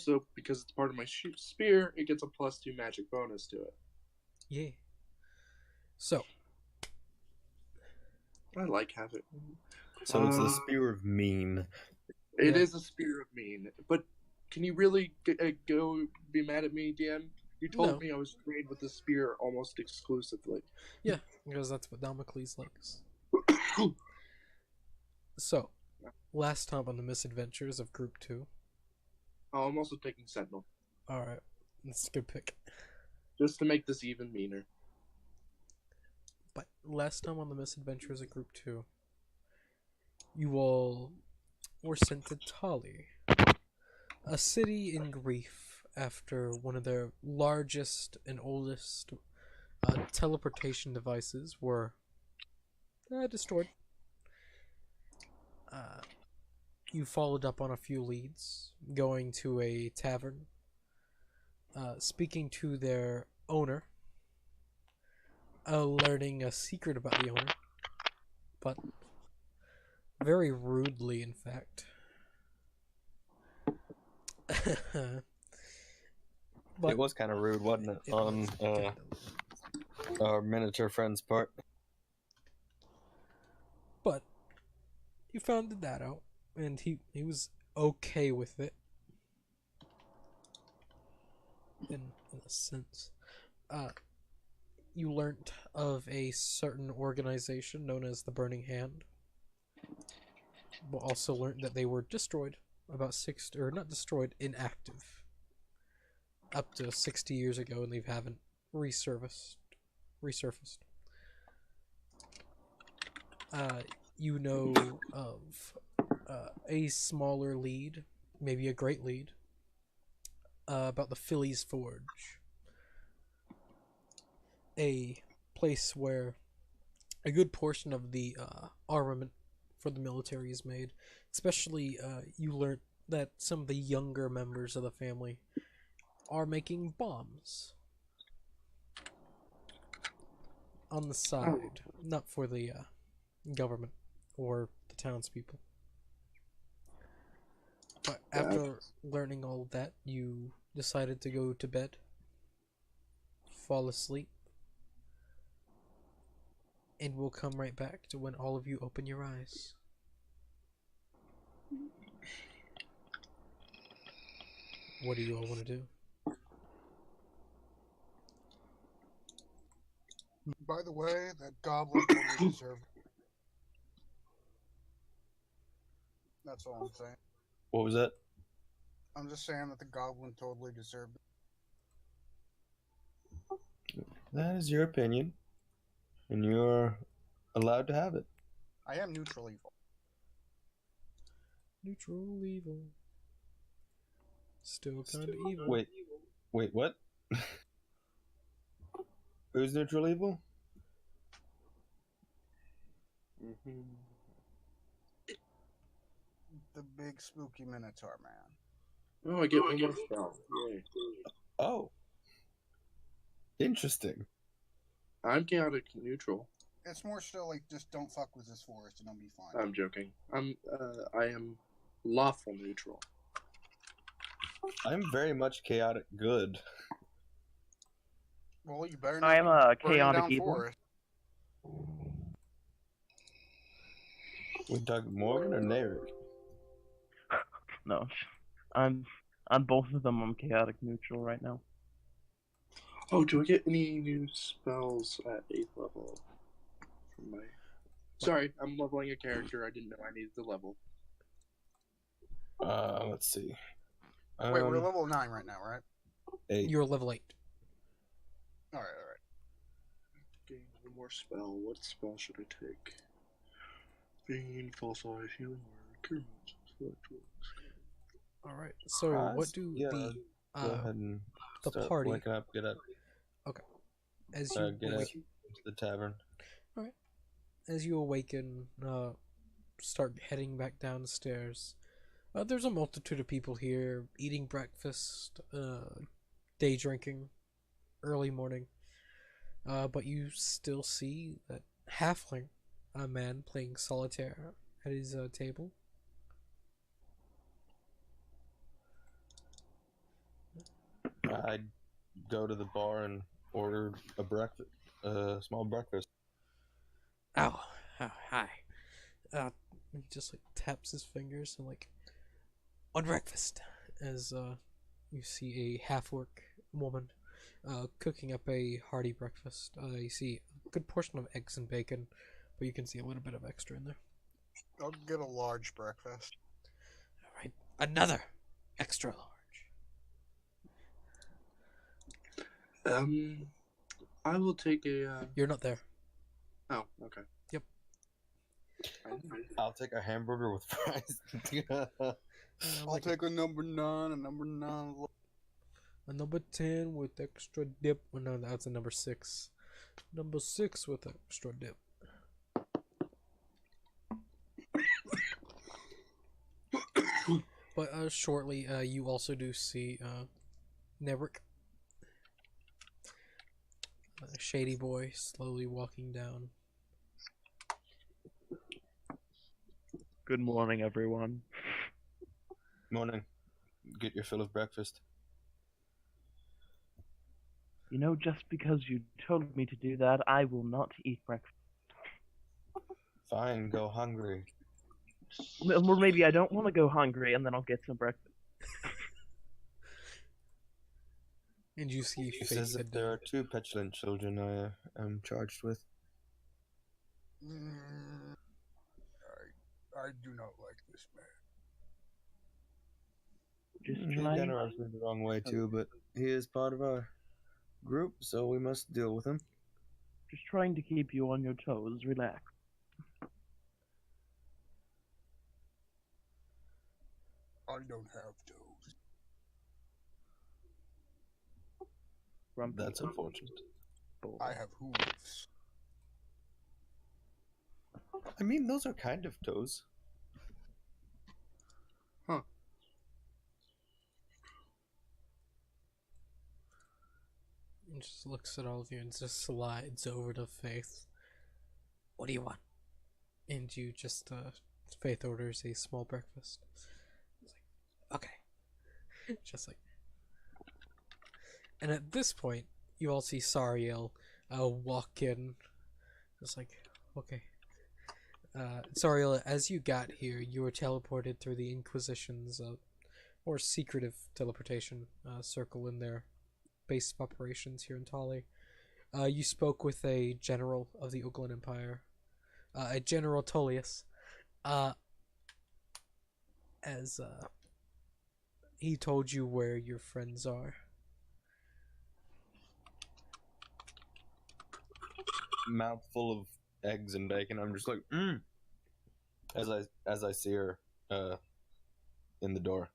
also, because it's part of my spear, it gets a +2 magic bonus to it. Yeah. So, I like having. So it's the Spear of Mean. It Yeah. is a spear of mean, but can you really go be mad at me, DM? You told No. me I was trained with the spear almost exclusively. Yeah, because that's what Damocles likes. So, last time on the misadventures of Group 2. Oh, I'm also taking Sentinel. Alright, that's a good pick. Just to make this even meaner. But last time on the misadventures of Group 2, you all were sent to Tali, a city in grief after one of their largest and oldest teleportation devices were destroyed. You followed up on a few leads, going to a tavern, speaking to their owner, learning a secret about the owner, but very rudely, in fact. But It was kind of rude, wasn't it? On our miniature friend's part. But you found that out, and he was okay with it. In a sense. You learnt of a certain organization known as the Burning Hand, but also learned that they were destroyed about not destroyed, inactive, up to 60 years ago, and they haven't resurfaced. You know of a smaller lead, maybe a great lead, about the Phillies Forge, a place where a good portion of the armament for the military is made. Especially, you learn that some of the younger members of the family are making bombs on the side, not for the government or the townspeople. But after learning all of that, you decided to go to bed, fall asleep, and we'll come right back to when all of you open your eyes. What do you all want to do? By the way, that goblin totally deserved it. That's all I'm saying. What was that? I'm just saying that the goblin totally deserved it. That is your opinion, and you're allowed to have it. I am neutral evil. Neutral evil. Still kind of evil. Wait, what? Who's neutral evil? The big spooky minotaur man. Oh, I get one more spell. Yay. Oh. Interesting. I'm chaotic neutral. It's more still like just don't fuck with this forest and I'll be fine. I'm joking. I am lawful neutral. I'm very much chaotic good. Well, you better not. I am a chaotic evil. Forest. We talking Morgan or Narek? No, on both of them. I'm chaotic neutral right now. Oh, do I get any new spells at 8th level? From my... Sorry, I'm leveling a character. I didn't know I needed the level. Let's see. Wait, we're level 9 right now, right? 8. You're level 8. Alright. Gain one more spell. What spell should I take? Being false eye, healing word, Alright, so what do go ahead and the start party... waking up, get up. Okay. As you get up to the tavern. Alright. As you awaken, start heading back down the stairs. There's a multitude of people here, eating breakfast, day drinking, early morning. But you still see that halfling, a man playing solitaire at his table. I'd go to the bar and order a small breakfast. Oh, hi. He just like taps his fingers and like on breakfast as you see a half-orc woman cooking up a hearty breakfast. You see a good portion of eggs and bacon, but you can see a little bit of extra in there. I'll get a large breakfast. All right, another extra large. I will take a. You're not there. Oh, okay. Yep. I'll take a hamburger with fries. I'll take a number 9, a number 9. A number 10 with extra dip. Oh, no, that's a number 6. Number 6 with extra dip. But shortly, you also do see Neverick, a shady boy, slowly walking down. Good morning, everyone. Morning. Get your fill of breakfast. You know, just because you told me to do that, I will not eat breakfast. Fine, go hungry. Or maybe I don't want to go hungry, and then I'll get some breakfast. And you see He says that there are 2 petulant children I am charged with. I do not like this man. Just He trying. generalized me the wrong way too, but he is part of our group, so we must deal with him. Just trying to keep you on your toes. Relax. I don't have toes. Grumpy. That's unfortunate. I have hooves. I mean, those are kind of toes. And just looks at all of you and just slides over to Faith. What do you want? And you just, Faith orders a small breakfast. It's like, okay. Just like. And at this point, you all see Sariel walk in. Just like, okay. Sariel, as you got here, you were teleported through the Inquisition's more secretive teleportation circle in their base of operations here in Tali. You spoke with a general of the Uglan Empire, a General Tullius, as he told you where your friends are. Mouthful of eggs and bacon. I'm just like, as I see her in the door,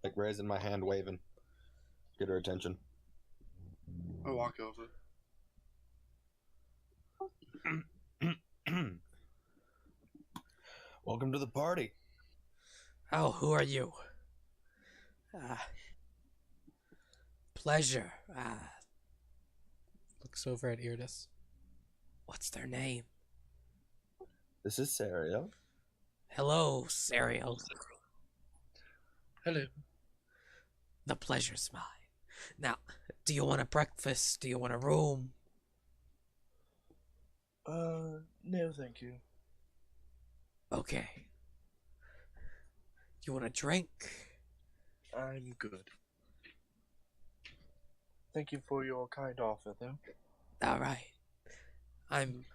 like raising my hand, waving, get her attention. I walk over. Welcome to the party. Oh, who are you? Pleasure. Looks over at Irdis. What's their name? This is Sariel. Hello, Sariel. Hello. The pleasure's mine. Now, do you want a breakfast? Do you want a room? No, thank you. Okay. Do you want a drink? I'm good. Thank you for your kind offer, though. All right. I'm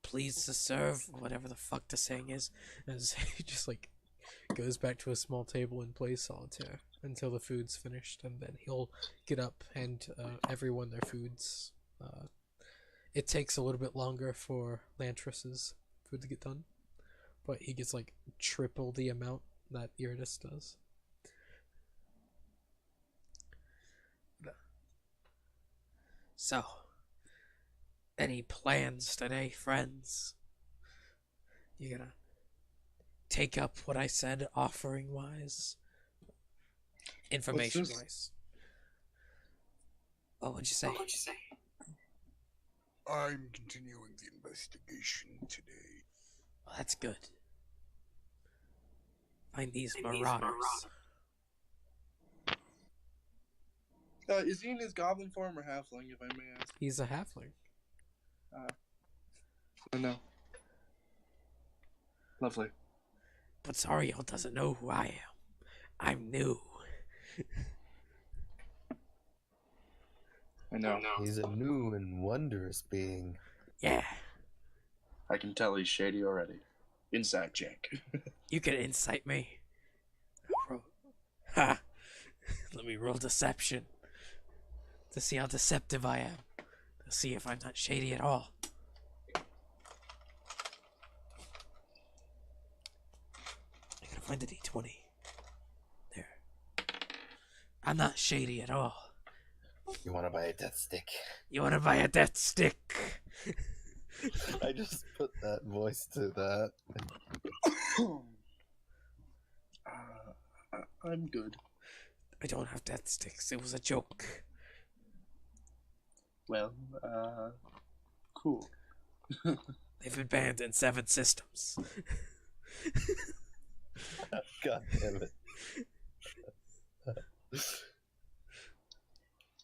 pleased to serve, whatever the fuck the saying is, as he just like goes back to a small table and plays solitaire until the food's finished, and then he'll get up and everyone their foods. It takes a little bit longer for Lantras's food to get done, but he gets like triple the amount that Iridis does. So, any plans today, friends? You gonna take up what I said, offering-wise? Information-wise? What would you say? I'm continuing the investigation today. Well, that's good. Find these marauders. Is he in his goblin form or halfling, if I may ask? He's a halfling. I know. Lovely. But Zariel doesn't know who I am. I'm new. I know. He's a new and wondrous being. Yeah, I can tell he's shady already. Inside check. you can incite me. Ha! Let me roll deception to see how deceptive I am. To see if I'm not shady at all. I gotta find the D20. There. I'm not shady at all. You want to buy a death stick? You wanna buy a death stick? I just put that voice to that. I'm good. I don't have death sticks. It was a joke. Well, cool. They've been banned in 7 systems. God damn it.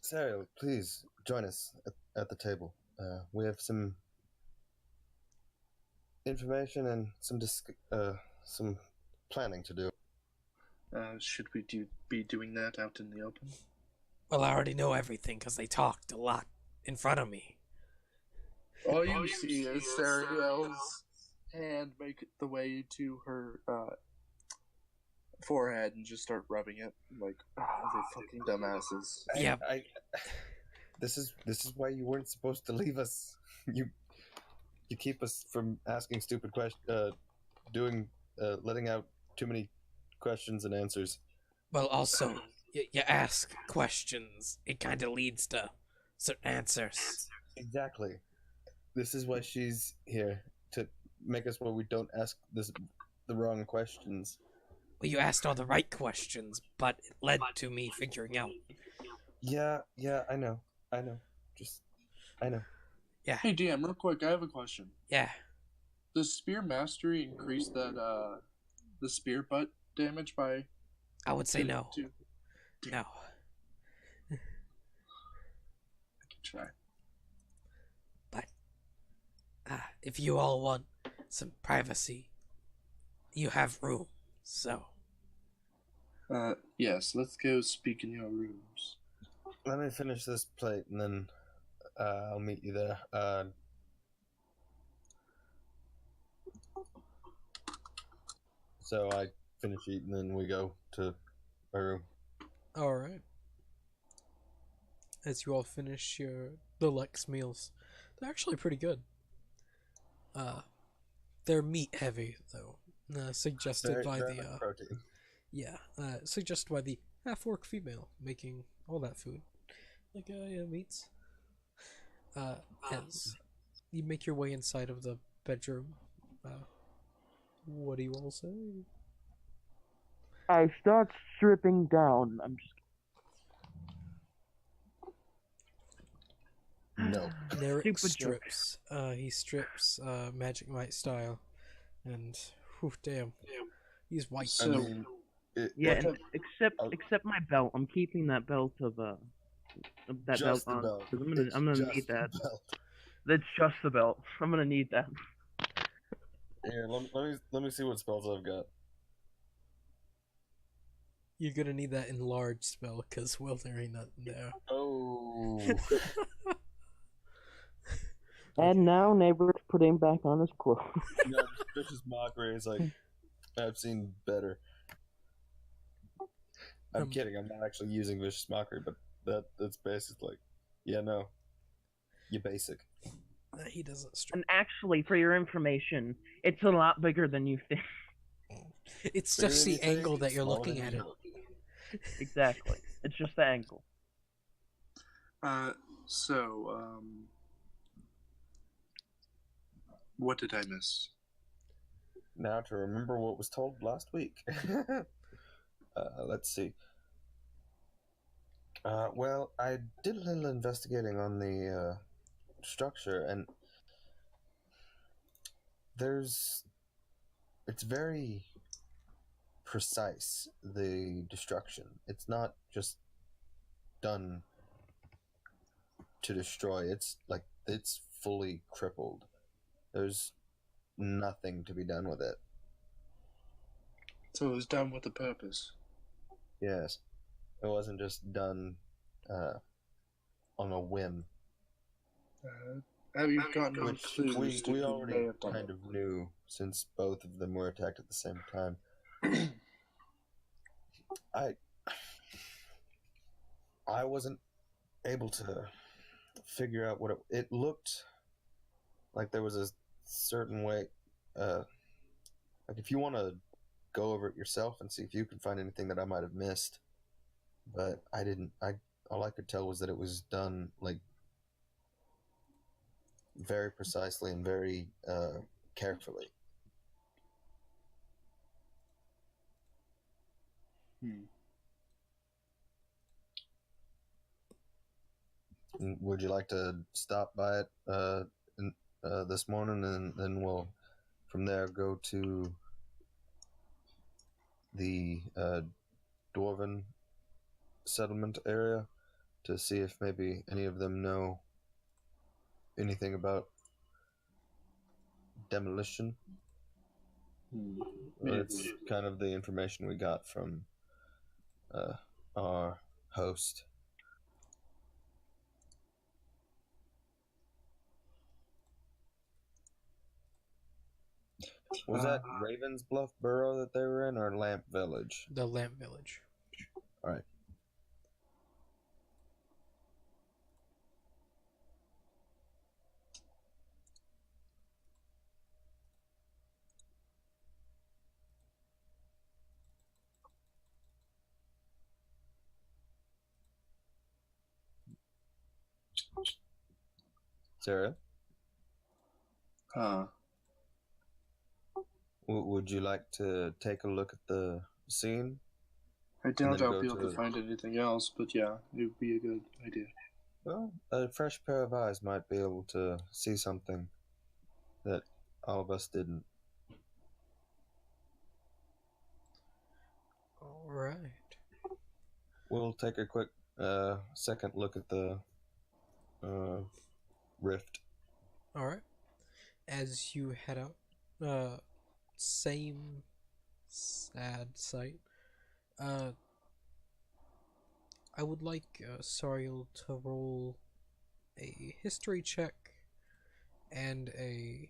Sarah, please join us at the table. We have some information and some planning to do. Should we be doing that out in the open? Well, I already know everything because they talked a lot in front of me. All you see is Sariel's hand make the way to her forehead and just start rubbing it like, they fucking dumbasses. Yeah. This is why you weren't supposed to leave us. You keep us from asking stupid questions, letting out too many questions and answers. Well, also, you ask questions. It kind of leads to certain answers. Exactly. This is why she's here, to make us where we don't ask the wrong questions. Well, you asked all the right questions, but it led to me figuring out. Yeah, I know. I know. Yeah, Hey DM, real quick, I have a question. yeah. Does Spear Mastery increase that the spear butt damage by I would say no. 2? No. I can try. But if you all want some privacy, you have room. So Yes, let's go speak in your rooms. Let me finish this plate and then I'll meet you there. So I finish eating and then we go to my room. all right. As you all finish the Lex meals, they're actually pretty good. They're meat heavy though. Suggested by Very the much protein. suggested by the half-orc female making all that food. Like, meats. As you make your way inside of the bedroom, what do you all say? I start stripping down. I'm just. No. Narek Stupid joke. strips. He strips, Magic Might style, and whew, damn, he's white. So, I mean, Yeah, What and except my belt. I'm keeping that belt of that just belt the on. belt. 'Cause It's I'm gonna just need the that. belt. That's just the belt. I'm gonna need that. Here, let me see what spells I've got. You're gonna need that enlarged spell, cause well, there ain't nothing there. Oh. And now neighbor's putting back on his clothes. No, vicious mockery is like, I've seen better. I'm kidding. I'm not actually using vicious mockery, but that's basically like, yeah, no, you basic. He doesn't strip. And actually, for your information, it's a lot bigger than you think. It's Bigger just than the you think, angle that you're smaller looking than at you it. think. Exactly. It's just the angle. What did I miss? Now to remember what was told last week. Let's see. Well, I did a little investigating on the structure, and it's very precise, the destruction. It's not just done to destroy. It's fully crippled. There's nothing to be done with it. So it was done with a purpose. Yes, it wasn't just done on a whim, Have you gotten any which clues we to who may already have done kind it? of knew since both of them were attacked at the same time. I wasn't able to figure out what it looked like. There was a certain way, like if you want to go over it yourself and see if you can find anything that I might have missed, but I didn't. All I could tell was that it was done like very precisely and very carefully. Would you like to stop by it this morning, and then we'll from there go to the Dwarven settlement area to see if maybe any of them know anything about demolition? It's kind of the information we got from our host. Was that Raven's Bluff Burrow that they were in, or Lamp Village? The Lamp Village. All right. Sarah, would you like to take a look at the scene? I doubt then I'll go be able to to- find anything else, but yeah, it would be a good idea. Well, a fresh pair of eyes might be able to see something that all of us didn't. All right. We'll take a quick second look at the rift. All right. As you head out, same sad sight. I would like Sariel to roll a history check and a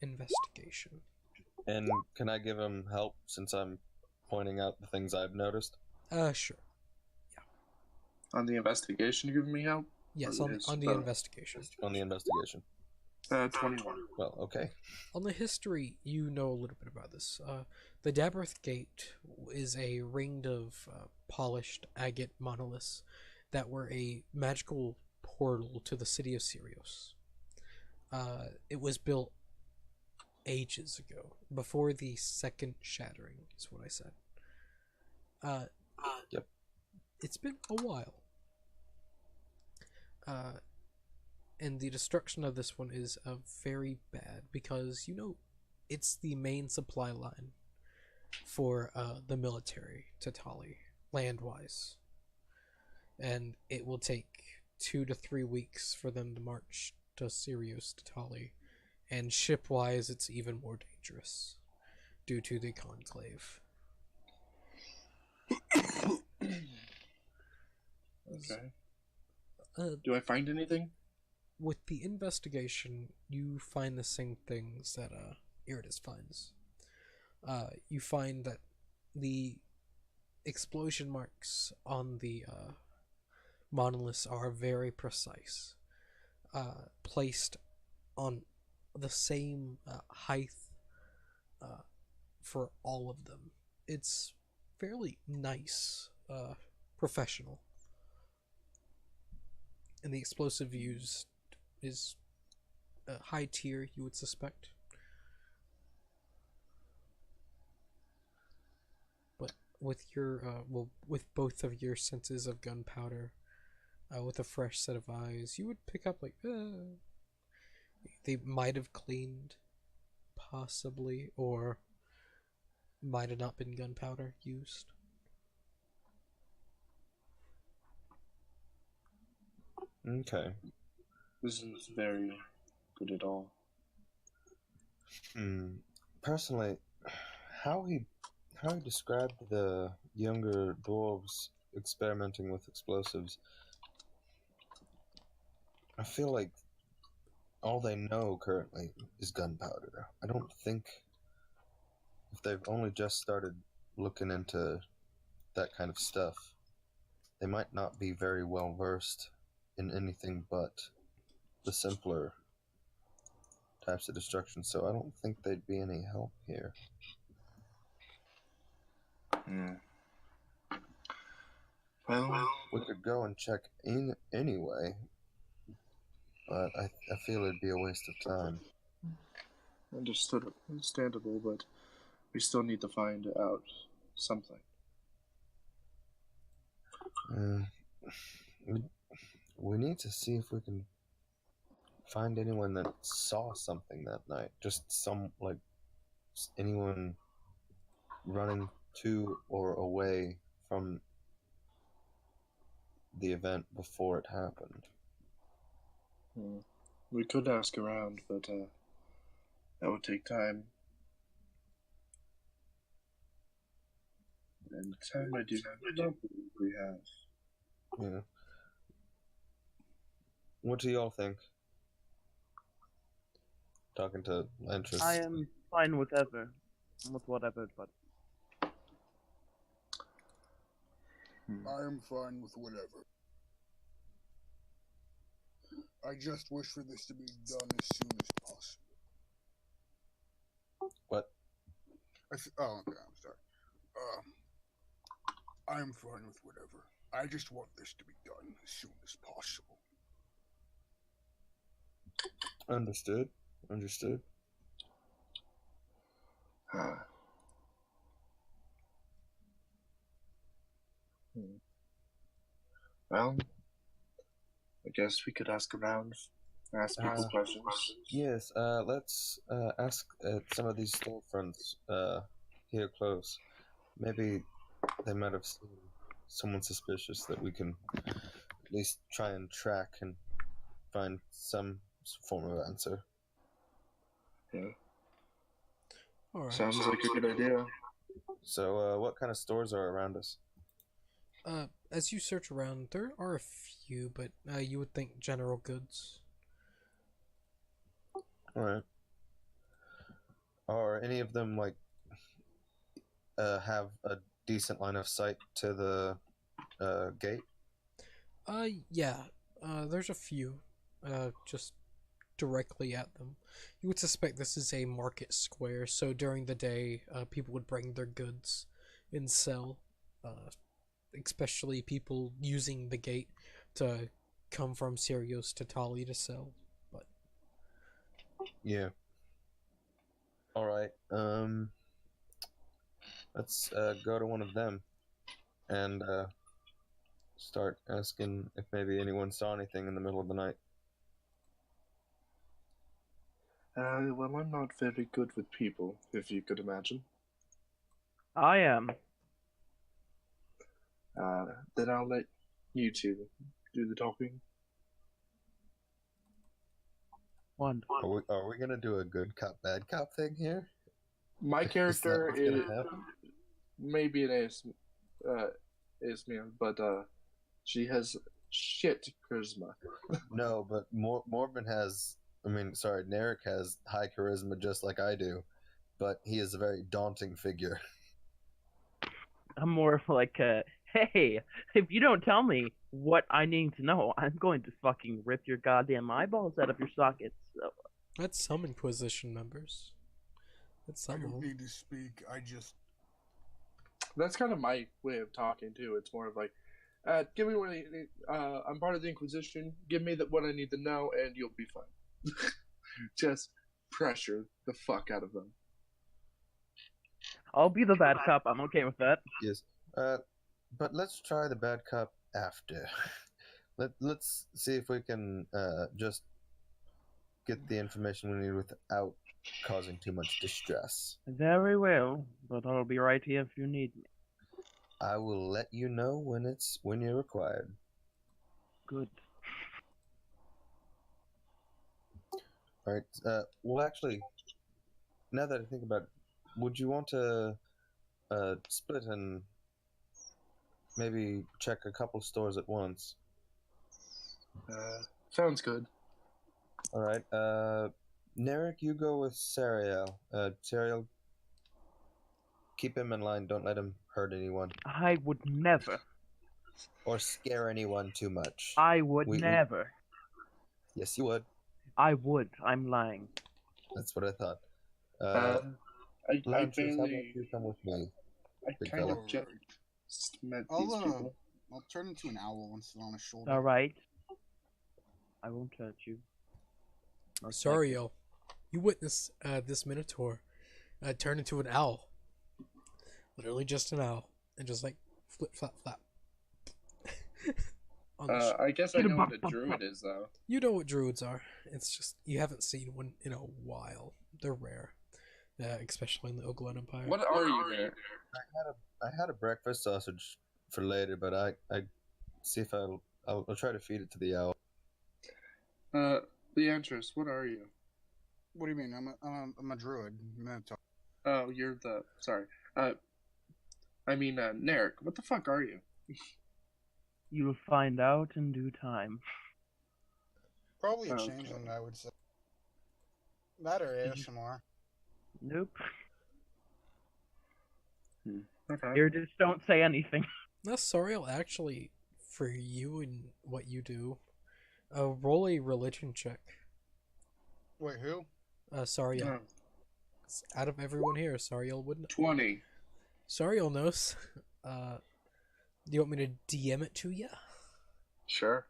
investigation. And can I give him help since I'm pointing out the things I've noticed? Sure. On the investigation, you giving me help? Yes, Or on the investigation. On the investigation. 21. Well, okay. On the history, you know a little bit about this. The Dabreth Gate is a ring of polished agate monoliths that were a magical portal to the city of Sirius. It was built ages ago, before the second shattering, is what I said. Yep. It's been a while. And the destruction of this one is very bad because, it's the main supply line for the military to Tali, land-wise. And it will take 2 to 3 weeks for them to march to Sirius to Tali. And ship-wise, it's even more dangerous due to the Conclave. Okay. Do I find anything? With the investigation, you find the same things that Iridus finds. You find that the explosion marks on the monoliths are very precise, placed on the same height for all of them. It's fairly nice, professional. And the explosive used is high tier, you would suspect. But with your, with both of your senses of gunpowder, with a fresh set of eyes, you would pick up they might have cleaned, possibly, or might have not been gunpowder used. Okay. isn't very good at all. Personally, how he described the younger dwarves experimenting with explosives, I feel like all they know currently is gunpowder. I don't think, if they've only just started looking into that kind of stuff, they might not be very well versed in anything but the simpler types of destruction, so I don't think they'd be any help here. Well, We could go and check in anyway, but I feel it'd be a waste of time. understandable, but we still need to find out something. We need to see if we can find anyone that saw something that night. Just anyone running to or away from the event before it happened. We could ask around, but that would take time. And time I do not believe we have. Yeah. What do y'all think? Talking to Lantris. I am fine with whatever, but I am fine with whatever. I just wish for this to be done as soon as possible. What? Okay, I'm sorry. I'm fine with whatever. I just want this to be done as soon as possible. Understood. Well, I guess we could ask around, ask people questions. Yes, let's ask at some of these storefronts here close. Maybe they might have seen someone suspicious that we can at least try and track and find some form of answer. Yeah. All right. Sounds like a good idea. So, what kind of stores are around us? As you search around, there are a few, but you would think general goods. Alright. Are any of them, have a decent line of sight to the gate? Yeah. There's a few. Just directly at them. You would suspect this is a market square, so during the day, people would bring their goods and sell. Especially people using the gate to come from Sirius to Tali to sell. But Yeah. Alright, let's go to one of them and start asking if maybe anyone saw anything in the middle of the night. Well, I'm not very good with people, if you could imagine. I am. Then I'll let you two do the talking. Wonderful. Are we gonna do a good cop, bad cop thing here? My character what's is gonna happen? maybe an Ismian, but she has shit charisma. No, but Morbin has. Narek has high charisma just like I do, but he is a very daunting figure. I'm more like, hey, if you don't tell me what I need to know, I'm going to fucking rip your goddamn eyeballs out of your sockets. So. that's some Inquisition members. That's I some of don't them. need to speak. That's kind of my way of talking too. It's more of like, give me what I need. I'm part of the Inquisition. Give me what I need to know, and you'll be fine. Just pressure the fuck out of them. I'll be the bad cop. I'm okay with that. Yes. But let's try the bad cop after. Let's see if we can just get the information we need without causing too much distress. Very well, but I'll be right here if you need me. I will let you know when you're required. Good. All right. Well, actually, now that I think about it, would you want to split and maybe check a couple stores at once? Sounds good. All right. Narek, you go with Sariel. Sariel, keep him in line. Don't let him hurt anyone I would never. or scare anyone too much. I would We- never. Yes, you would. I would. I'm lying. That's what I thought. I Lanchus, how about barely, you come with me? I big kind fella? of just met I'll, these people. I'll turn into an owl and sit on his shoulder. All right. I won't touch you. Most Sorry, likely. yo. You witness this Minotaur turn into an owl. Literally just an owl. And just like flip, flap, flap. On the I guess I know what a druid is, though. You know what druids are. It's just, you haven't seen one in a while. They're rare. Especially in the Oglan Empire. What are you there? I had a breakfast sausage for later, but I see if I'll try to feed it to the owl. Leandros, what are you? What do you mean? I'm a druid. Minotaur. Oh, you're the. Sorry. Narek, what the fuck are you? You'll find out in due time. Probably a Okay. changeling, I would say. That or ASMR. Nope. Okay. Here, just don't say anything. No, Soriel, actually, for you and what you do, roll a religion check. Wait, who? Soriel. Oh, Out of everyone here, Soriel wouldn't. 20. Soriel knows. Do you want me to DM it to you? Sure.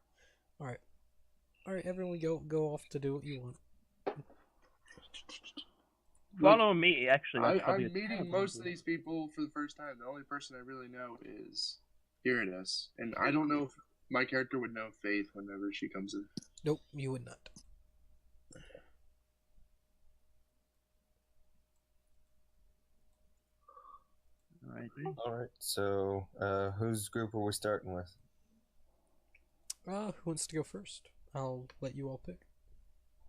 Alright, everyone go off to do what you want. Follow me, actually. that's I'm probably a meeting terrible most of idea. these people for the first time. The only person I really know is Iridas. And I don't know if my character would know Faith whenever she comes in. Nope, you would not. Alright. All right. So, whose group are we starting with? Who wants to go first? I'll let you all pick.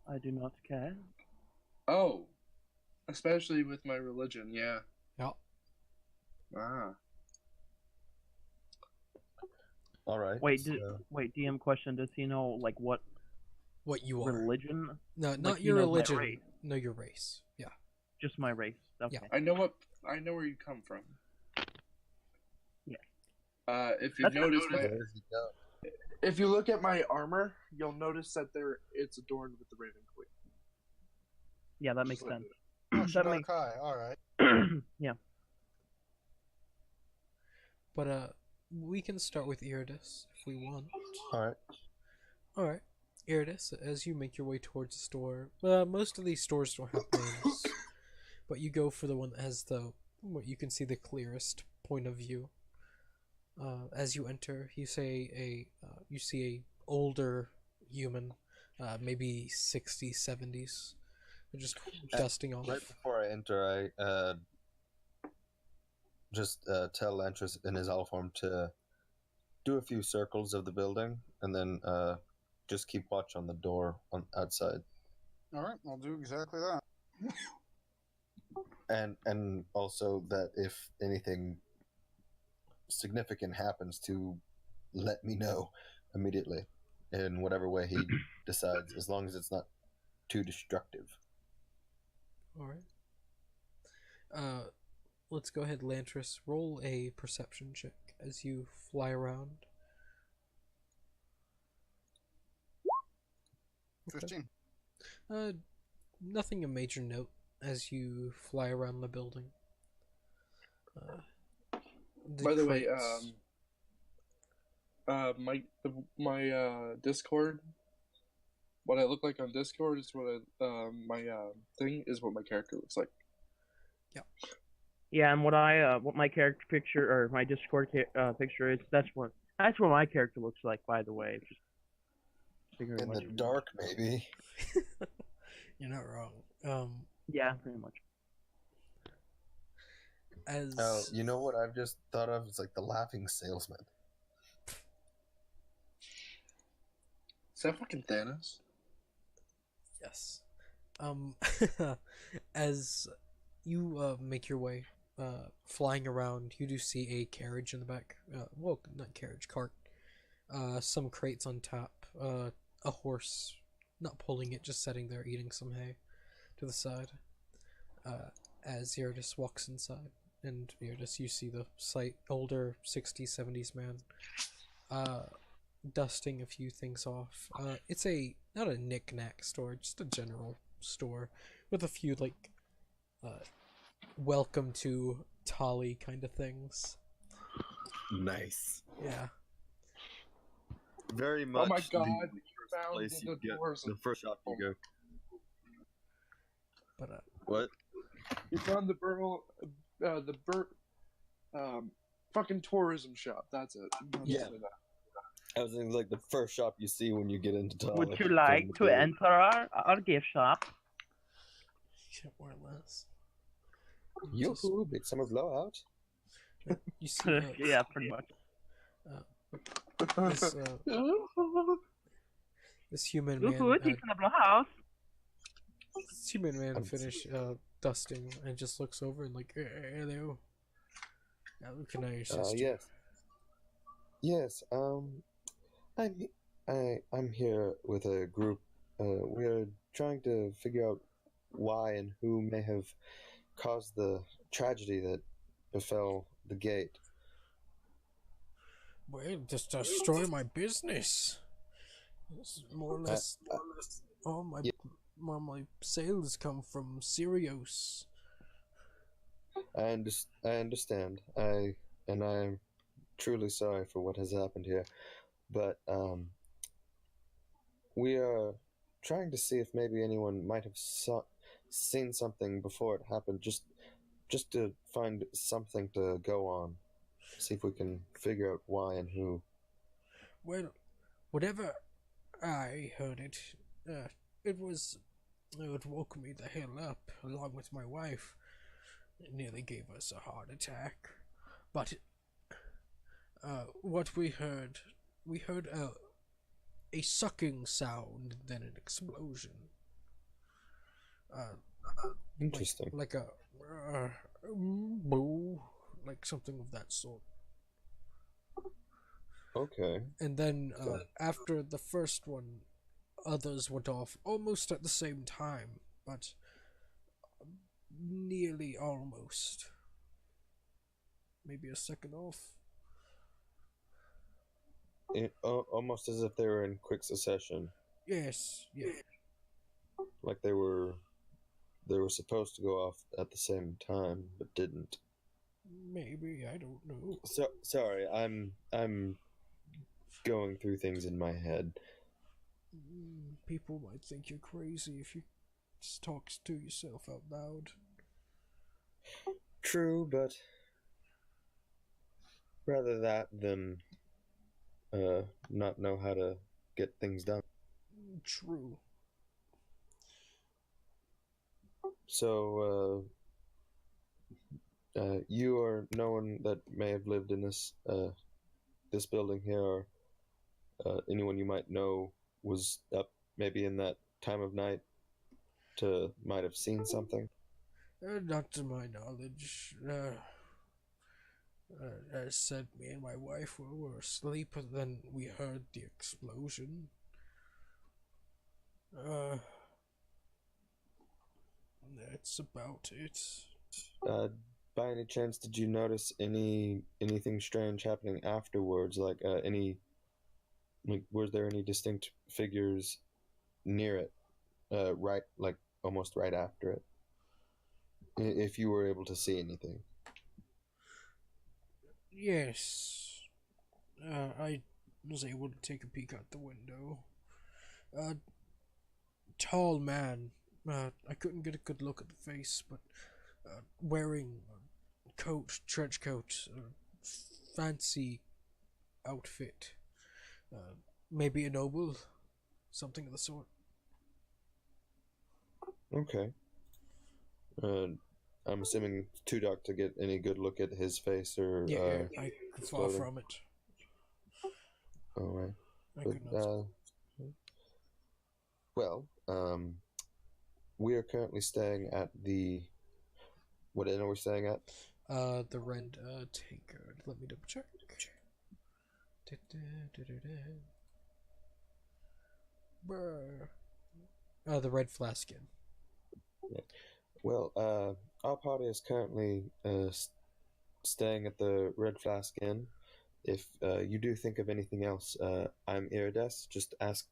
I do not care. Oh. Especially with my religion, yeah. Yeah. Ah. All right. Wait, so- wait, DM question, does he know, like, what What you are. religion? No, Like, not he your knows my religion. race. No, your race. Yeah. Just my race. Okay. Yeah. I know where you come from. Yeah. If you've That's noticed, Where does he go? if you look at my armor, you'll notice that it's adorned with the Raven Queen. Yeah, that makes So- sense. Oh, That Shadar makes- Kai. Alright. Yeah. But we can start with Iridus if we want. All right. Alright. Iridus, as you make your way towards the store, most of these stores don't have names, but you go for the one that has what you can see the clearest point of view. As you enter, you see a older human, maybe 60s, 70s. They're just dusting off. Right before I enter, I just tell Lantris in his owl form to do a few circles of the building, and then just keep watch on the door outside, Alright, I'll do exactly that. and also that if anything significant happens, to let me know immediately in whatever way he decides, as long as it's not too destructive. Alright. Let's go ahead, Lantris. Roll a perception check as you fly around. 15. Nothing of major note as you fly around the building. By the way, crates- my Discord, what I look like on Discord is what my thing is what my character looks like. Yeah, and what my character picture or my Discord picture is, that's what my character looks like. By the way, just figuring In what the you mean. dark, maybe. You're not wrong. Yeah, pretty much. As Oh, you know what I've just thought of? It's like the laughing salesman. Is that fucking Thanos? yes, Um, as you make your way, flying around, you do see a carriage in the back. Well, not carriage, cart. Some crates on top. A horse, not pulling it, just sitting there eating some hay to the side. As Iridis walks inside, and Iridis, you see the older 60s, 70s man, dusting a few things off. It's not a knick-knack store, just a general store with a few, like, welcome to Tali kind of things. Nice. Yeah. Very much. Oh my god, the you first found place the you get, doors. the first shop you go. But, What? You found fucking tourism shop. That's it. Yeah. I was thinking like the first shop you see when you get into Tali. Would you like to enter our gift shop? more or less. Yoo-hoo, big summer blowout. You see, Yeah, pretty much. this human Look man, who is in the blow house. this human man finish dusting and just looks over and like, hello. How can I assist you? Yes. I'm here with a group. We're trying to figure out why and who may have caused the tragedy that befell the gate. Well, just destroy my business. It's more or less all my sales come from Sirius. I understand. I'm truly sorry for what has happened here, but we are trying to see if maybe anyone might have seen something before it happened, just to find something to go on, see if we can figure out why and who. Well, whatever I heard it woke me the hell up, along with my wife. It nearly gave us a heart attack. But what we heard a sucking sound and then an explosion. Interesting. Like a boo, like something of that sort. Okay. And then after the first one, others went off almost at the same time, but nearly almost. Maybe a second off. Almost as if they were in quick succession. Yes, yeah. Like they were supposed to go off at the same time, but didn't. Maybe, I don't know. So sorry, I'm going through things in my head. People might think you're crazy if you just talk to yourself out loud. True, but rather that than not know how to get things done. True. So, you or no one that may have lived in this building here, or anyone you might know was up maybe in that time of night might have seen something? Not to my knowledge. As said, me and my wife were asleep, and then we heard the explosion. That's about it. By any chance, did you notice anything strange happening afterwards? Like was there any distinct figures near it? Right, like almost right after it. If you were able to see anything. Yes. I was able to take a peek out the window. Tall man. I couldn't get a good look at the face, but wearing a coat, trench coat, fancy outfit. Maybe a noble, something of the sort. Okay. I'm assuming Tudok to get any good look at his face or Yeah, I could far clothing. from it. All right. I But, could not. well, we are currently staying at the. What inn are we staying at? The Red Tankard. Let me double check. The Red Flask Inn. Well, our party is currently staying at the Red Flask Inn. If you do think of anything else, I'm Irides. Just ask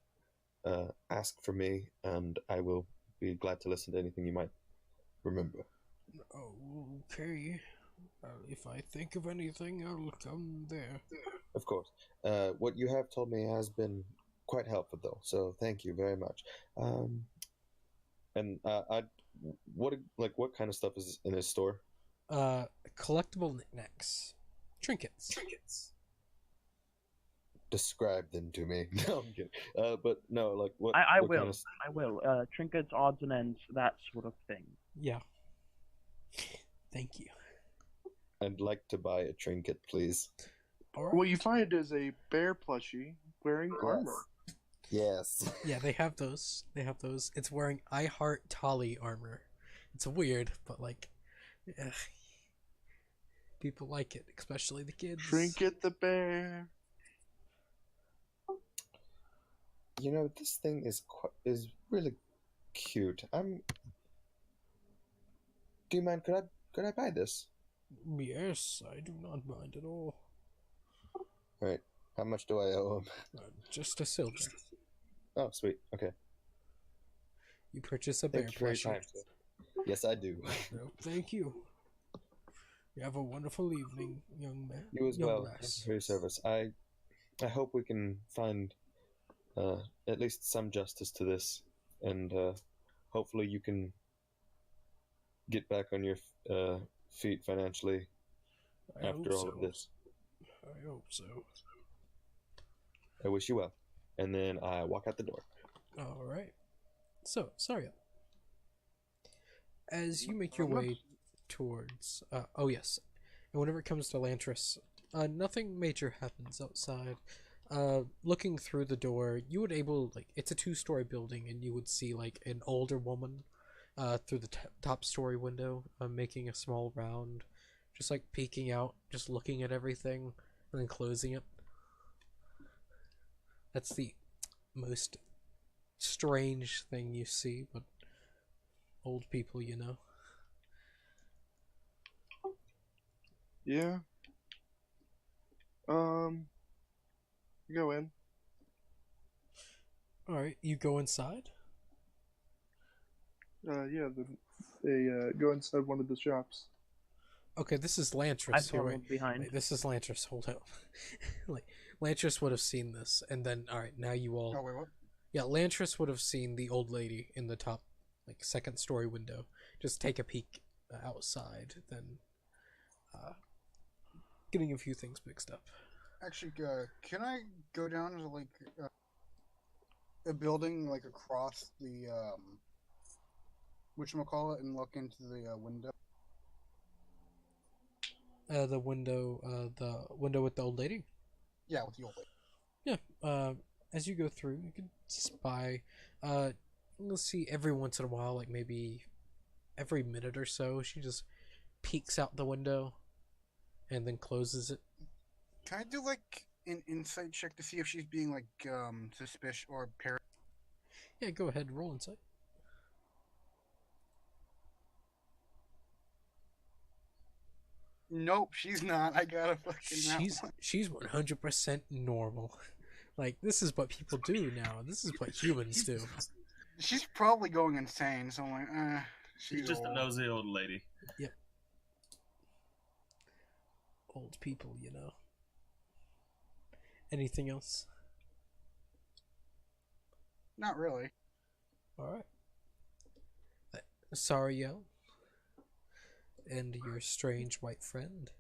for me, and I will be glad to listen to anything you might remember. Oh, okay. If I think of anything, I'll come there. Of course. What you have told me has been quite helpful, though. So thank you very much. And what kind of stuff is in his store? Collectible knickknacks, trinkets. Describe them to me. No, I'm kidding. But no, like what? I what will. Kind of... I will. Trinkets, odds and ends, that sort of thing. Yeah. Thank you. I'd like to buy a trinket, please. All right. What you find is a bear plushie wearing armor. Yes. Yeah, they have those. It's wearing I Heart Tali armor. It's weird, but like, people like it, especially the kids. Trinket the bear. You know, this thing is really cute. Do you mind? Could I buy this? Yes, I do not mind at all. All right. How much do I owe him? Just a silver. Oh, sweet. Okay. You purchase a bear Thank you for your plushie. time, sir. Yes, I do. No, thank you. You have a wonderful evening, young man. You as young well. lass. Thank you for your service. I hope we can find at least some justice to this, and hopefully you can get back on your feet financially I after hope all of so. this. I hope so. I wish you well. And then I walk out the door. All right. So, Saria, as you make your way towards, oh yes, and whenever it comes to Lantris, nothing major happens outside. Looking through the door, you would it's a 2-story building, and you would see like an older woman, through the top story window, making a small round, just like peeking out, just looking at everything, and then closing it. That's the most strange thing you see, but old people, you know. Yeah. Go in. Alright, you go inside? Yeah, they go inside one of the shops. Okay, this is I Lantris here. followed behind. Wait, this is Lantris, hold up. Like, Lantris would have seen this, and then, alright, now you all... Oh, wait, what? Yeah, Lantris would have seen the old lady in the top, like, 2nd story window. Just take a peek outside, then, getting a few things mixed up. Actually, can I go down to, like, a building, like, across the, whatchamacallit, and look into the, window? The window with the old lady? Yeah, with the old lady. Yeah, as you go through, you can spy. You'll see every once in a while, like maybe every minute or so, she just peeks out the window and then closes it. Can I do, like, an insight check to see if she's being, like, suspicious or paranoid? Yeah, go ahead, roll insight. Nope, she's not. I got a fucking She's 100% normal. Like, this is what people do now. This is what humans do. She's probably going insane, so I'm like, She's just old. a nosy old lady. Yep. Old people, you know. Anything else? Not really. Alright. Sariel and your strange white friend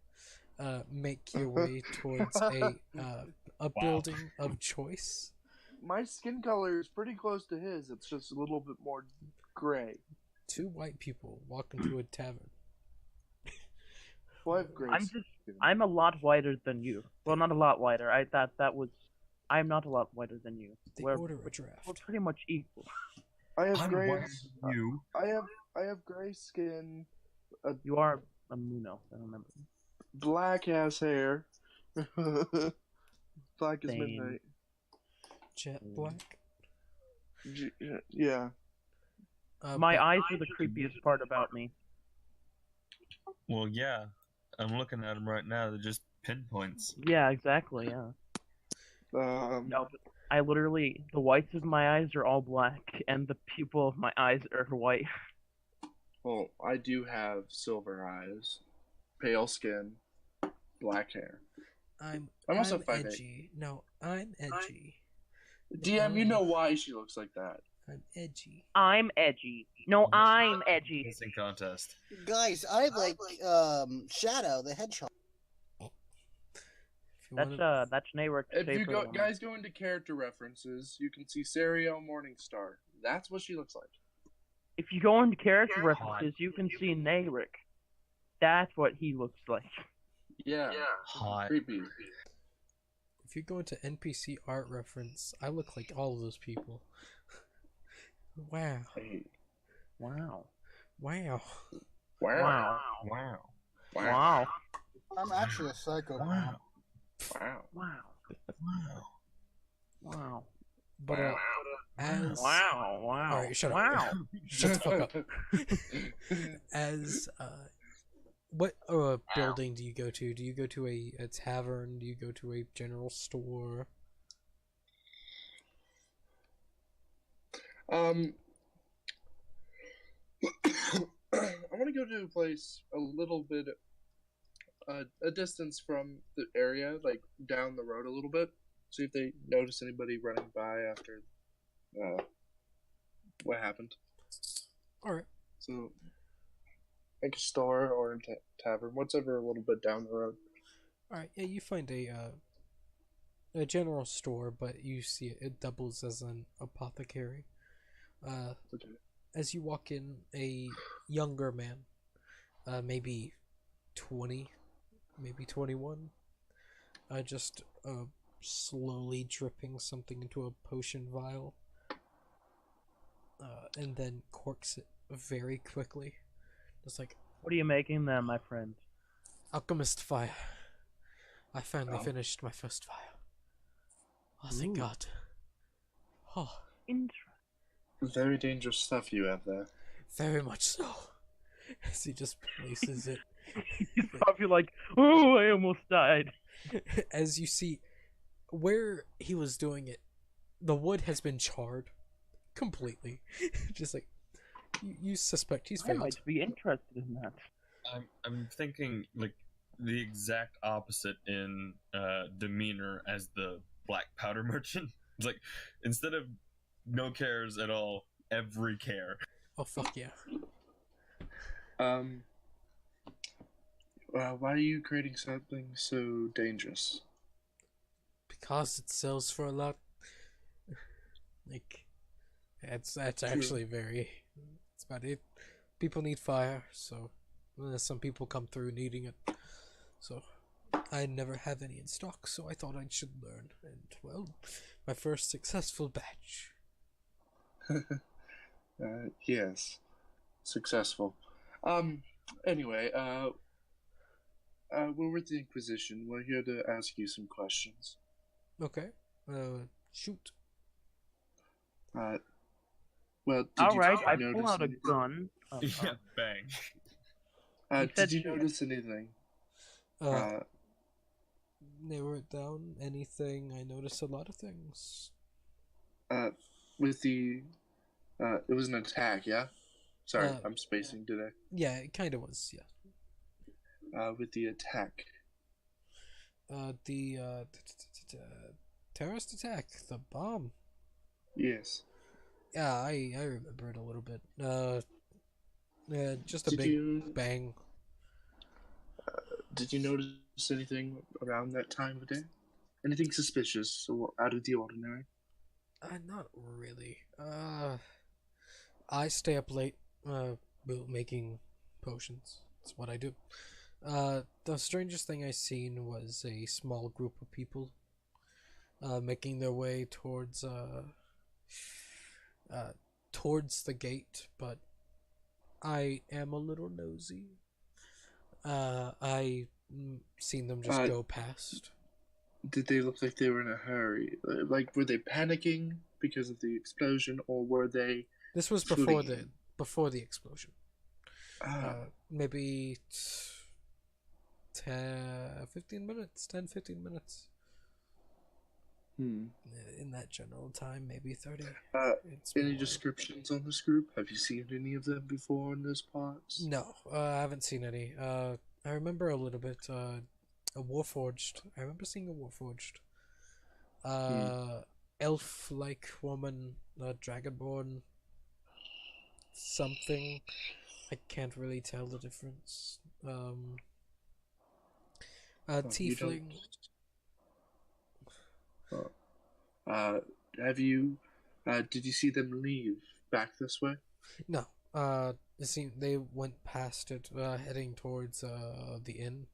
make your way towards a building of choice. My skin color is pretty close to his. It's just a little bit more gray. 2 white people walk into a tavern. Well, I have gray skin. I'm a lot whiter than you. Well, not a lot whiter. I'm not a lot whiter than you. They We're order a draft. pretty much equal. I have I'm gray. whiter than you. I have gray skin, You are a Muno. I remember. black ass hair, black as Same. midnight. Jet black. Yeah. My But eyes are the creepiest part about me. Well, yeah. I'm looking at them right now. They're just pinpoints. Yeah, exactly. Yeah. No, but I literally the whites of my eyes are all black, and the pupil of my eyes are white. Well, I do have silver eyes, pale skin, black hair. I'm also I'm 5'8". edgy. No, I'm edgy. DM, you know why she looks like that. I'm edgy. I'm edgy. No, I'm edgy. Kissing contest. Guys, I like Shadow the Hedgehog. If you wanna- That's Nayrik's If you favorite one. guys go into character references, you can see Sariel Morningstar. That's what she looks like. If you go into character references, you can see Nayrik. That's what he looks like. Yeah. Hot. Creepy. If you go into NPC art reference, I look like all of those people. Wow. Hey. Wow. Wow. Wow. Wow. Wow. I'm actually a psychopath. Wow. Wow. Wow. Wow. Wow. But as Wow. Wow. Alright, shut up. Wow. Shut the fuck up. As what building do you go to? Do you go to a tavern? Do you go to a general store? I want to go to a place a little bit, a distance from the area, like down the road a little bit. See if they notice anybody running by after what happened. All right. So, like a store or a tavern, whatever, a little bit down the road. All right. Yeah, you find a general store, but you see it doubles as an apothecary. Okay. As you walk in, a younger man, maybe 20, maybe 21, just slowly dripping something into a potion vial, and then corks it very quickly. Just like, What are you making then, my friend? alchemist fire. I finally Oh. finished my first vial. Oh, thank Ooh. God. Oh, Interesting. Very dangerous stuff you have there. very much so. As he just places it. He's probably like, oh, I almost died. As you see, where he was doing it, the wood has been charred completely. Just like, you suspect he's I failed. might be interested in that. I'm thinking like the exact opposite in demeanor as the black powder merchant. It's like instead of no cares at all, every care. Oh, fuck yeah. Why are you creating something so dangerous? Because it sells for a lot. Like, that's actually very. That's about it. People need fire, so some people come through needing it. So I never have any in stock, so I thought I should learn. And well, my first successful batch. Yes. Successful. Anyway, we're with the Inquisition. We're here to ask you some questions. Okay. Shoot. Well, did All you right, I notice pull out a anything? gun. Yeah, bang. He said Did you shoot. notice anything? Narrow it down. Anything? I noticed a lot of things. With the, it was an attack, yeah? Sorry, Uh, I'm spacing today. Yeah, it kind of was. Yeah. With the attack. The terrorist attack, the bomb. Yes. Yeah, I remember it a little bit. Yeah, just a Did big you bang. did you notice anything around that time of day? Anything suspicious or out of the ordinary? Not really. I stay up late, making potions. That's what I do. The strangest thing I seen was a small group of people, making their way towards, towards the gate, but I am a little nosy. I seen them just go past. Did they look like they were in a hurry? Like, were they panicking because of the explosion, or were they? This was fleeing? before the explosion. Ah, Maybe 15 minutes, 10, 15 minutes. hmm. In that general time, maybe 30. It's Any more. descriptions on this group? Have you seen any of them before in this parts? No, I haven't seen any. I remember a little bit. A Warforged. I remember seeing a Warforged. Elf-like woman, Dragonborn. Something. I can't really tell the difference. Tiefling. Have you? Did you see them leave back this way? No. It seemed they went past it, heading towards the inn.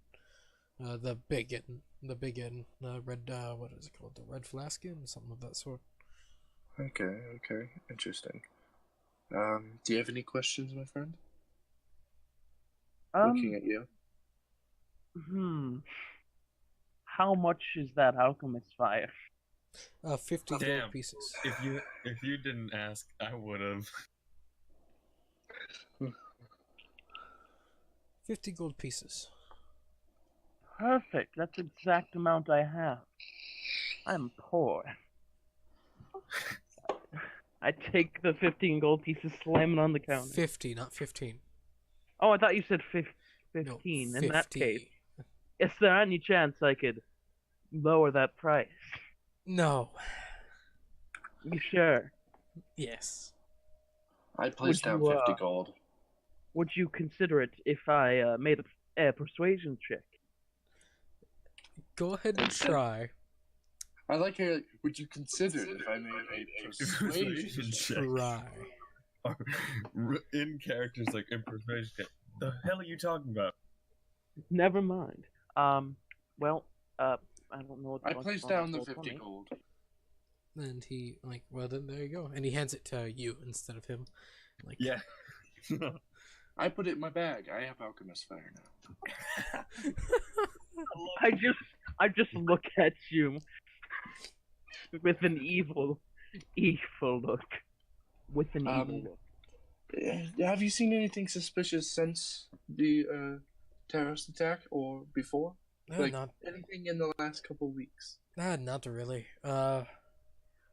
The big inn. The big inn. Red. What is it called? The Red Flask Inn, something of that sort. Okay. Interesting. Do you have any questions, my friend? Looking at you. How much is that alchemist fire? 50 Damn. gold pieces. If you didn't ask, I would have. 50 gold pieces. Perfect. That's the exact amount I have. I'm poor. I take the 15 gold pieces, slam it on the counter. 50, not 15. Oh, I thought you said 15. No, In that 50. case, is there any chance I could lower that price? No. You sure? Yes. I placed down you, 50 gold. Would you consider it if I made a persuasion check? Go ahead and try. I like how. Would you consider it if I made a persuasion check? Try. In characters like impersonation. The hell are you talking about? Never mind. Well, I don't know what I placed down the 50 gold. And he, well then there you go. And he hands it to you instead of him. Yeah. I put it in my bag. I have alchemist fire now. I just look at you with an evil look. With an evil look. Have you seen anything suspicious since the terrorist attack or before? Not Anything in the last couple weeks? not really.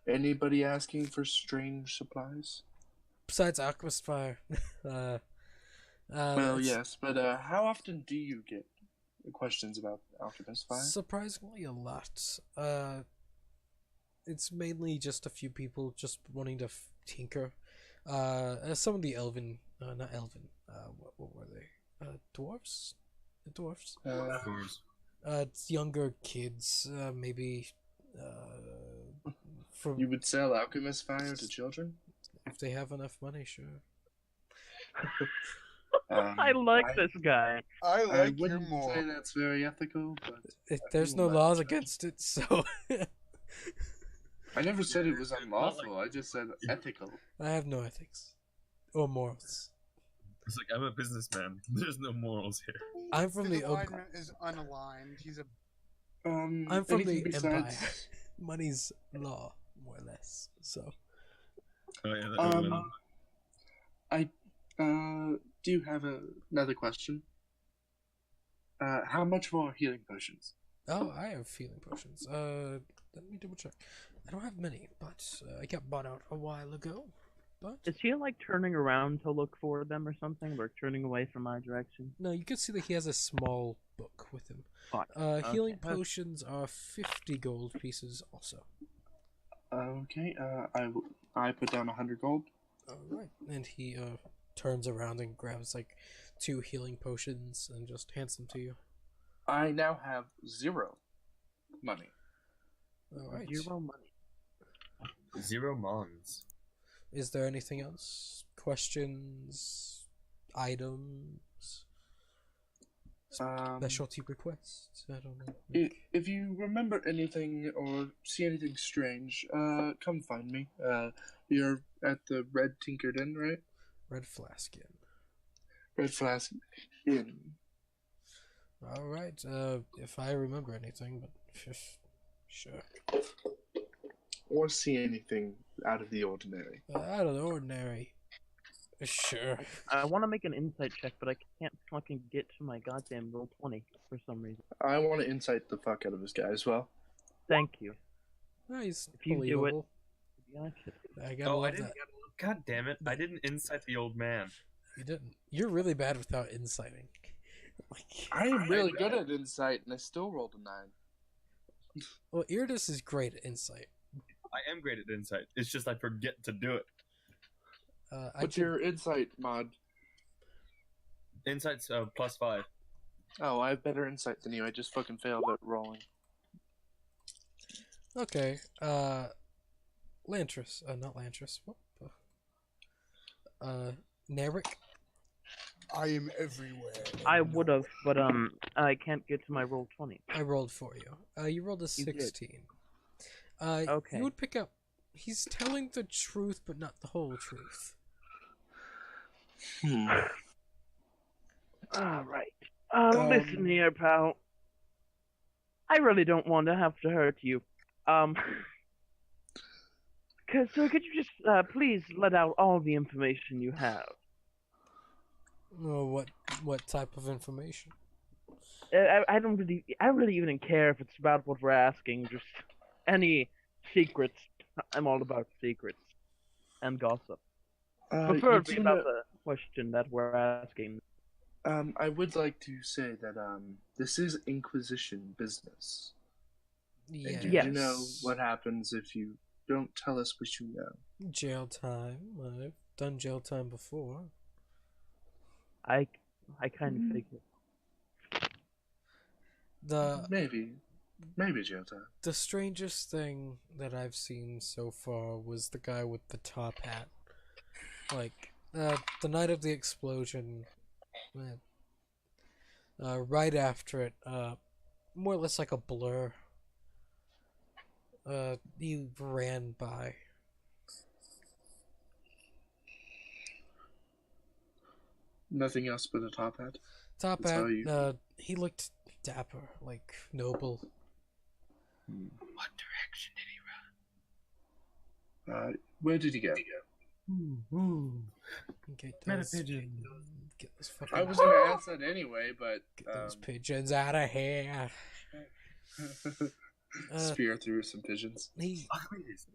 Anybody asking for strange supplies? Besides alchemist fire. Well, that's yes, but how often do you get questions about alchemist fire? surprisingly a lot. It's mainly just a few people just wanting to tinker. Some of the elven, not elven. What were they? Dwarves. Dwarves. It's younger kids. Maybe. From You would sell alchemist fire to children? if they have enough money, sure. I like this guy. I I like your wouldn't more. say that's very ethical, but There's no laws against it, so I never said it was unlawful. I just said ethical. I have no ethics or morals. It's like, I'm a businessman. There's no morals here. I'm from His the alignment is unaligned. He's a I'm from the anything Empire. besides- Money's law, more or less. So Oh, yeah, that I do have another question. How much for healing potions? I have healing potions. Let me double check. I don't have many, but I got bought out a while ago. But Is he like turning around to look for them or something, or turning away from my direction? no, you can see that he has a small book with him. Fine. Healing Okay. potions are 50 gold pieces also. Okay, I put down 100 gold. Alright. And he turns around and grabs like 2 healing potions and just hands them to you. I now have 0 money. Alright. 0 money. 0 mons. Is there anything else? Questions? Items? Specialty requests. I don't know. If you remember anything or see anything strange, come find me. You're at the Red Tinkered Inn, right? Red Flask Inn. Red Flask Inn. All right. If I remember anything, but sure. Or see anything out of the ordinary. Out of the ordinary. Sure. I want to make an insight check, but I can't fucking get to my goddamn roll 20 for some reason. I want to insight the fuck out of this guy as well. Thank you. Nice. If you do it, Believable. I gotta Oh, I love didn't. that. God damn it! I didn't incite the old man. You didn't. You're really bad without inciting. Like, I am really good at insight, and I still rolled a 9. well, Iridus is great at insight. I am great at insight. It's just I forget to do it. What's your insight mod? Insight's +5. Oh, I have better insight than you. I just fucking failed at rolling. Okay. Lantris. Not Lantris. What the? Narek. I am everywhere. I would have, but I can't get to my roll 20. I rolled for you. You rolled a 16. Okay. You would pick up. He's telling the truth, but not the whole truth. Alright. Listen here, pal. I really don't want to have to hurt you. So could you just, please let out all the information you have? Oh, what type of information? I don't really even care if it's about what we're asking. Just any secrets. I'm all about secrets and gossip. Preferably about the question that we're asking. I would like to say that this is Inquisition business. Yes. And you know what happens if you don't tell us what you know. Jail time. I've done jail time before. I kind of figured. Maybe jail time. The strangest thing that I've seen so far was the guy with the top hat. Like, the night of the explosion, right after it, more or less like a blur, he ran by. Nothing else but a top hat. Top That's hat, how you- he looked dapper, like noble. What direction did he run? Where did he go? Get Met a those, pigeon. get those fucking, I was gonna ask that anyway, but get those pigeons out of here. spear through some pigeons. He Oh, please,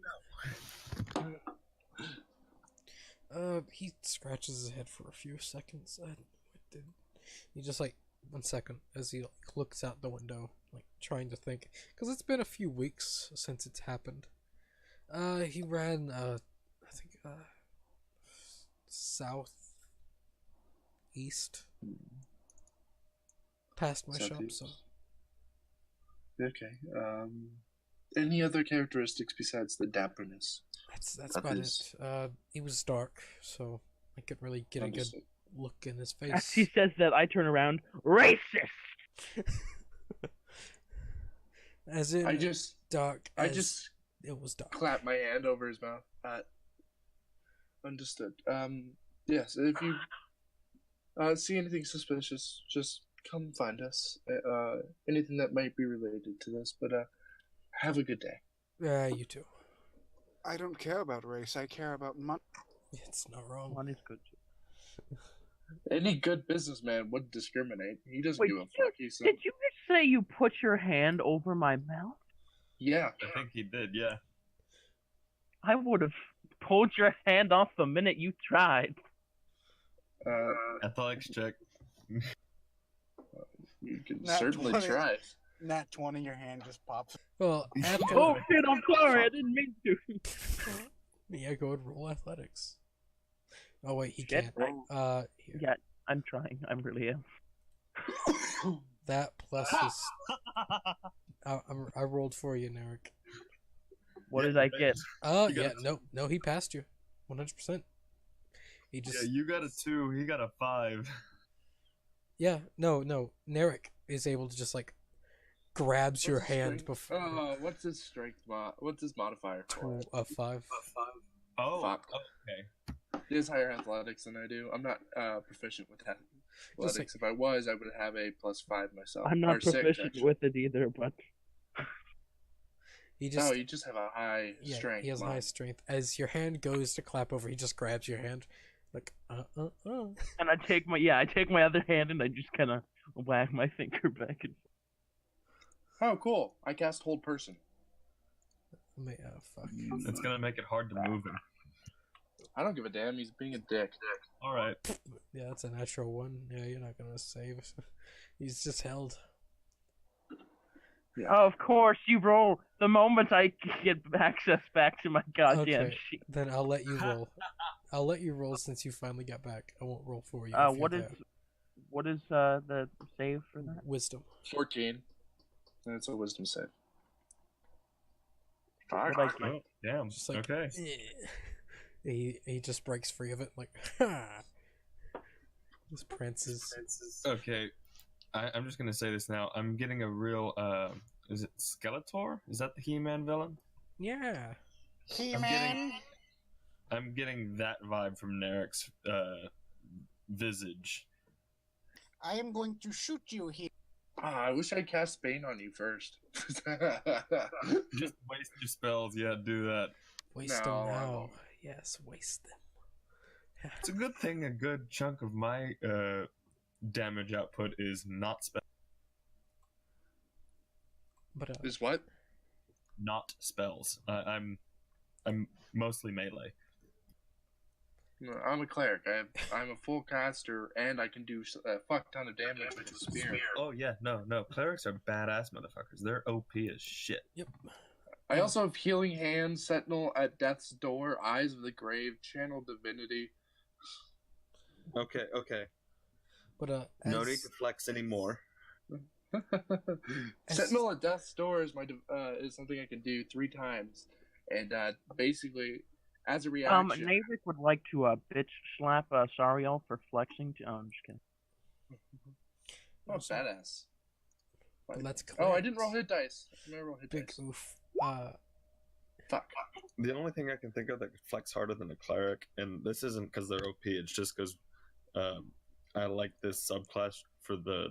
no. he scratches his head for a few seconds. He just like 1 second as he like, looks out the window, like trying to think, because it's been a few weeks since it's happened. He ran I think south east past my shop. So Okay. Any other characteristics besides the dapperness? that's That about is- it. He was dark, so I could really get a good Understood. look in his As face. he says that, I turn around. Racist! As in I just dark. I as just it was dark. clap my hand over his mouth. Understood. Yes, if you see anything suspicious, just come find us. Anything that might be related to this, but have a good day. You too. I don't care about race. I care about money. It's not wrong. Money's good. Any good businessman would discriminate. He doesn't Wait, give a fuck. He's Did you just say you put your hand over my mouth? yeah. I think he did, yeah. I would have pulled your hand off the minute you tried. Athletics check. You can Nat certainly 20. try. Nat 20, your hand just pops. Well, after Oh shit, I'm sorry, I didn't mean to. yeah, go and roll athletics. Oh wait, he Shit. can't. Here. Yeah, I'm trying. I really am. That plus his. I rolled for you, Narek. What did I get? Oh You got yeah, no, he passed you, 100%. He just Yeah, you got a 2, he got a 5. Yeah, no. Narek is able to just like grabs your What's his hand strength? before What's his strength what's his modifier for it? 5. Oh, Fuck. okay. He has higher athletics than I do. I'm not proficient with Just athletics. If I was, I would have a +5 myself. I'm not Or 6, proficient actually. with it either, but He just No, you just have a high yeah, strength. he has mod. high strength. As your hand goes to clap over, he just grabs your hand, like and I take my other hand and I just kind of whack my finger back and Oh, cool. I cast Hold Person. Fuck. It's gonna make it hard to move him. I don't give a damn. He's being a dick. All right. Yeah, that's a natural one. Yeah, you're not gonna save. He's just held. Yeah. Oh, of course, you roll the moment I get access back to my goddamn Okay. sheet. Then I'll let you roll. I'll let you roll since you finally got back. I won't roll for you. if What you're is there. what is the save for that? Wisdom? 14. That's a wisdom save. What I get? Oh, damn. Just like Okay. he just breaks free of it like ha. Just prances. Okay. I'm just gonna say this now. I'm getting a real is it Skeletor? Is that the He-Man villain? Yeah. He-Man. I'm getting that vibe from Narek's visage. I am going to shoot you here. I wish I'd cast Bane on you first. Just waste your spells. Yeah, do that. Waste No, them I now. won't. Yes, waste them. It's a good thing a good chunk of my damage output is not But Is what? not spells. I'm mostly melee. No, I'm a cleric. I'm a full caster, and I can do a fuck ton of damage with a spear. Oh yeah, no. Clerics are badass motherfuckers. They're OP as shit. yep. I also have Healing Hand, Sentinel at Death's Door, Eyes of the Grave, Channel Divinity. Okay. But No need to flex anymore. Sentinel at Death's Door is is something I can do 3 times, and basically, as a reaction. Navik would like to bitch slap Sariel for flexing. Oh, I'm just kidding. Oh, badass. let's Oh, I didn't roll hit dice. I never roll hit big dice. oof. Fuck. The only thing I can think of that could flex harder than a cleric, and this isn't because they're OP, it's just because I like this subclass for the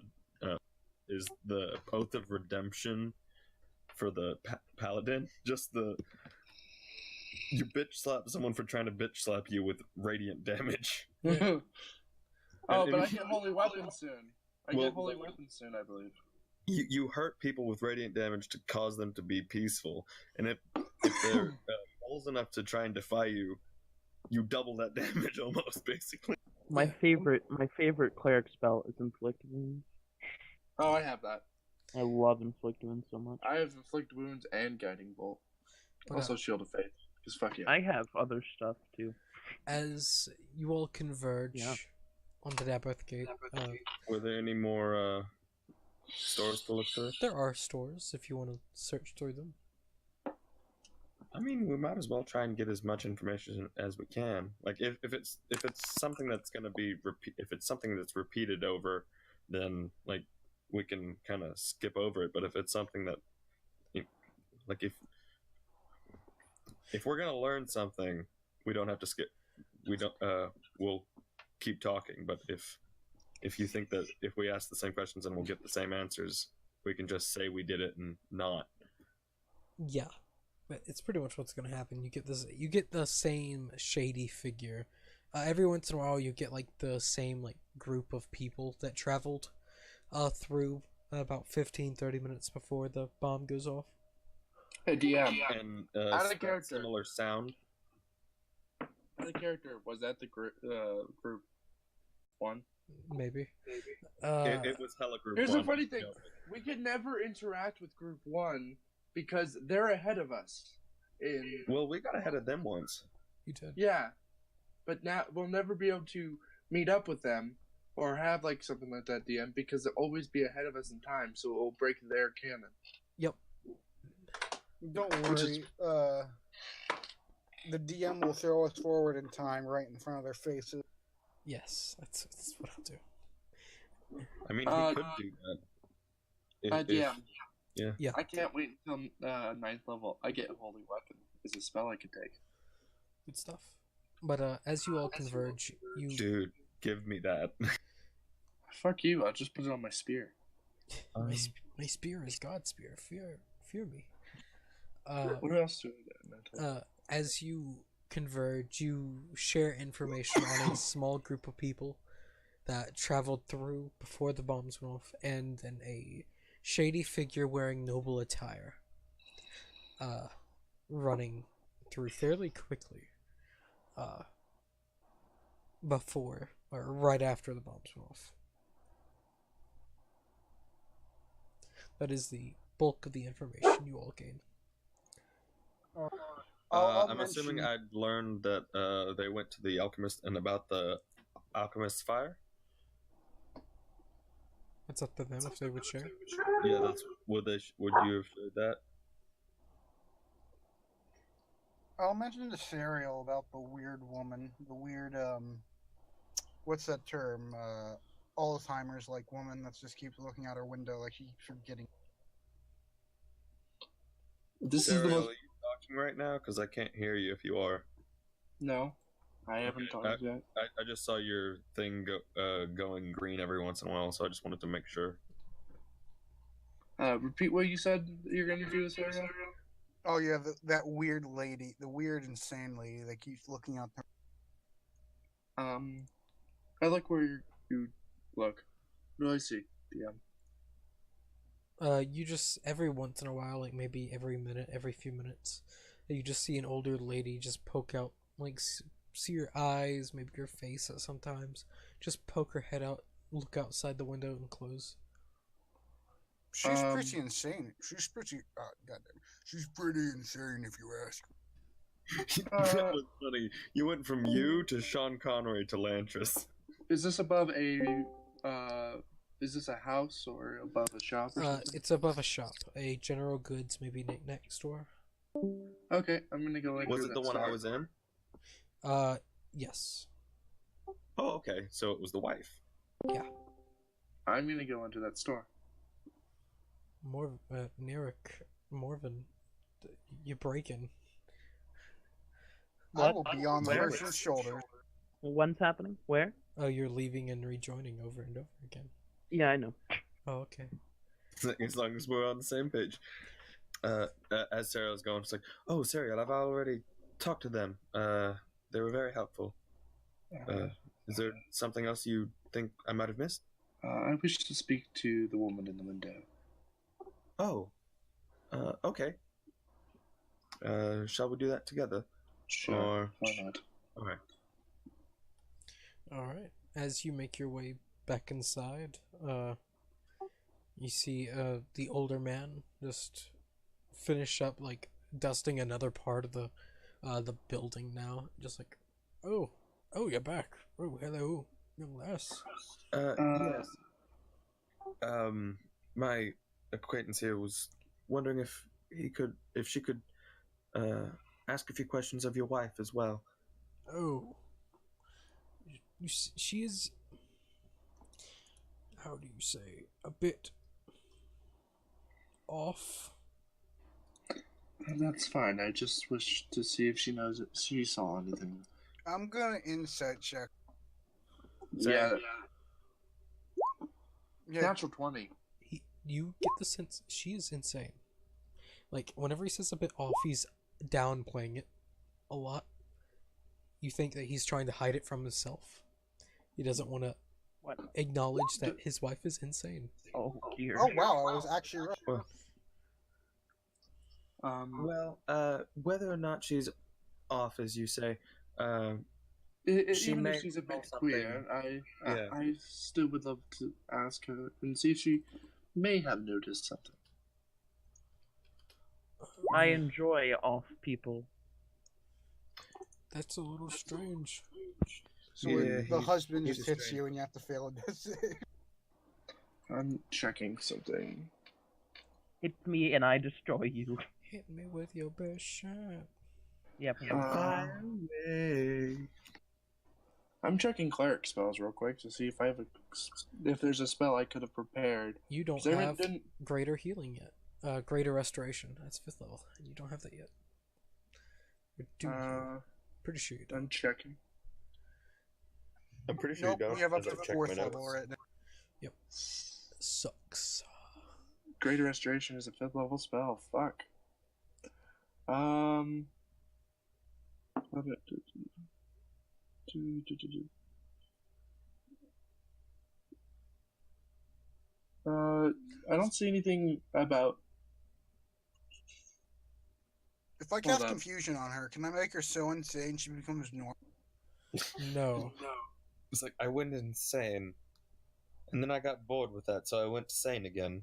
is the Oath of Redemption for the paladin. Just you bitch slap someone for trying to bitch slap you with radiant damage. Oh, And but I if you- get Holy Weapon soon. I Well- get Holy Weapon soon, I believe. You hurt people with radiant damage to cause them to be peaceful, and if they're balls enough to try and defy you, you double that damage almost, basically. My favorite cleric spell is Inflict Wounds. Oh, I have that. I love Inflict Wounds so much. I have Inflict Wounds and Guiding Bolt. But, Also Shield of Faith. Because fuck yeah. I have other stuff too. as you all converge Yeah. on the Dabbeth Gate, Were there any more stores to look through? there are stores if you want to search through them. I mean, we might as well try and get as much information as we can. Like, if it's something that's gonna be if it's something that's repeated over, then like we can kind of skip over it. But if it's something that, like, if we're gonna learn something, we don't have to skip. We don't. We'll keep talking. But if you think that if we ask the same questions and we'll get the same answers, we can just say we did it and not. Yeah, but it's pretty much what's gonna happen. You get the same shady figure. Every once in a while, you get like the same like group of people that traveled through about 15-30 minutes before the bomb goes off. Hey, DM. And Out of character. similar sound. The character, was that the group 1? Maybe. It was hella group. Here's one. the funny thing. We could never interact with group 1 because they're ahead of us. Well, we got ahead of them once. You did. Yeah. But now we'll never be able to meet up with them or have like something like that, DM, because they'll always be ahead of us in time, so it will break their canon. Yep. Don't Which worry. The DM will throw us forward in time right in front of their faces. Yes, that's what I'll do. I mean, Uh, he could do that. Yeah. Yeah. I can't wait until 9th level. I get Holy Weapon. Is a spell I could take. Good stuff. But as you all converge, you Dude, give me that. Fuck you! I'll just put it on my spear. my spear is God's spear. Fear me. What else do I get? As you converge, you share information on a small group of people that traveled through before the bombs went off, and then a shady figure wearing noble attire, running through fairly quickly, before or right after the bombs went off. That is the bulk of the information you all gain. I'm assuming I'd learned that they went to the alchemist and about the alchemist's fire. It's up to them if they would share. Yeah, that's would you have shared that? I'll mention the serial about the weird woman, the weird what's that term? Alzheimer's like woman that just keeps looking out her window like she keeps forgetting. This Sarah, is the most. are you talking right now? Because I can't hear you if you are. No, I haven't talked yet. I just saw your thing going green every once in a while, so I just wanted to make sure. Repeat what you said you're gonna do, Sarah. Oh yeah, that weird lady, the weird insane lady that keeps looking out there. I like where you look. What do I see? DM. You just every once in a while, like maybe every minute, every few minutes, you just see an older lady just poke out, like see your eyes, maybe your face sometimes. Just poke her head out, look outside the window, and close. She's pretty insane. She's pretty. Goddamn. She's pretty insane if you ask. That was funny. You went from you to Sean Connery to Lantris. Is this above a? Is this a house or above a shop or something? It's above a shop, a general goods, maybe knick-knack store. Okay, I'm gonna go. Was it the one I was in? Yes. Oh, okay. So it was the wife. Yeah. I'm gonna go into that store. Narek, Morven, you're breaking. I will be on the person's shoulder. When's happening? Where? Oh, you're leaving and rejoining over and over again. Yeah, I know. Oh, okay. As long as we're on the same page. As Sarah was going, she's like, "Oh, Sarah, I've already talked to them. They were very helpful. Is there something else you think I might have missed?" I wish to speak to the woman in the window. Oh, okay. Shall we do that together? Sure. Or... Why not? Okay. All right. As you make your way back inside, you see the older man just finish up like dusting another part of the building now. Just like, oh, you're back. Oh, hello, young lass. Yes. My acquaintance here was wondering if she could ask a few questions of your wife as well. Oh, she is, how do you say, a bit off. That's fine. I just wish to see if she knows if she saw anything. I'm gonna insight check. Yeah. Yeah. Natural 20. You get the sense she is insane. Like, whenever he says a bit off, he's downplaying it a lot. You think that he's trying to hide it from himself. He doesn't want to acknowledge that his wife is insane. Oh dear. Oh wow, I was actually right. Well, whether or not she's off, as you say, she Even may if she's a bit know queer, Yeah. I still would love to ask her and see if she may have noticed something. I enjoy off people. That's a little strange. So Yeah, the husband he's just a hits strange- you and you have to fail a death save. I'm checking something. Hit me and I destroy you. Hit me with your best shot. Yep. Fire away. I'm checking cleric spells real quick to see if there's a spell I could have prepared. You don't 'Cause I have didn't. greater healing yet. Greater restoration. That's 5th level, and you don't have that yet. Or do you? Pretty sure you don't. I'm checking. I'm pretty sure Nope, you don't. we have up as I to check my 4th notes. level right now. Yep. Sucks. Greater Restoration is a 5th level spell. Fuck. Love it. I don't see anything about. If I cast confusion on her, can I make her so insane she becomes normal? No. It's like I went insane, and then I got bored with that, so I went sane again.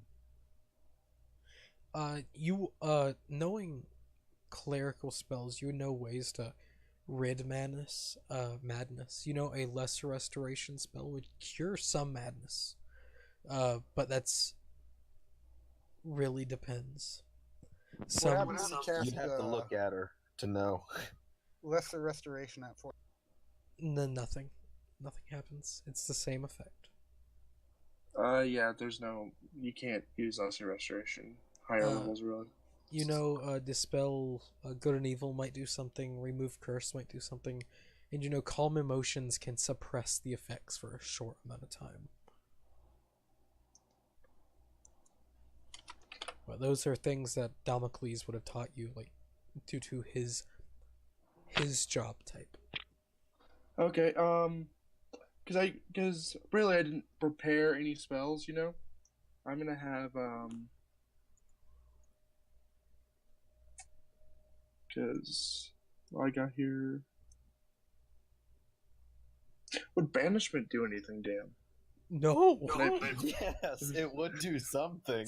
Knowing clerical spells, you know ways to rid madness. You know, a lesser restoration spell would cure some madness. But that's really depends. What happens if you cast You'd have to look at her to know. lesser restoration at 4? Nothing. Nothing happens. It's the same effect. Yeah, there's no. You can't use Lesser Restoration. Higher levels, really. You know, Dispel Good and Evil might do something, Remove Curse might do something, and you know, Calm Emotions can suppress the effects for a short amount of time. Well, those are things that Damocles would have taught you, like, due to his job type. Okay, because really I didn't prepare any spells, you know? I'm gonna have, because I got here. Would Banishment do anything, Dan? No! Yes, it would do something.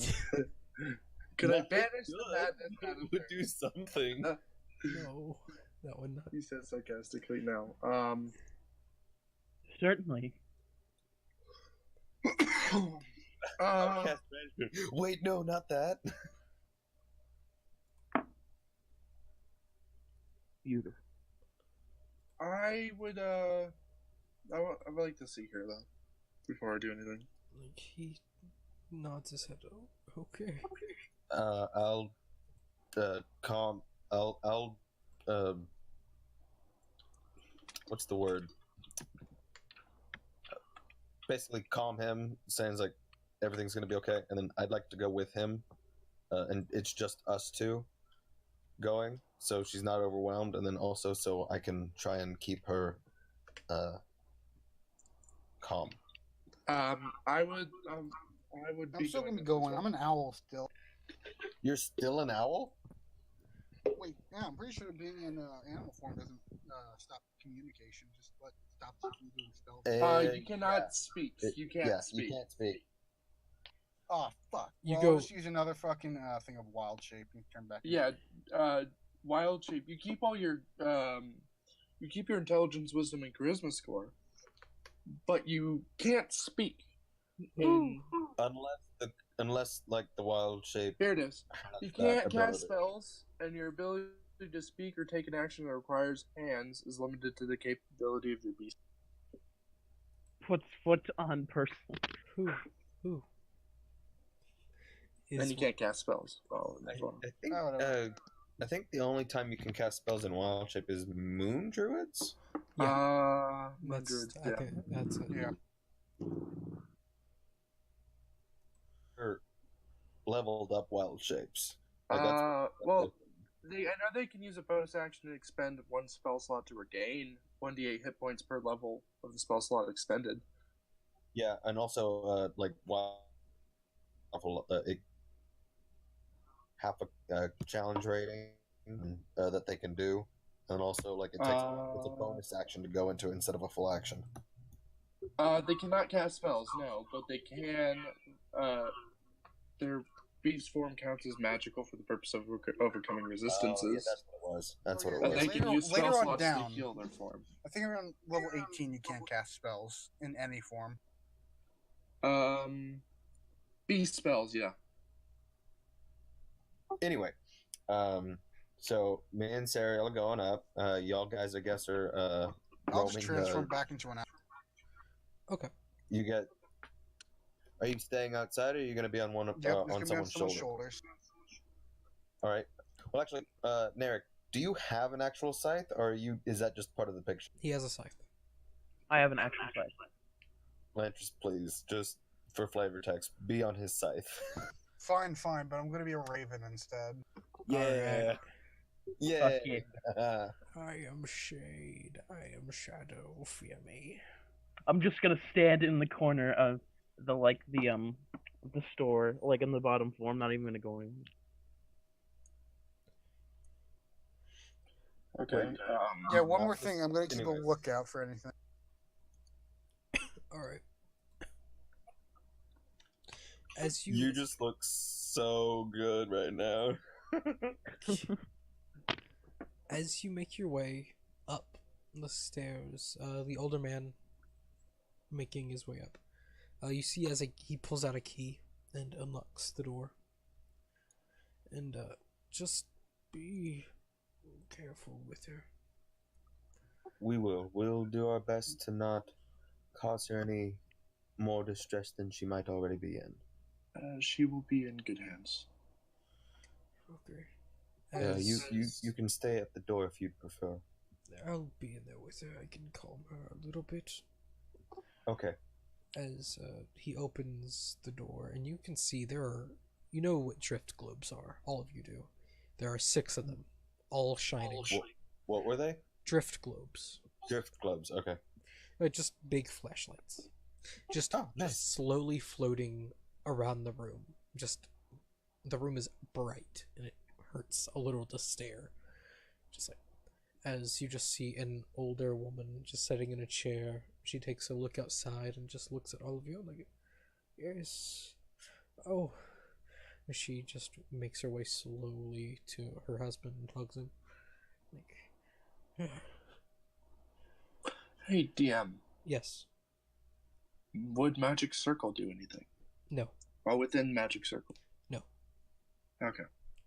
Could I banish the madness out of It would her? do something. No, that would not. He said sarcastically, no. Certainly. Cast management. Wait, no, not that. Beautiful. I would I'd like to see her though before I do anything. Like, he nods his head. Oh, okay. I'll calm. I'll what's the word? Basically, calm him, saying like everything's gonna be okay, and then I'd like to go with him, and it's just us two going, so she's not overwhelmed, and then also so I can try and keep her calm. I would I'm still gonna be going. I'm an owl still. You're still an owl? Wait, yeah, I'm pretty sure being in animal form doesn't stop communication. Just stops you from doing spells. You cannot speak. You can't speak. You can't speak. Oh fuck! You Well, go- I'll just use another fucking thing of wild shape and turn back. Yeah, wild shape. You keep all your you keep your intelligence, wisdom, and charisma score, but you can't speak. Unless like the wild shape. Here it is. has You that can't ability. cast spells, and your ability to speak or take an action that requires hands is limited to the capability of your beast. Puts foot on person. Who? And you can't cast spells. I think the only time you can cast spells in wild shape is moon druids. That's Druids, I think that's it. Yeah. Or leveled up wild shapes. I know they can use a bonus action to expend one spell slot to regain 1d8 hit points per level of the spell slot expended. Yeah, and also like wild half a challenge rating that they can do, and also like it's a bonus action to go into instead of a full action. They cannot cast spells, no, but they can. Their beast form counts as magical for the purpose of overcoming resistances. Yeah, that's what it was. That's what it And was. they can use later spell on slots down. to heal their form. I think around level 18 you can't cast spells in any form. Beast spells, yeah. Anyway, so me and Sariel are going up. Y'all guys, I guess, are I'll just roaming transform the. back into an owl. Okay. You get. Are you staying outside, or are you going to be on one of Yep, it's on gonna be on someone's someone's shoulder? shoulders. All right. Well, actually, Narek, do you have an actual scythe, or is that just part of the picture? He has a scythe. I have an actual scythe. Lantris, please, just for flavor text, be on his scythe. Fine, but I'm gonna be a raven instead. Yeah. Yeah. Fuck yeah. I am Shade. I am Shadow. Fear me. I'm just gonna stand in the corner of the store, like on the bottom floor. I'm not even gonna go in. Okay. Yeah, one more thing. I'm gonna keep a Anyways. lookout for anything. All right. As You just look so good right now. as you make your way up the stairs, the older man making his way up, you see as he pulls out a key and unlocks the door. And just be careful with her. We will. We'll do our best to not cause her any more distress than she might already be in. She will be in good hands. Okay. You can stay at the door if you'd prefer. I'll be in there with her. I can calm her a little bit. Okay. As he opens the door, and you can see there are, you know what drift globes are. All of you do. There are 6 of them, all shining. What were they? Drift globes. Drift globes. Okay. Just big flashlights. Just nice. slowly floating around the room. Just the room is bright, and it hurts a little to stare. Just like as you just see an older woman just sitting in a chair. She takes a look outside and just looks at all of you like, yes. Oh. And she just makes her way slowly to her husband and hugs him. Like, Hey, DM. yes. Would Magic Circle do anything? No. Well, within Magic Circle? No. Okay.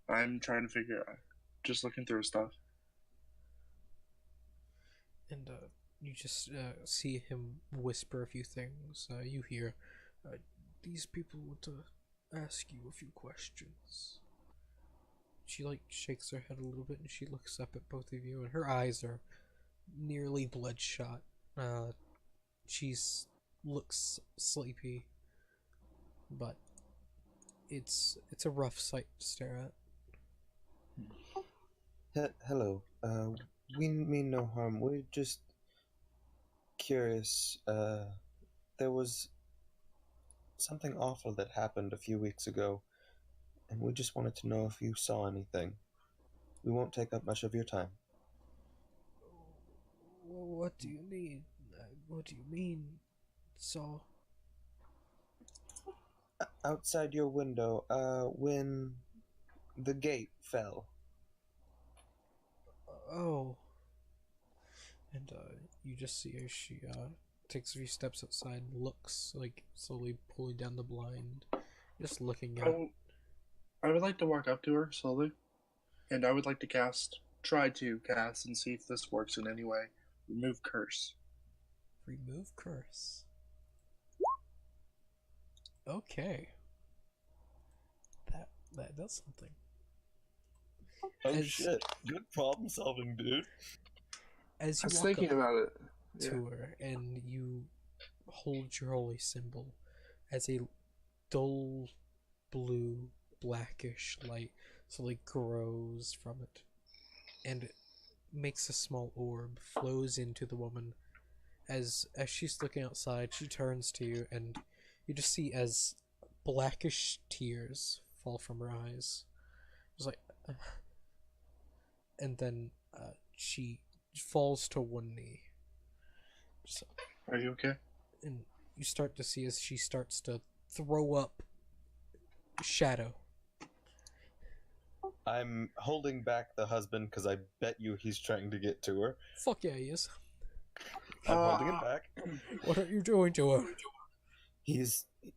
I'm trying to figure out. Just looking through stuff. And you just see him whisper a few things. You hear, these people want to ask you a few questions. She shakes her head a little bit and she looks up at both of you, and her eyes are nearly bloodshot. She's looks sleepy, but it's a rough sight to stare at. Hello. We mean no harm. We're just curious. There was something awful that happened a few weeks ago, and we just wanted to know if you saw anything. We won't take up much of your time. What do you mean? What do you mean, saw? Outside your window, when the gate fell. Oh. And you just see as she takes a few steps outside and looks, slowly pulling down the blind, just looking out. I would like to walk up to her slowly, and I would like to try to cast and see if this works in any way. Remove curse. Remove curse. Okay. That does something. Oh shit. Good problem solving, dude. As you I was walk thinking up about it. to her and you hold your holy symbol, as a dull blue blackish light slowly grows from it, and it makes a small orb, flows into the woman. As she's looking outside, she turns to you, and you just see as blackish tears fall from her eyes. Just like and then she falls to one knee. So, Are you okay? and you start to see as she starts to throw up shadow. I'm holding back the husband because I bet you he's trying to get to her. Fuck yeah, he is. I'm holding him back. What are you doing to her?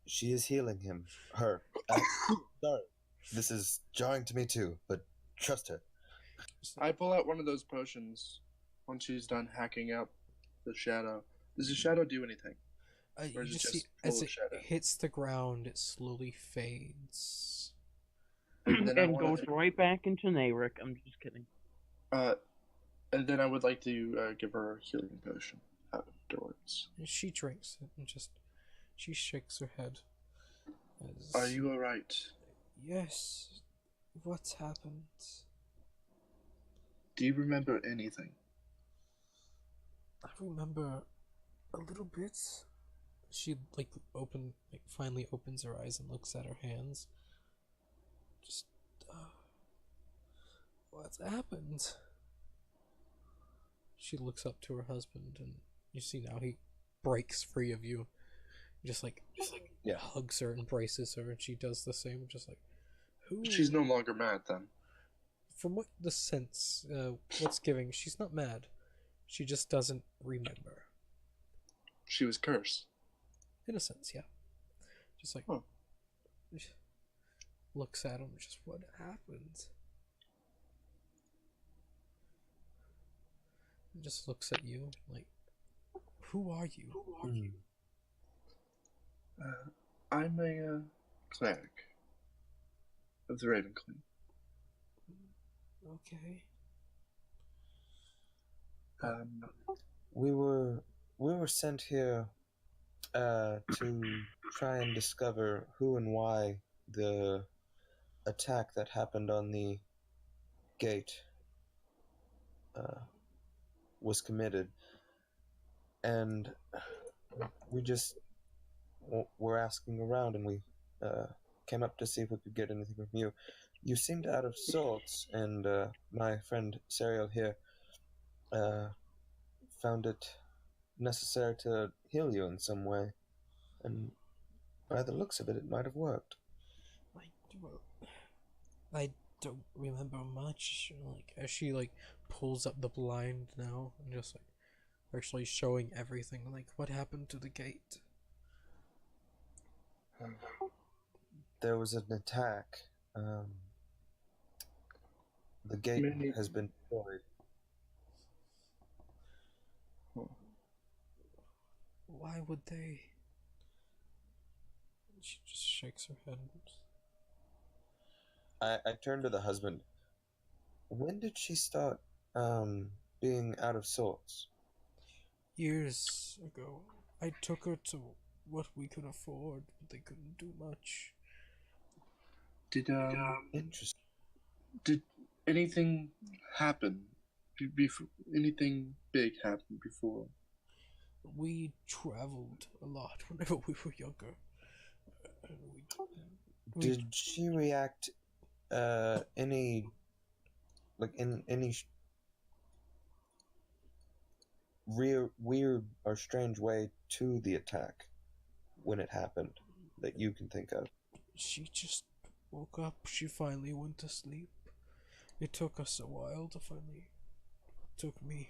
She is healing him. Her. Sorry. This is jarring to me too, but trust her. I pull out one of those potions when she's done hacking up the shadow. Does the shadow do anything? Or You is it just see, just full as of it shadow? hits the ground, it slowly fades. And then I And wanna goes right back into Nayrik. I'm just kidding. And then I would like to give her a healing potion afterwards. And she drinks it and just she shakes her head. Are you alright? Yes. What's happened? Do you remember anything? I remember a little bit. She finally opens her eyes and looks at her hands. Just what's happened? She looks up to her husband, and you see now he breaks free of you. Just like hugs her, embraces her, and she does the same. Just like, who? She's no longer mad then. From what the sense, what's giving, she's not mad. She just doesn't remember. She was cursed. In a sense, yeah. Just like, looks at him, just what happened? And just looks at you, like, who are you? I'm a cleric of the Raven Queen. Okay. We were sent here to try and discover who and why the attack that happened on the gate was committed, and we just were asking around, and we came up to see if we could get anything from you. You seemed out of sorts, and my friend Serial here found it necessary to heal you in some way, and by the looks of it, it might have worked. I don't remember much. Like, as she pulls up the blind now and just actually showing everything. Like, what happened to the gate? There was an attack. The gate has been destroyed. Why would they? She just shakes her head. I turned to the husband. When did she start being out of sorts? Years ago. I took her to what we could afford, but they couldn't do much. Interesting. Did anything happen? Anything big happen before? We traveled a lot whenever we were younger. Did she react any weird or strange way to the attack when it happened that you can think of? She just woke up. She finally went to sleep. It took us a while to finally. Took me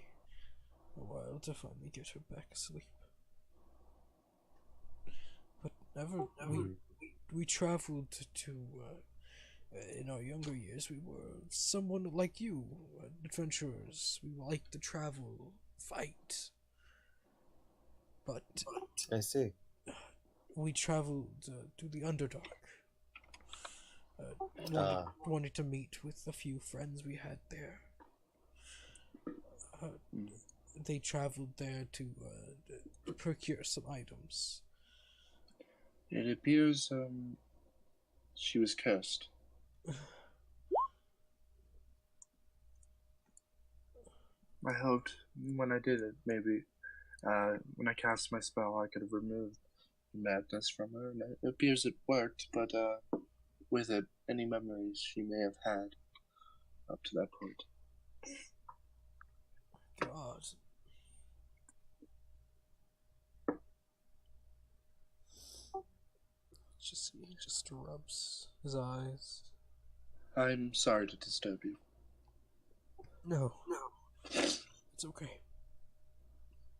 a while to finally get her back asleep. But never. We traveled to. In our younger years, we were someone like you, adventurers. We liked to travel, fight. But I see. We traveled to the Underdark. Wanted to meet with a few friends we had there. They traveled there to procure some items. It appears she was cursed. I hoped when I did it, maybe when I cast my spell, I could have removed the madness from her, and it appears it worked, but with it, any memories she may have had up to that point. God. He just rubs his eyes. I'm sorry to disturb you. No. It's okay.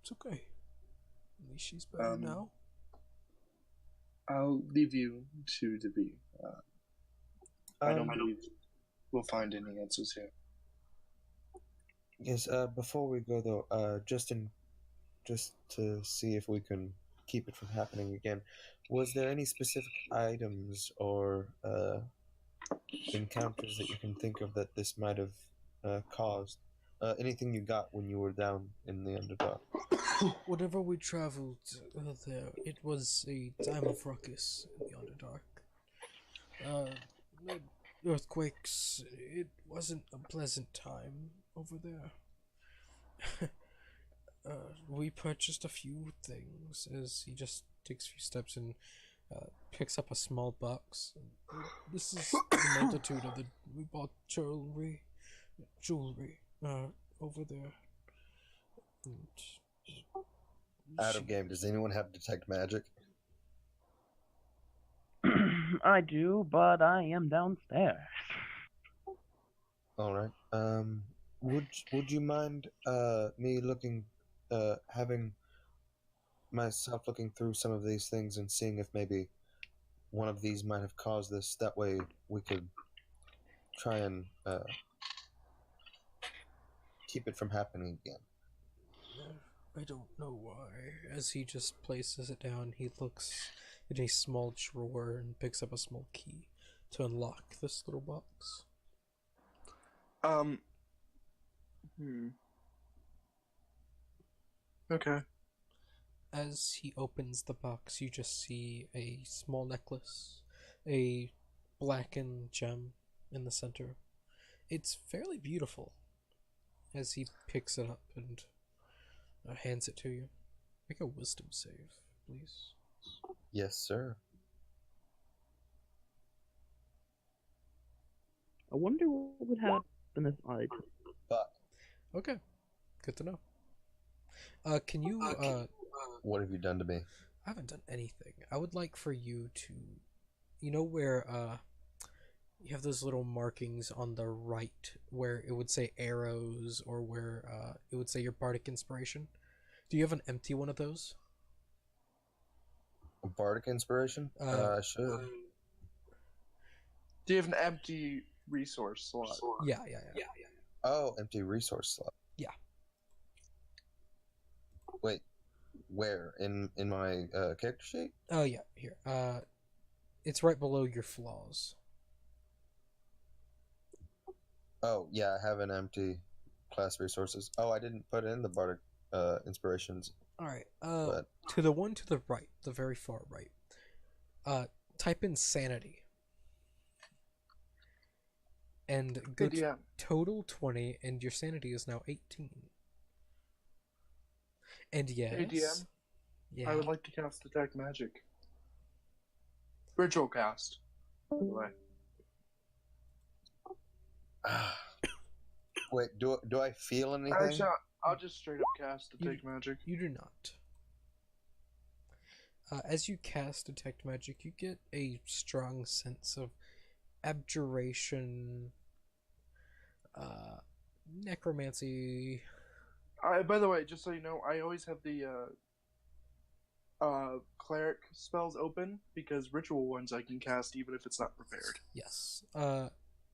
It's okay. At least she's better now. I'll leave you to the bee. I don't believe we'll find any answers here. Yes, before we go though, just in just to see if we can keep it from happening again. Was there any specific items or encounters that you can think of that this might have caused? Anything you got when you were down in the Underdark? Whenever we traveled there, it was a time of ruckus in the Underdark. Earthquakes, it wasn't a pleasant time over there. We purchased a few things as he just takes a few steps and picks up a small box. This is the multitude of the. We bought jewelry over there. And Out of game, does anyone have detect magic? I do, but I am downstairs. All right. Would you mind me looking, having myself looking through some of these things and seeing if maybe one of these might have caused this? That way we could try and keep it from happening again. I don't know why. As he just places it down, he looks in a small drawer and picks up a small key to unlock this little box. Okay. As he opens the box, you just see a small necklace, a blackened gem in the center. It's fairly beautiful. As he picks it up and hands it to you. Make a wisdom save, please. Yes, sir. I wonder what would happen if I took. But Okay, good to know. Can you, what have you done to me? I haven't done anything. I would like for you to, you know where, you have those little markings on the right where it would say arrows or where, it would say your bardic inspiration? Do you have an empty one of those? A bardic inspiration? I should. Do you have an empty resource slot? Yeah. Oh, empty resource slot. Yeah. Wait, where? In my character sheet? Oh, yeah, here. It's right below your flaws. Oh, yeah, I have an empty class resources. Oh, I didn't put in the bardic inspirations. Alright, But to the one to the right, the very far right, type in sanity. And go Good, to yeah. total 20, and your sanity is now 18. And yes... ADM, yeah. I would like to cast Detect Magic. Ritual cast, by the way. wait, do I feel anything? Actually, I'll just straight up cast Detect Magic. You do not. As you cast Detect Magic, you get a strong sense of abjuration, necromancy. By the way, just so you know, I always have the cleric spells open because ritual ones I can cast even if it's not prepared. Yes.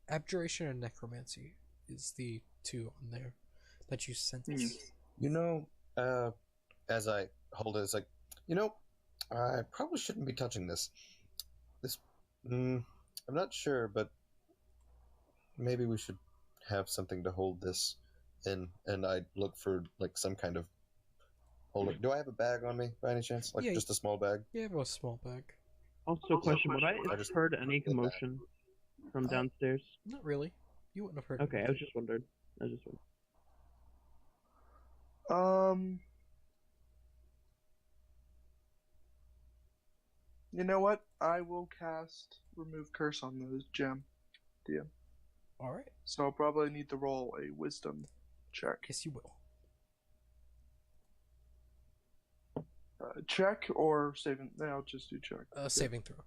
Abjuration and necromancy is the two on there that you sense. You know, as I hold it, it's like, I probably shouldn't be touching this. I'm not sure, but maybe we should have something to hold this in, and I look for, like, some kind of holder. Do I have a bag on me, by any chance? Like, Yeah, just a small bag? Yeah, a small bag. Also, question: would I I have just- heard any commotion from downstairs? Not really. You wouldn't have heard. Okay, I was anything. just wondering. You know what? I will cast Remove Curse on the gem. DM. Alright. So I'll probably need to roll a Wisdom check. Yes, you will. Check or saving? No, I'll just do check. Saving throw.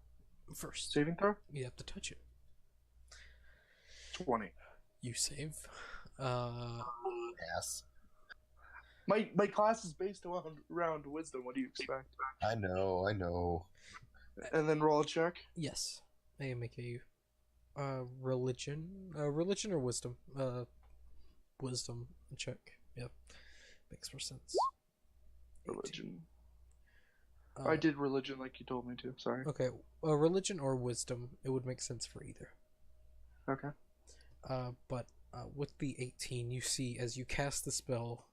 First. Saving throw? You have to touch it. 20. You save. Yes. My class is based around Wisdom. What do you expect? I know. And then roll a check. Yes. I make a religion or wisdom? Wisdom check. Yep. Makes more sense. Religion. Uh, I did religion like you told me to. Sorry. Okay, religion or wisdom, it would make sense for either. Okay. But with the 18, you see as you cast the spell,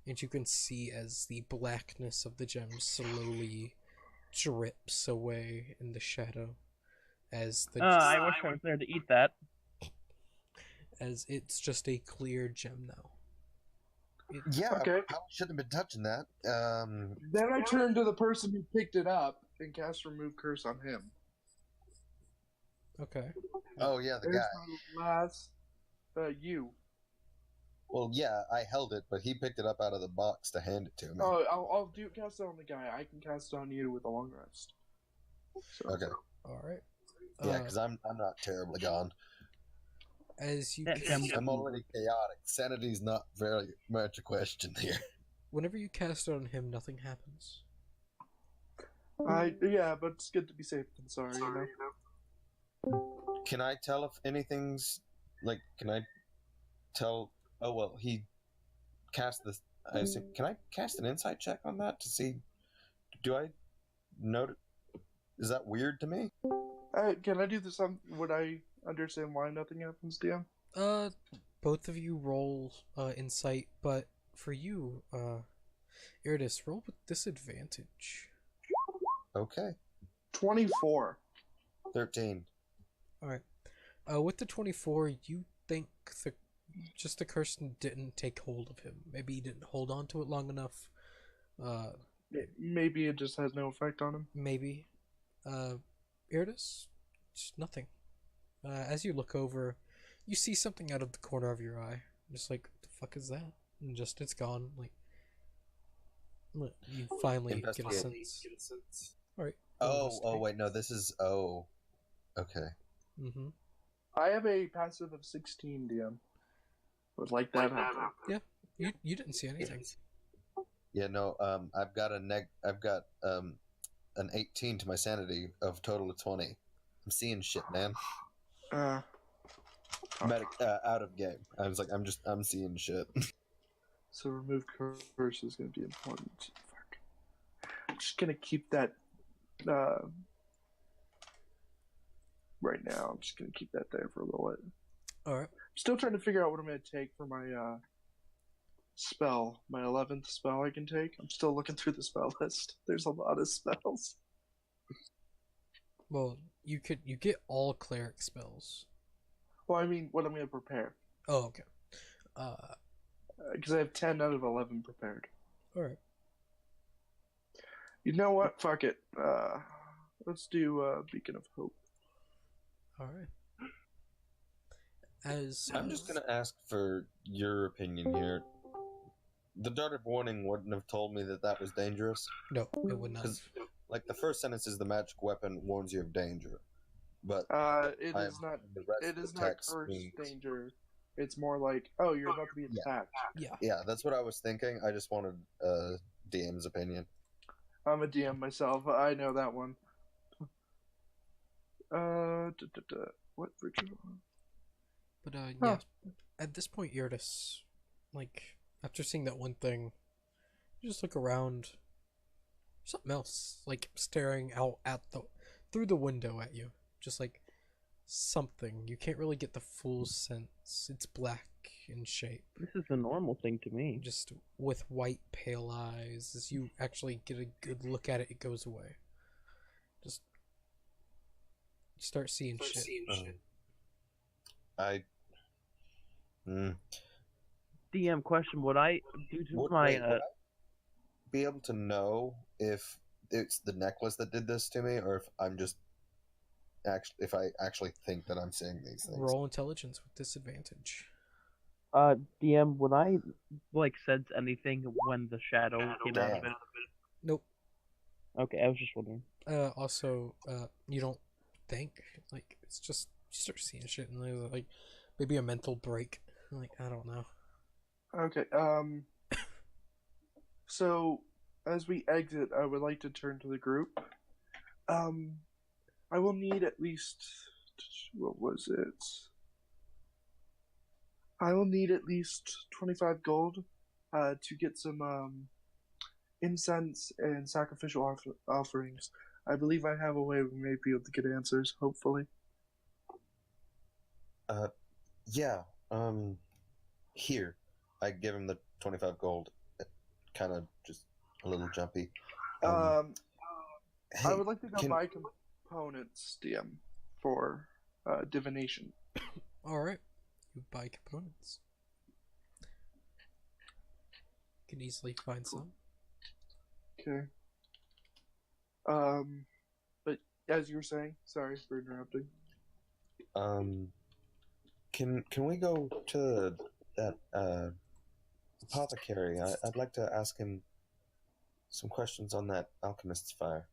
and you can see as the blackness of the gem slowly drips away in the shadow, as the I wish I was there to eat that. as it's just a clear gem now. Yeah, Okay. I probably shouldn't have been touching that. Then I turned to the person who picked it up and cast Remove Curse on him. Okay. Oh yeah, the There's guy. my last. You. Well, yeah, I held it, but he picked it up out of the box to hand it to me. Oh, I'll cast it on the guy. I can cast it on you with a long rest. So, Okay. All right. Yeah, because I'm not terribly gone. As you, I'm already chaotic. Sanity's not very much a question here. whenever you cast it on him, nothing happens. Yeah, but it's good to be safe than sorry, you know. Can I tell if anything's like? Can I tell? Oh well, he cast this. I assume, can I cast an insight check on that to see? Do I note? Is that weird to me? Can I do this? Would I understand why nothing happens, DM? Both of you roll insight, but for you, Iridis, roll with disadvantage. Okay. 24. 13. All right. With the 24, you think the curse didn't take hold of him. Maybe he didn't hold on to it long enough. Maybe it just has no effect on him. Maybe. Iridis, just nothing. As you look over, you see something out of the corner of your eye. Just like, what the fuck is that? And just, it's gone. Like, you finally get a sense. Alright. Oh, wait, no, this is, okay. Mm-hmm. I have a passive of 16, DM. Would like that happen. Yeah, you didn't see anything. Yeah, no, I've got an 18 to my sanity of total of 20. I'm seeing shit, man. Out of game. I was like, I'm seeing shit. So remove curse is going to be important. Fuck. I'm just going to keep that right now. I'm just going to keep that there for a little bit. Alright. I'm still trying to figure out what I'm going to take for my spell. My 11th spell I can take. I'm still looking through the spell list. There's a lot of spells. Well, you get all cleric spells. Well, I mean, what I'm going to prepare. Oh, okay. Because I have 10 out of 11 prepared. Alright. You know what? Fuck it. Let's do Beacon of Hope. Alright. I'm just gonna ask for your opinion here. The Dart of Warning wouldn't have told me that was dangerous. No, it would not. Like, the first sentence is the magic weapon warns you of danger. But it is not cursed danger. It's more like, oh, you're about to be attacked. Yeah, that's what I was thinking. I just wanted DM's opinion. I'm a DM myself. I know that one. What virtue? But yeah, at this point, Iridis, like, after seeing that one thing, you just look around. Something else, like, staring out through the window at you. Just like something. You can't really get the full sense. It's black in shape. This is a normal thing to me. Just with white, pale eyes. As you actually get a good look at it, it goes away. Just start seeing shit. DM question: would I, due to would I be able to know if it's the necklace that did this to me, or if I'm just if I actually think that I'm seeing these things? Roll intelligence with disadvantage. DM, would I sense anything when the shadow came out of it? Nope. Okay, I was just wondering. Also, you don't think, like, it's just you start seeing shit and there's like maybe a mental break. Like, I don't know. Okay. So as we exit, I would like to turn to the group. I will need at least, what was it? I will need at least 25 gold to get some incense and sacrificial offerings. I believe I have a way we may be able to get answers, hopefully. Yeah. Here. I give him the 25 gold. Kind of just a little jumpy. I Hey, would like to go buy components, DM, for divination. Alright. You buy components. You can easily find some. Okay. But as you were saying, sorry for interrupting. Can we go to that apothecary? I'd like to ask him some questions on that alchemist's fire.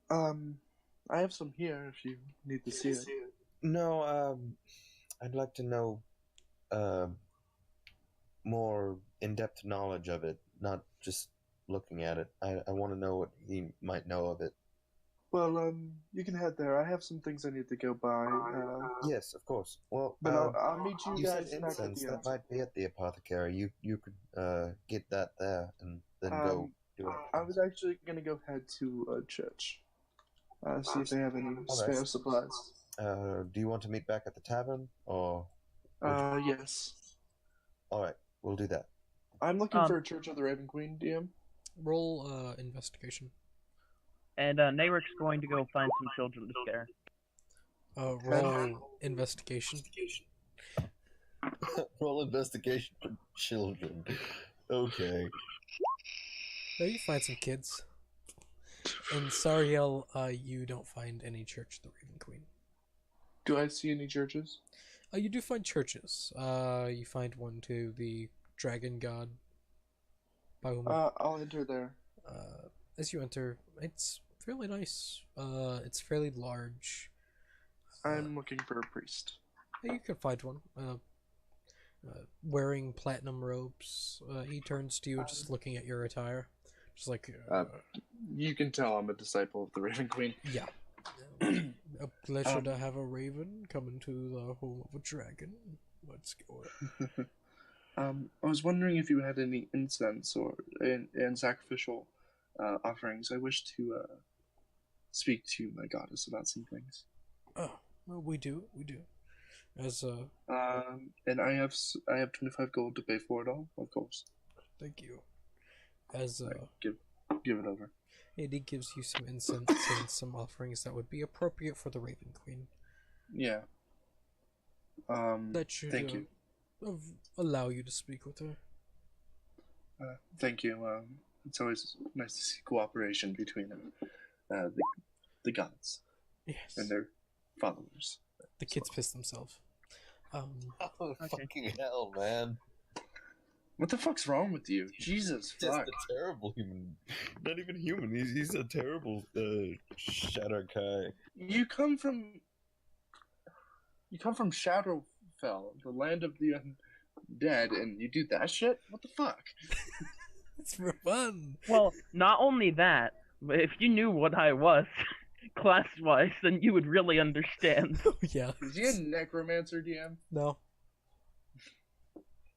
I have some here if you need to see it. No, I'd like to know more in-depth knowledge of it, not just looking at it. I want to know what he might know of it. Well, you can head there. I have some things I need to go buy. Yes, of course. Well, But I'll meet you guys said back at incense. the That end. might be at the apothecary. You could get that there and then go do it. I was actually gonna go head to a church. See if they have any spare supplies. Do you want to meet back at the tavern, or? Yes. All right, we'll do that. I'm looking for a Church of the Raven Queen, DM. Roll investigation. And Nayric's going to go find some children to scare. Roll investigation. Roll investigation for children. Okay. No, you find some kids. In Sariel, you don't find any Church of the Raven Queen. Do I see any churches? You do find churches. You find one to the Dragon God. By whom? I'll enter there. As you enter, it's fairly nice. It's fairly large. I'm looking for a priest. You can find one. Wearing platinum robes. He turns to you, just looking at your attire. Just like... You can tell I'm a disciple of the Raven Queen. Yeah. A pleasure to have a raven come into the home of a dragon. Let's go. I was wondering if you had any incense and sacrificial offerings. I wish to speak to my goddess about some things. Oh, well, we do. As and I have 25 gold to pay for it all, of course. Thank you. As give it over. He gives you some incense and some offerings that would be appropriate for the Raven Queen. Yeah. That should thank you. Allow you to speak with her. Thank you. It's always nice to see cooperation between the gods and their followers. The kids piss themselves. Fucking hell, man. What the fuck's wrong with you? Jesus Just fuck. a terrible human. Not even human. He's a terrible Shadowkai. You come from Shadowfell, the land of the undead, and you do that shit? What the fuck? It's for fun. Well, not only that, but if you knew what I was, class-wise, then you would really understand. Yeah. Is he a necromancer, DM? No.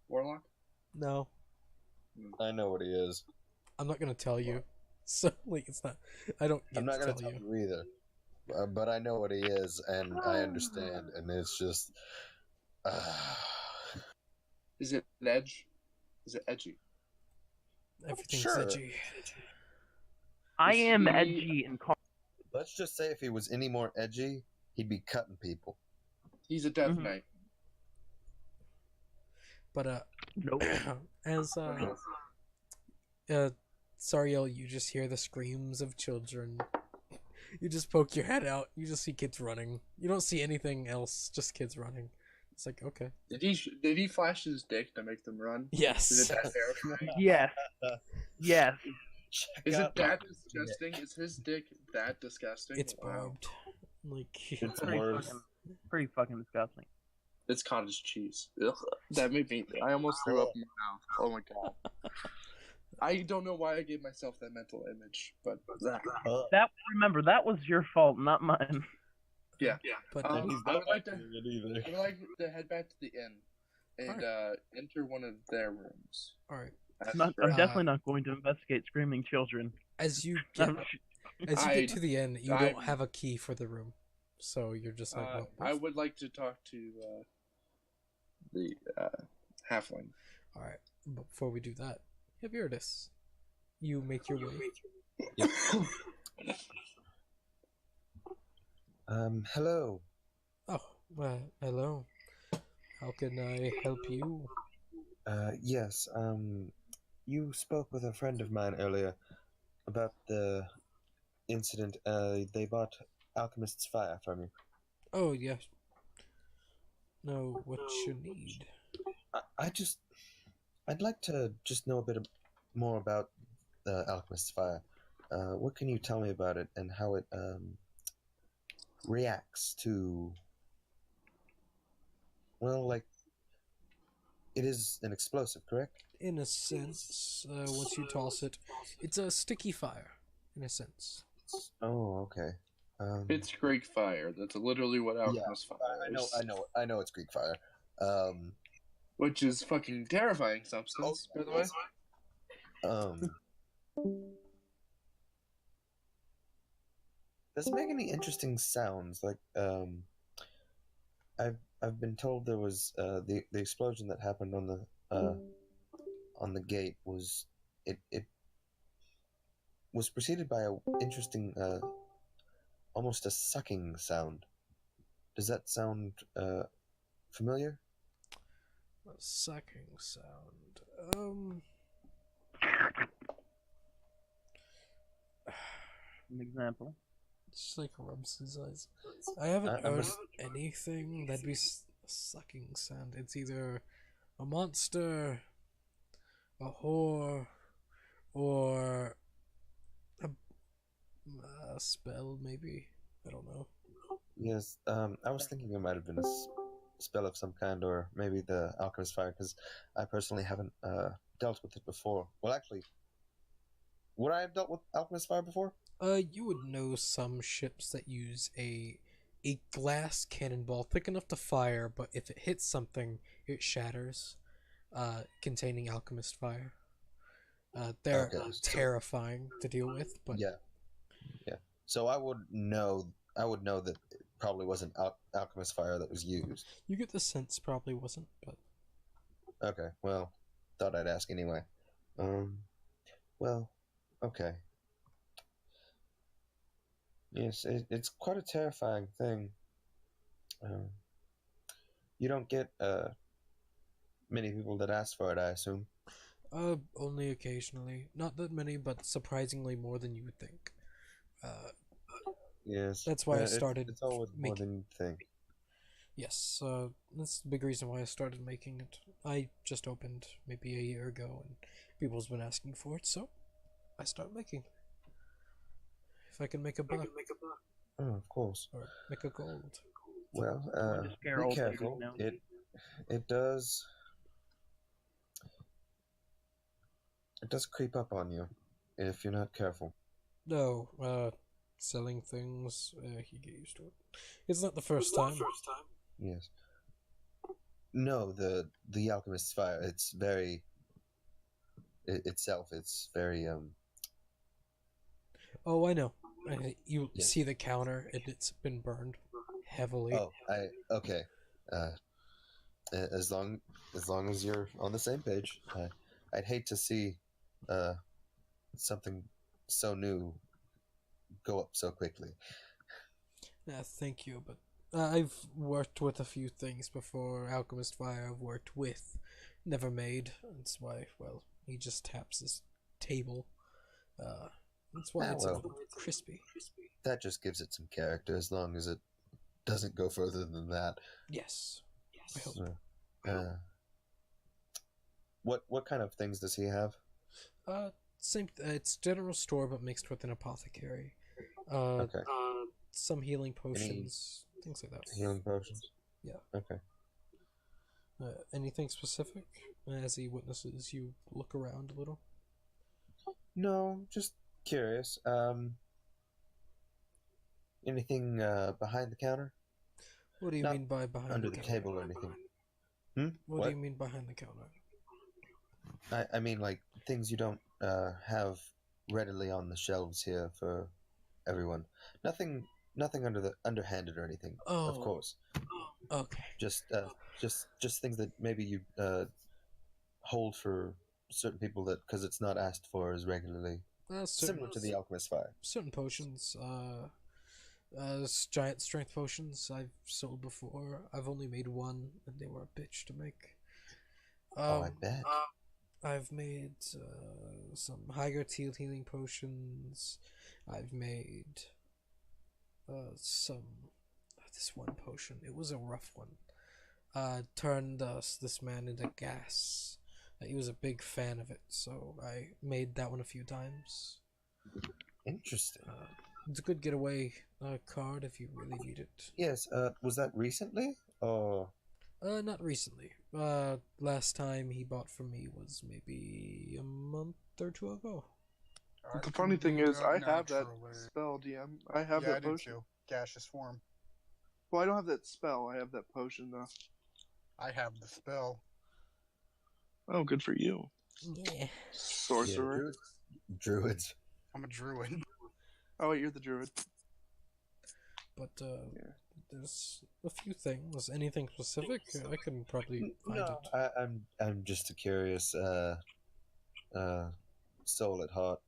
Warlock? No. I know what he is. I'm not gonna tell you. So, like, it's not... I don't get I'm not to gonna tell tell you. you either. But I know what he is, and I understand, and it's just... Is it an edge? Is it edgy? Everything's Sure. edgy. I am he- edgy and calm. Let's just say if he was any more edgy, he'd be cutting people. He's a death Mhm. knight. But, Nope. as, Sariel, you just hear the screams of children. You just poke your head out. You just see kids running. You don't see anything else, just kids running. It's like, okay. Did he flash his dick to make them run? Yes. Is it that terrifying? Yes. Yes. Is it that disgusting? Is his dick that disgusting? It's Wow. barbed. Like, It's Pretty worse. pretty fucking disgusting. It's cottage cheese. Ugh. That made me. I almost threw up in my mouth. Oh my god. I don't know why I gave myself that mental image, but Remember, that was your fault, not mine. yeah. but I would like to. doing it either. I would like to head back to the inn and enter one of their rooms. alright. I'm definitely not going to investigate screaming children. As you get I- to the end, you I'm- don't have a key for the room, so you're just like, well, I would like to talk to the halfling. all right. But before we do that, Viridis, you make your way. Hello. Oh, well, hello. How can I help you? Yes, you spoke with a friend of mine earlier about the incident. They bought Alchemist's Fire from you. Oh, yes. No, what you need? I'd like to just know a bit more about the Alchemist's Fire. What can you tell me about it and how it reacts to? Well, like, it is an explosive, correct? In a sense, once you toss it, it's a sticky fire, in a sense. Oh, okay. It's Greek fire. That's literally what alchemist fire is. I know it's Greek fire. Which is fucking terrifying substance, by the way. Does it make any interesting sounds? Like, I've been told there was the explosion that happened on the gate was it was preceded by a interesting almost a sucking sound. Does that sound familiar? A sucking sound. An example. Just like rubs his eyes. I haven't heard anything that'd be a sucking sound. It's either a monster, a whore, or a spell, maybe. I don't know. Yes, I was thinking it might have been a spell of some kind, or maybe the Alchemist Fire, because I personally haven't dealt with it before. Well, actually, would I have dealt with Alchemist Fire before? You would know some ships that use a glass cannonball thick enough to fire, but if it hits something, it shatters, containing alchemist fire. They're terrifying to deal with, but yeah. So I would know that it probably wasn't Alchemist Fire that was used. you get the sense probably wasn't, but Okay, well, thought I'd ask anyway. Well, okay. Yes, it's quite a terrifying thing. You don't get many people that ask for it, I assume. only occasionally. Not that many, but surprisingly more than you would think. Yes. That's why I started It's always more making- than you think. Yes, that's the big reason why I started making it. I just opened maybe a year ago, and people's been asking for it, so I started making. If I can make a buck, Oh, of course. or make a gold. Well, to scare be old ladies careful. now. It does creep up on you if you're not careful. No, selling things, you get used to it. It's not the first time. Yes. No, the Alchemist's Fire. It's very itself. It's very Oh, I know. You Yeah. see the counter, and it's been burned heavily. Oh, okay. As long as you're on the same page, I'd hate to see something so new go up so quickly. Thank you, but I've worked with a few things before. Alchemist Fire I've worked with, never made. That's why, well, he just taps his table. That's why it's a little crispy. That just gives it some character, as long as it doesn't go further than that. Yes. I hope. So, what kind of things does he have? Same. It's general store, but mixed with an apothecary. Okay. Some healing potions, things like that. Healing potions? Yeah. Okay. Anything specific? As he witnesses you look around a little. No, just curious. Anything behind the counter? What do you Not mean by behind under the the counter? table or anything? What do you mean behind the counter? I mean, like, things you don't have readily on the shelves here for everyone. Nothing underhanded or anything. Of Oh. course. Okay. Just things that maybe you hold for certain people that because it's not asked for as regularly. Similar to the alchemist fire. Certain potions, giant strength potions I've sold before. I've only made one, and they were a bitch to make. I bet. I've made some higher teal healing potions. I've made this one potion. It was a rough one. Turned this man into gas. He was a big fan of it, so I made that one a few times. Interesting. It's a good getaway card if you really need it. Yes. Was that recently? Or Not recently. Last time he bought from me was maybe a month or two ago. The funny thing is, I have that spell, DM. I have that I do potion. too. Gaseous form. Well, I don't have that spell. I have that potion, though. I have the spell. Oh, good for you. Yeah. Sorcerer. Yeah, druids. I'm a druid. Oh, wait, you're the druid. But there's a few things. Anything specific? I can probably find it. I'm just a curious soul at heart.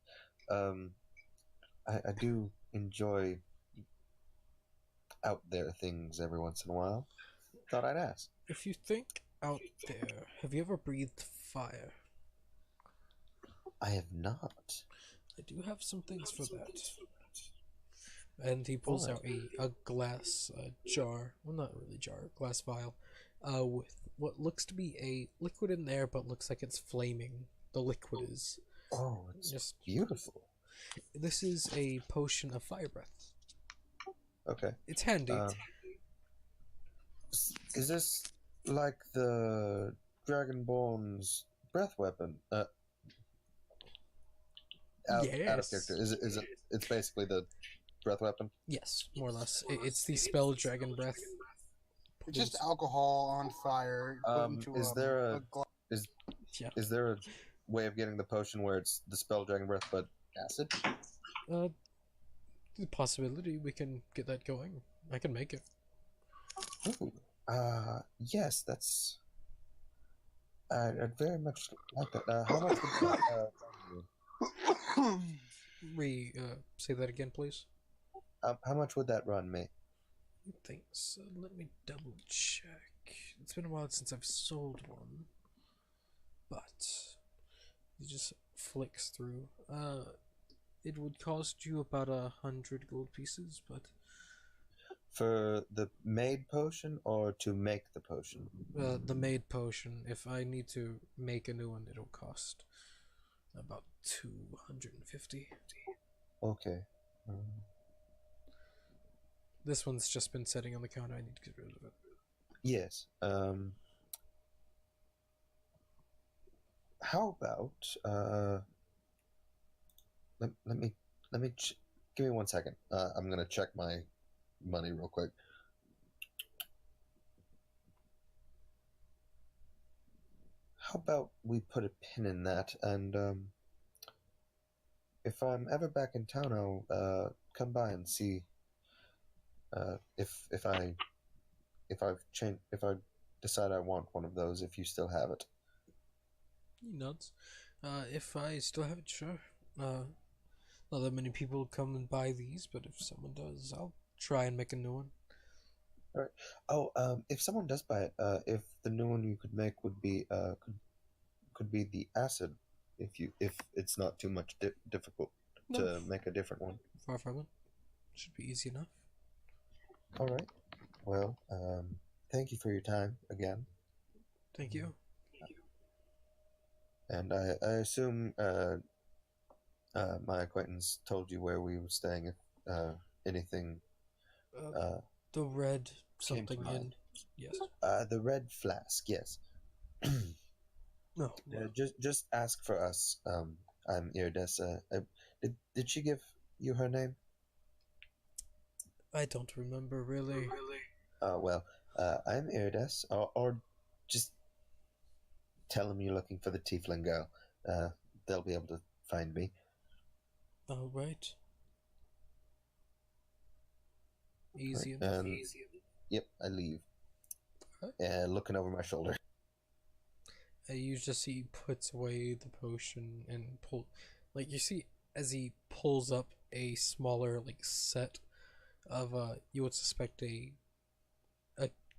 I do enjoy out there things every once in a while. Thought I'd ask. If you think out there, have you ever breathed fire? I have not. I do have some things for that. And he pulls out a glass jar. Well, not really jar. Glass vial. With what looks to be a liquid in there, but looks like it's flaming. The liquid is. Oh, it's just beautiful. This is a potion of fire breath. Okay. It's handy. Is this like the Dragonborn's breath weapon? Out of character. Is it? It's basically the breath weapon. Yes, more or less. It's the spell Dragon Breath. It's just alcohol on fire. Is there a way of getting the potion where it's the spell Dragon Breath but acid? The possibility we can get that going. I can make it. Ooh. Yes, that's. I'd very much like that. How much would that? Say that again, please. How much would that run me? Thanks. Let me double check. It's been a while since I've sold one, but it just flicks through. It would cost you about 100 gold pieces, but for the made potion or to make the potion? The made potion. If I need to make a new one, it'll cost about 250. Okay. This one's just been sitting on the counter. I need to get rid of it. Yes. How about let me give me 1 second. I'm gonna check my money real quick. How about we put a pin in that, and if I'm ever back in town, I'll come by and see if I decide I want one of those. If you still have it. He nods. If I still have it, sure. Not that many people come and buy these, but if someone does, I'll try and make a new one. All right. Oh, if someone does buy it, if the new one you could make would be could be the acid, if it's not too much difficult to make a different one. Far from it. Should be easy enough. All right. Well, thank you for your time again. Thank you. And I assume my acquaintance told you where we were staying. If anything, the red something in. Yes. The red flask. Yes. No. Just ask for us. I'm Iridessa. Did she give you her name? I don't remember really. Well, I'm Iridess, or just tell him you're looking for the Tiefling girl. they'll be able to find me. All right. Easy Right, enough. Yep, I leave. Alright. And looking over my shoulder. You just see he puts away the potion and you see as he pulls up a smaller set of you would suspect a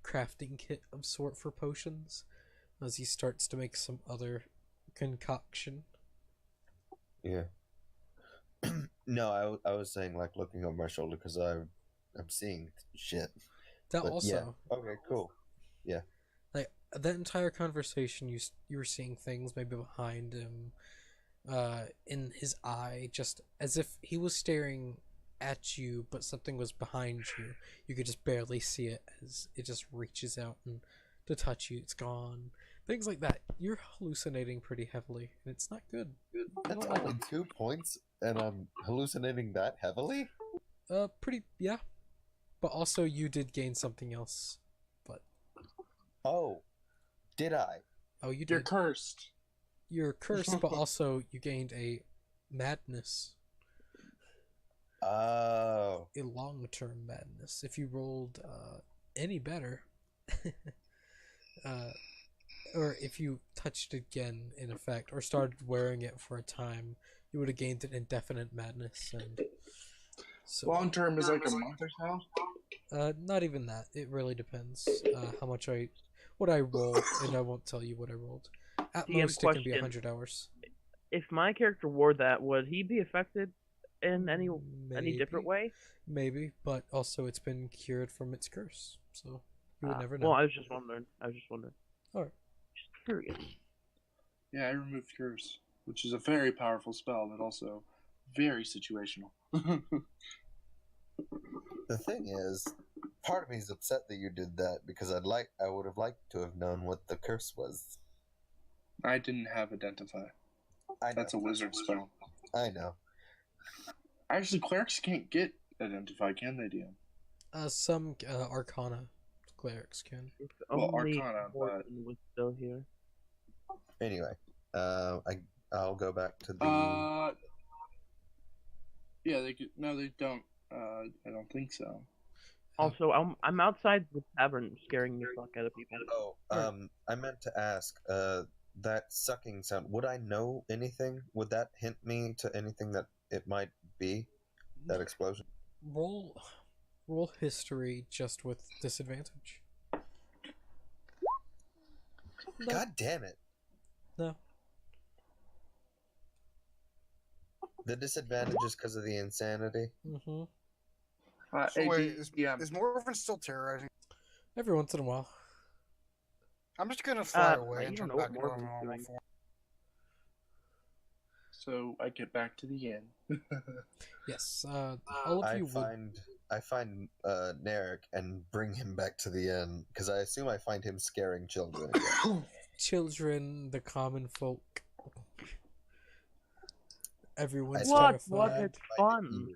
crafting kit of sort for potions as he starts to make some other concoction. Yeah. No, I was saying looking over my shoulder because I'm seeing shit. That But also. yeah. Okay, cool. Yeah. That entire conversation, you were seeing things maybe behind him, in his eye, just as if he was staring at you, but something was behind you. You could just barely see it as it just reaches out and to touch you, it's gone. Things like that. You're hallucinating pretty heavily, and it's not good. That's only 2 points, and I'm hallucinating that heavily? Yeah. But also, you did gain something else. But Oh, did I? oh, you You're did. cursed. You're cursed, but also you gained a madness. Oh. A long-term madness. If you rolled any better, or if you touched it again, in effect, or started wearing it for a time, you would have gained an indefinite madness. And so, Long term is like a month or so. not even that. It really depends how much what I rolled, and I won't tell you what I rolled. At DM most, it can be question. 100 hours. If my character wore that, would he be affected in any different way? Maybe, but also it's been cured from its curse, so you would never know. Well, I was just wondering. Alright. Just curious. Yeah, I removed curse, which is a very powerful spell, but also very situational. The thing is, part of me is upset that you did that because I would have liked to have known what the curse was. I didn't have identify. That's a wizard spell. I know. Actually, clerics can't get identify, can they, DM? Some Arcana clerics can. If Well, only Arcana, Morton was still here. Anyway, I'll go back to the. Yeah, they could. No, they don't. I don't think so. Also, I'm outside the tavern, scaring the fuck out of people. Oh, I meant to ask. That sucking sound. Would I know anything? Would that hint me to anything that it might be? That explosion. Roll history just with disadvantage. No. God damn it! No. The disadvantage is because of the insanity. Mm-hmm. So wait, is Morphin still terrorizing? Every once in a while. I'm just gonna fly away you and don't turn know back what into Morphin's normal doing. form. So I get back to the inn. Yes. All of you would. I find Narek and bring him back to the inn because I assume I find him scaring children again. Children, the common folk. Everyone's What? terrified. What? It's fun.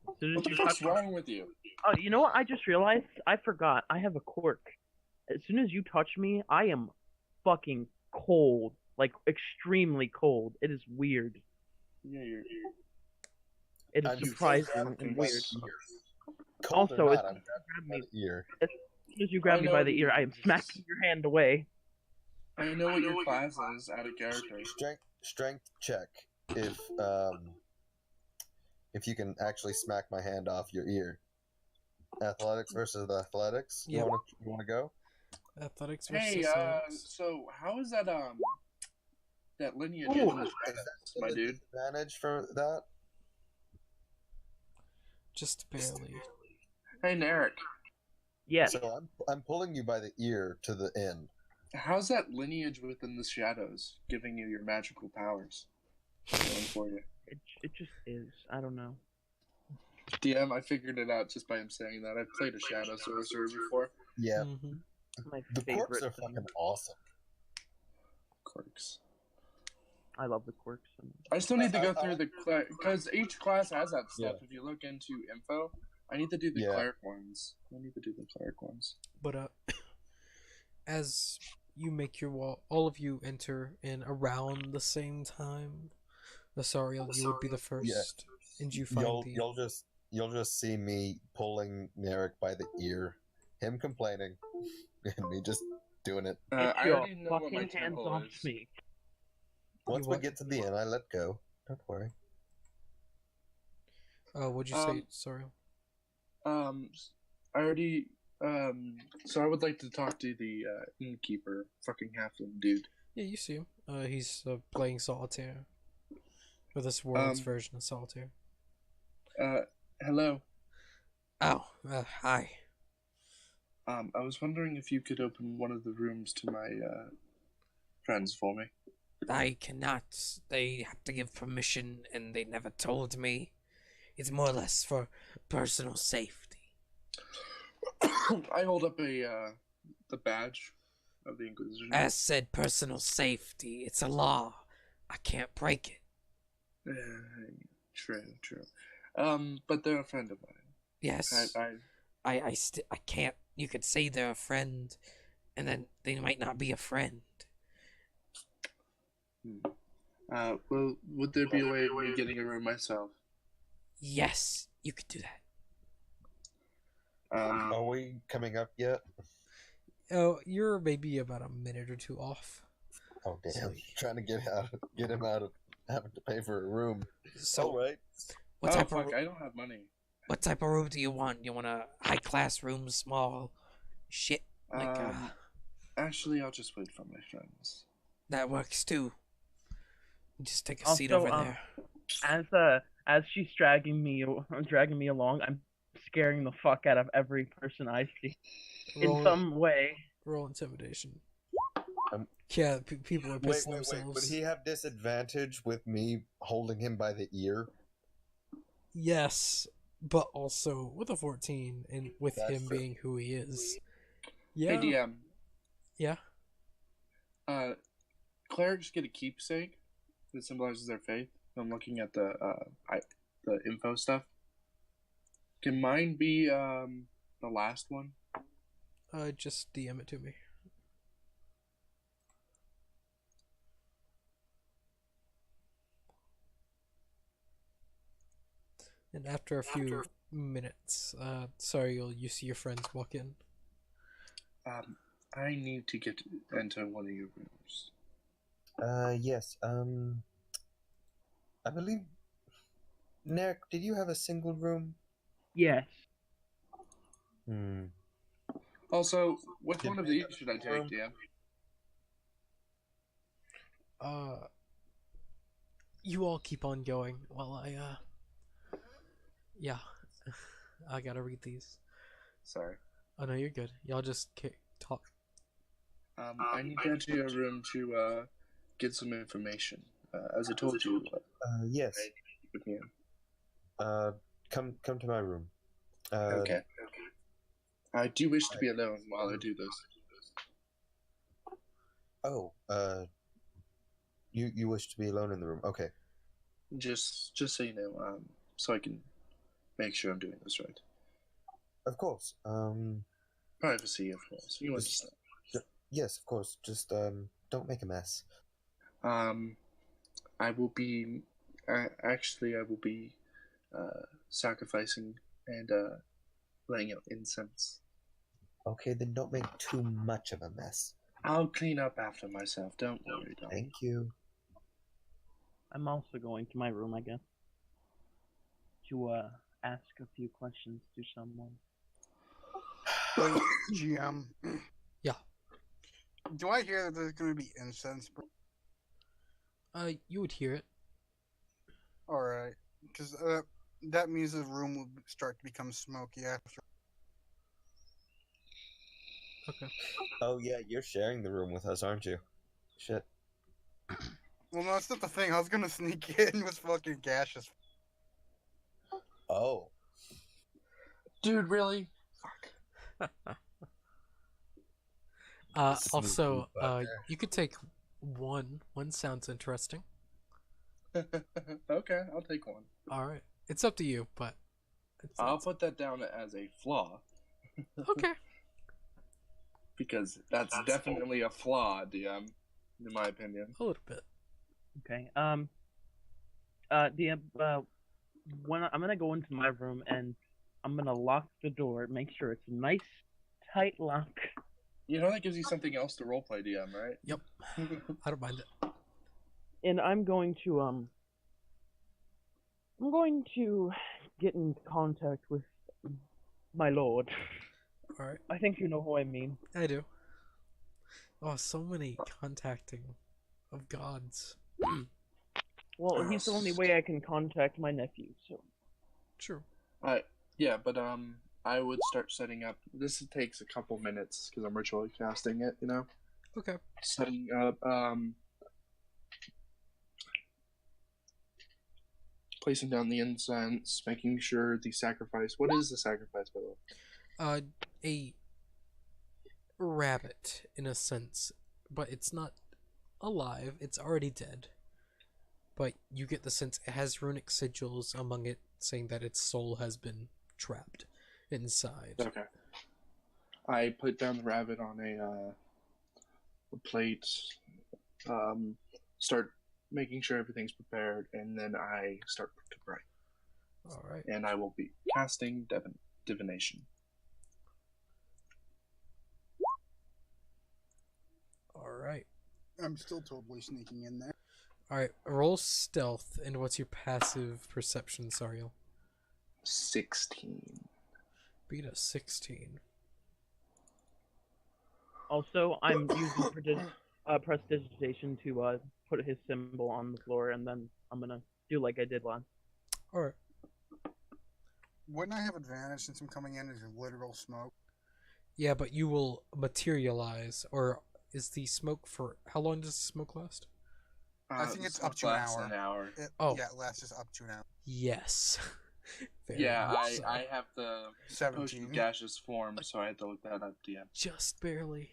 What the fuck's wrong with you? Oh, you know what? I just realized. I forgot. I have a quirk. As soon as you touch me, I am fucking cold. Like, extremely cold. It is weird. Yeah, you're. It is I'm surprising and weird. Cold Also, or as not, soon I'm as you grab me, ear. as soon as you grab me by the ear, I am smacking your hand away. I know what your class is out of character. Strength check if you can actually smack my hand off your ear. Athletics versus athletics. Yep. You wanna go? Athletics versus Hey, athletics. so how is that that lineage Ooh. in the my dude? Advantage for that? Just barely. Hey, Narek, Yes. So I'm pulling you by the ear to the end. how's that lineage within the shadows giving you your magical powers? Going for you. It just is. I don't know. DM, I figured it out just by him saying that. I've played a shadow sorcerer before. Yeah. Mm-hmm. My The favorite quirks are thing. fucking awesome. Quirks. I love the quirks. I still need to go through the because each class has that stuff. If you look into info, I need to do the cleric ones. I need to do the cleric ones. But as you make your wall. All of you enter in around the same time. Asariel, you would be the first, and you find You'll just see me pulling Narek by the ear, him complaining, and me just doing it. Get I your already know what my fucking hands temple off is. me. Once we what? get to the end, I let go. Don't worry. What'd you say, Asariel? I already. So I would like to talk to the innkeeper, fucking halfling dude. Yeah, you see him. He's playing solitaire. Or this world's version of solitaire. Hello. Oh, hi. I was wondering if you could open one of the rooms to my friends for me. I cannot. They have to give permission, and they never told me. It's more or less for personal safety. I hold up the badge of the Inquisition. As said, personal safety. It's a law. I can't break it. True. But they're a friend of mine. Yes. I can't. You could say they're a friend, and then they might not be a friend. Well, would there be a way of me getting a room myself? Yes, you could do that. Are we coming up yet? Oh, you're maybe about a minute or two off. Oh damn! Trying to get him out of having to pay for a room. So, all right. What type of? I don't have money. What type of room do you want? You want a high class room, small, shit? Like Actually, I'll just wait for my friends. That works too. Just take a Also, seat over there. As she's dragging me along, I'm scaring the fuck out of every person I see in some way. Roll intimidation. Yeah, people are pissing themselves. Would he have disadvantage with me holding him by the ear? Yes, but also with a 14 and with him being who he is. Yeah. Hey, DM. Yeah. Clerics get a keepsake that symbolizes their faith. I'm looking at the info stuff. Can mine be the last one? Just DM it to me. And after a few minutes, you see your friends walk in. I need to enter one of your rooms. Yes. I believe. Narek, did you have a single room? Yes. Also, which one of these should I take, DM? You all keep on going while yeah. I gotta read these. Sorry. Oh no, you're good. Y'all just talk. I need to enter your room to get some information. As I told you. Yes. With me. Come to my room. Okay. I do wish to be alone while I do this. Oh, you wish to be alone in the room? Okay. Just so you know, so I can make sure I'm doing this right. Of course. Privacy, of course. You understand. Yes, of course. Just don't make a mess. I will be sacrificing and laying out incense. Okay, then don't make too much of a mess. I'll clean up after myself. Don't worry. Thank you. I'm also going to my room, I guess, to ask a few questions to someone. GM. Yeah. Do I hear that there's going to be incense? You would hear it. Alright. Because that means the room will start to become smoky after. Okay. Oh yeah, you're sharing the room with us, aren't you? Shit. Well, no, that's not the thing. I was going to sneak in with fucking gaseous. Oh. Dude, really? Fuck. Also, you could take one. One sounds interesting. Okay, I'll take one. Alright. It's up to you, but... I'll put that down as a flaw. Okay. because that's definitely a flaw, DM, in my opinion. A little bit. Okay. DM, when I'm gonna go into my room and I'm gonna lock the door, make sure it's a nice, tight lock. You know that gives you something else to roleplay, DM, right? Yep. I don't mind it. And I'm going to get in contact with my lord. All right. I think you know who I mean. I do. Oh, so many contacting of gods. Well, he's the only way I can contact my nephew. So. True. Yeah, but I would start setting up. This takes a couple minutes because I'm ritually casting it. You know. Okay. Setting up. Placing down the incense, making sure the sacrifice. What is the sacrifice, by the way? A rabbit, in a sense, but it's not alive. It's already dead. But you get the sense it has runic sigils among it, saying that its soul has been trapped inside. Okay. I put down the rabbit on a plate. Start making sure everything's prepared, and then I start to pray. All right. And I will be casting divination. All right. I'm still totally sneaking in there. All right. Roll stealth, and what's your passive perception, Sariel? 16. Beat a 16. Also, I'm using prestidigitation to put his symbol on the floor, and then I'm gonna do like I did last. All right. Wouldn't I have advantage since I'm coming in as literal smoke? Yeah, but you will materialize, or is the smoke for how long does the smoke last? I think it's up to an hour. Yeah, it lasts just up to an hour. Yes. Yeah, I have the 17. potion of gaseous form, so I had to look that up, DM. Just barely.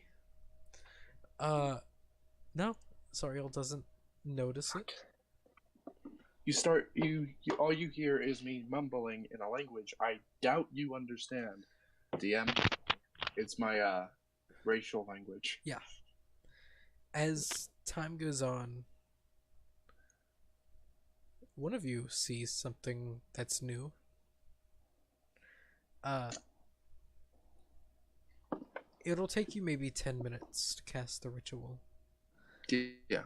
No, Sariel doesn't notice it. You start. You all you hear is me mumbling in a language I doubt you understand. DM, it's my racial language. Yeah. As time goes on, one of you sees something that's new. It'll take you maybe 10 minutes to cast the ritual. Yeah.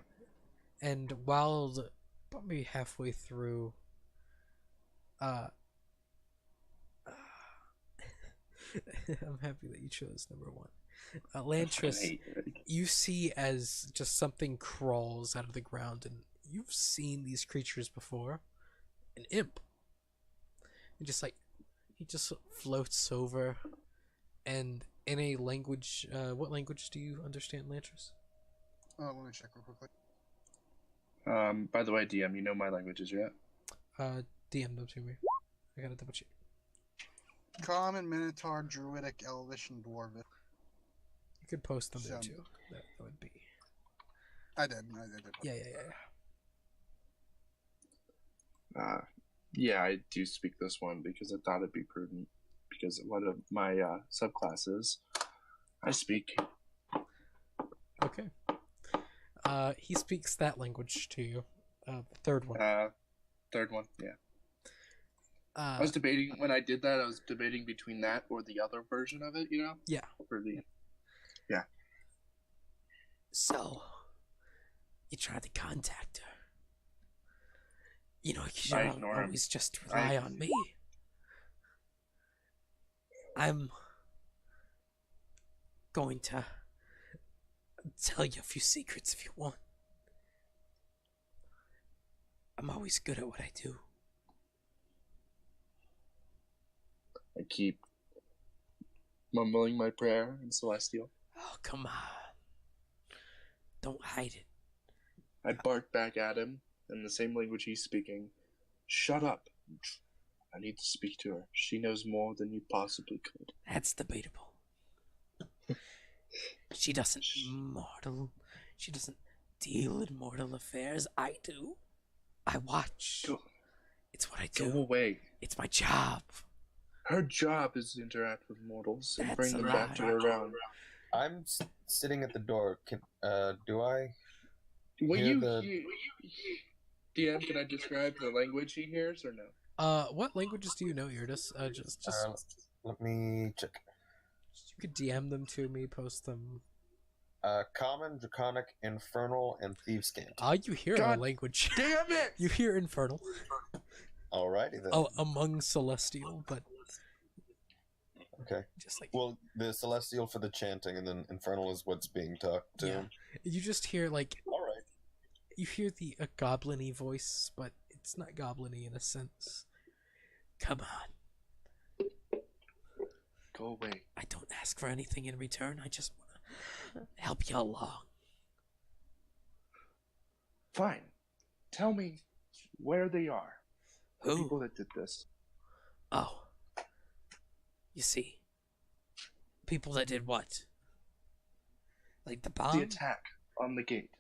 And while probably halfway through, I'm happy that you chose number 1. Lantris, you see as just something crawls out of the ground, and you've seen these creatures before. An imp. And just like, he just floats over, and in a language, what language do you understand, Lantris? Let me check real quickly. By the way, DM, you know my languages, yeah? DM them to me. I gotta double check. Common, Minotaur, Druidic, Elvish, and Dwarvish. You could post them there too. That would be. I did. Yeah. Yeah, I do speak this one because I thought it'd be prudent. Because one of my subclasses, I speak. Okay. He speaks that language to you. The third one. Third one, yeah. I was debating, when I did that, I was debating between that or the other version of it, you know? Yeah. Yeah. So, you tried to contact her. You know, you I should ignore always just rely on me. I'm going to tell you a few secrets if you want. I'm always good at what I do. I keep mumbling my prayer in Celestial. Oh, come on. Don't hide it. I bark back at him in the same language he's speaking. Shut up. I need to speak to her. She knows more than you possibly could. That's debatable. She doesn't deal in mortal affairs. I do. I watch. It's what I do. Go away. It's my job. Her job is to interact with mortals and That's bring them a back to her lie. realm. I'm sitting at the door. Do I? Will hear you the- hear? DM, can I describe the language he hears or no? What languages do you know, Irdis? Just Let me check. you could DM them to me, post them. Common, Draconic, Infernal, and Thievescant. You hear a God language. Damn it! You hear Infernal. Alrighty then. Oh, among Celestial, but Okay. just like Well, the Celestial for the chanting, and then Infernal is what's being talked to. yeah, you just hear like Alright. you hear a goblin-y voice, but it's not goblin-y in a sense. Come on, Go away. I don't ask for anything in return. I just want to help you along. Fine. Tell me where they are. The Who? people that did this. Oh. You see. People that did what? Like the bomb? The attack on the gate.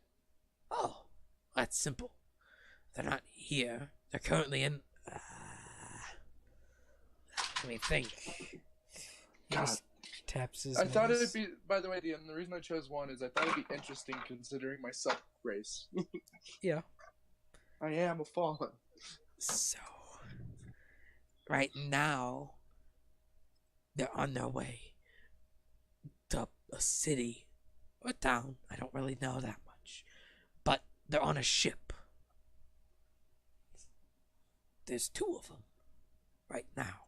Oh. That's simple. They're not here. They're currently in... let me think. he God. just taps his. I thought nose. it'd be. By the way, DM, the reason I chose one is I thought it'd be interesting considering my sub-race. Yeah. I am a fallen. So... Right now... They're on their way to a city or town. I don't really know that much. But they're on a ship. There's 2 of them right now.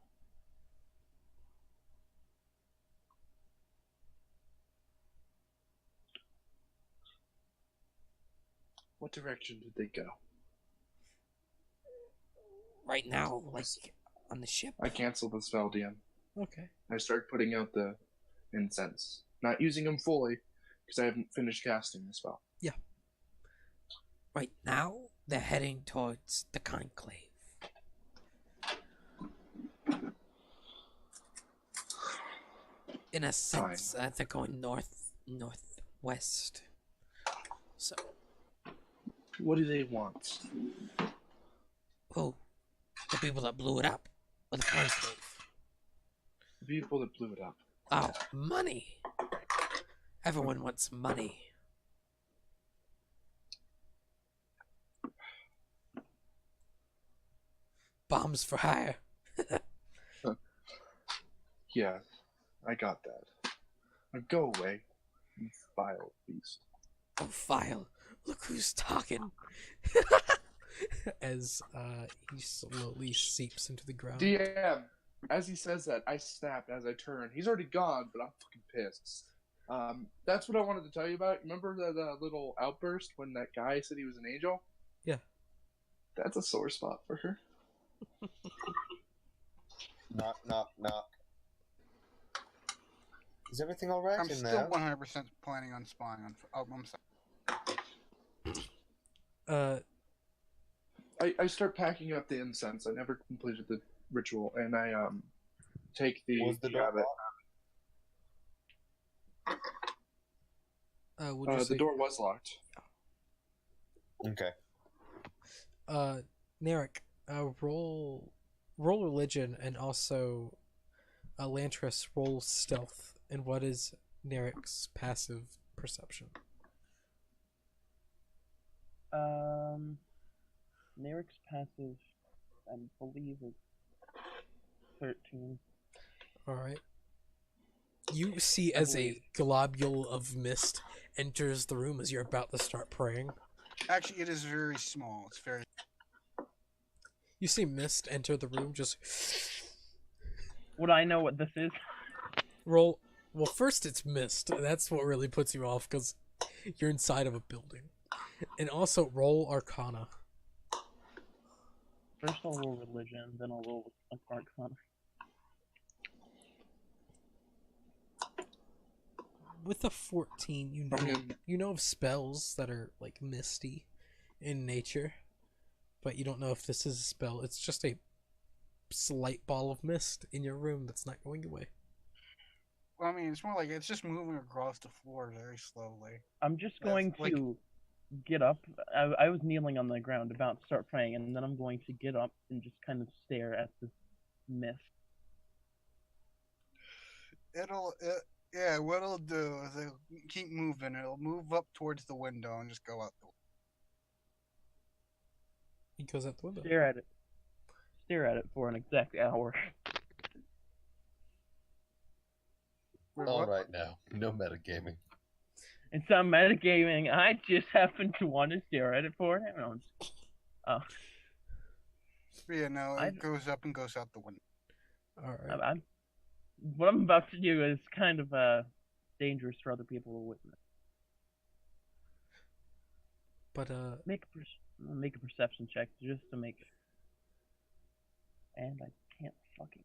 What direction did they go? Right now, like on the ship. I canceled the spell, DM. Okay. I started putting out the incense. Not using them fully, because I haven't finished casting the spell. Right now, they're heading towards the conclave. In a sense, they're going northwest. So, What do they want? who? The people that blew it up, or the conclave? The people that blew it up. Oh, money. Everyone wants money. Bombs for hire. Yeah, I got that. Now go away, you vile beast. Oh, file. Look who's talking. As he slowly seeps into the ground. DM, as he says that, I snap as I turn. He's already gone, but I'm fucking pissed. That's what I wanted to tell you about. Remember that little outburst when that guy said he was an angel? Yeah. That's a sore spot for her. Knock, knock, knock. Is everything alright I'm in still there? 100% planning on spying on. Oh, I'm sorry. I start packing up the incense. I never completed the ritual, and I take the Was the door habit. Would you say, The door was locked. Okay. Narek, roll religion, and also Lantris roll stealth. And what is Narek's passive perception? Narek's passive, I believe, is 13. Alright. You see as a globule of mist enters the room as you're about to start praying. Actually, it is very small. It's very. You see mist enter the room, just Would I know what this is? roll. Well, first it's mist. That's what really puts you off, because you're inside of a building. And also roll Arcana. First I'll roll religion, then I'll roll arcana. With a 14, you know of spells that are like misty in nature, but you don't know if this is a spell. It's just a slight ball of mist in your room that's not going away. Well, I mean, it's more like it's just moving across the floor very slowly. I'm just That's going like- to get up. I was kneeling on the ground about to start praying, and then I'm going to get up and just kind of stare at this mist. Yeah, what it'll do is it'll keep moving. It'll move up towards the window and just go out the He goes out the window. Stare at it. Stare at it for an exact hour. Wait, All what? right now, no metagaming. It's not metagaming. I just happen to want to stare at it for an hour. Oh, But yeah, no, I- it goes up and goes out the window. All right. what I'm about to do is kind of dangerous for other people to witness. But Make a perception check just to make it. And I can't fucking.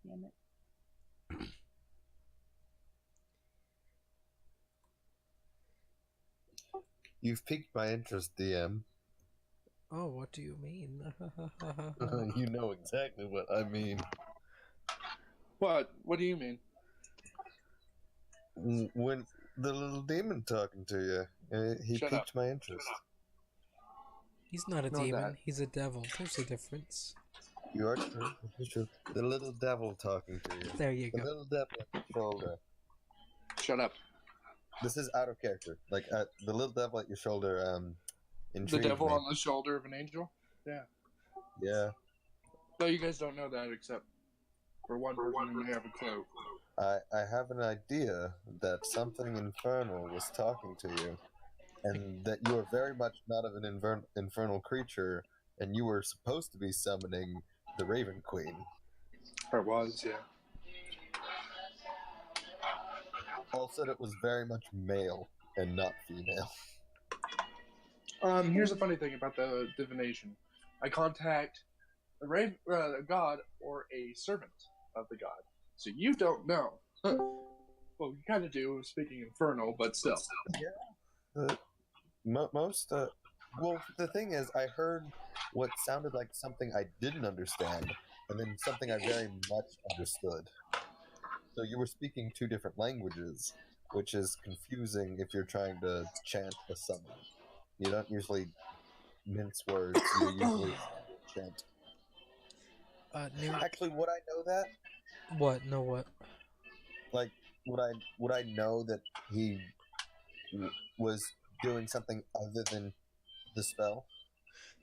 Damn it. You've piqued my interest, DM. oh, what do you mean? You know exactly what I mean. What? What do you mean? When the little demon talking to you, he Shut piqued up. my interest. He's not a No, demon. that- He's a devil. There's a difference. You are true. This is true. The little devil talking to you. There you The go. little devil at your shoulder. Shut up. This is out of character. Like the little devil at your shoulder. The Intrigued devil me. on the shoulder of an angel? Yeah, No, you guys don't know that except for one person who may have a clue. I have an idea that something infernal was talking to you, and that you are very much not of an infernal creature, and you were supposed to be summoning the Raven Queen. Or was, yeah. Paul said it was very much male and not female. Here's the funny thing about the divination. I contact a god or a servant of the god. So you don't know. Well, you kind of do, speaking infernal, but still. Most, well, the thing is, I heard what sounded like something I didn't understand, and then something I very much understood. So you were speaking two different languages, which is confusing if you're trying to chant a summon. You don't usually mince words, you usually chant. Actually, would I know that? What? No, what? Like, would I know that he was doing something other than the spell?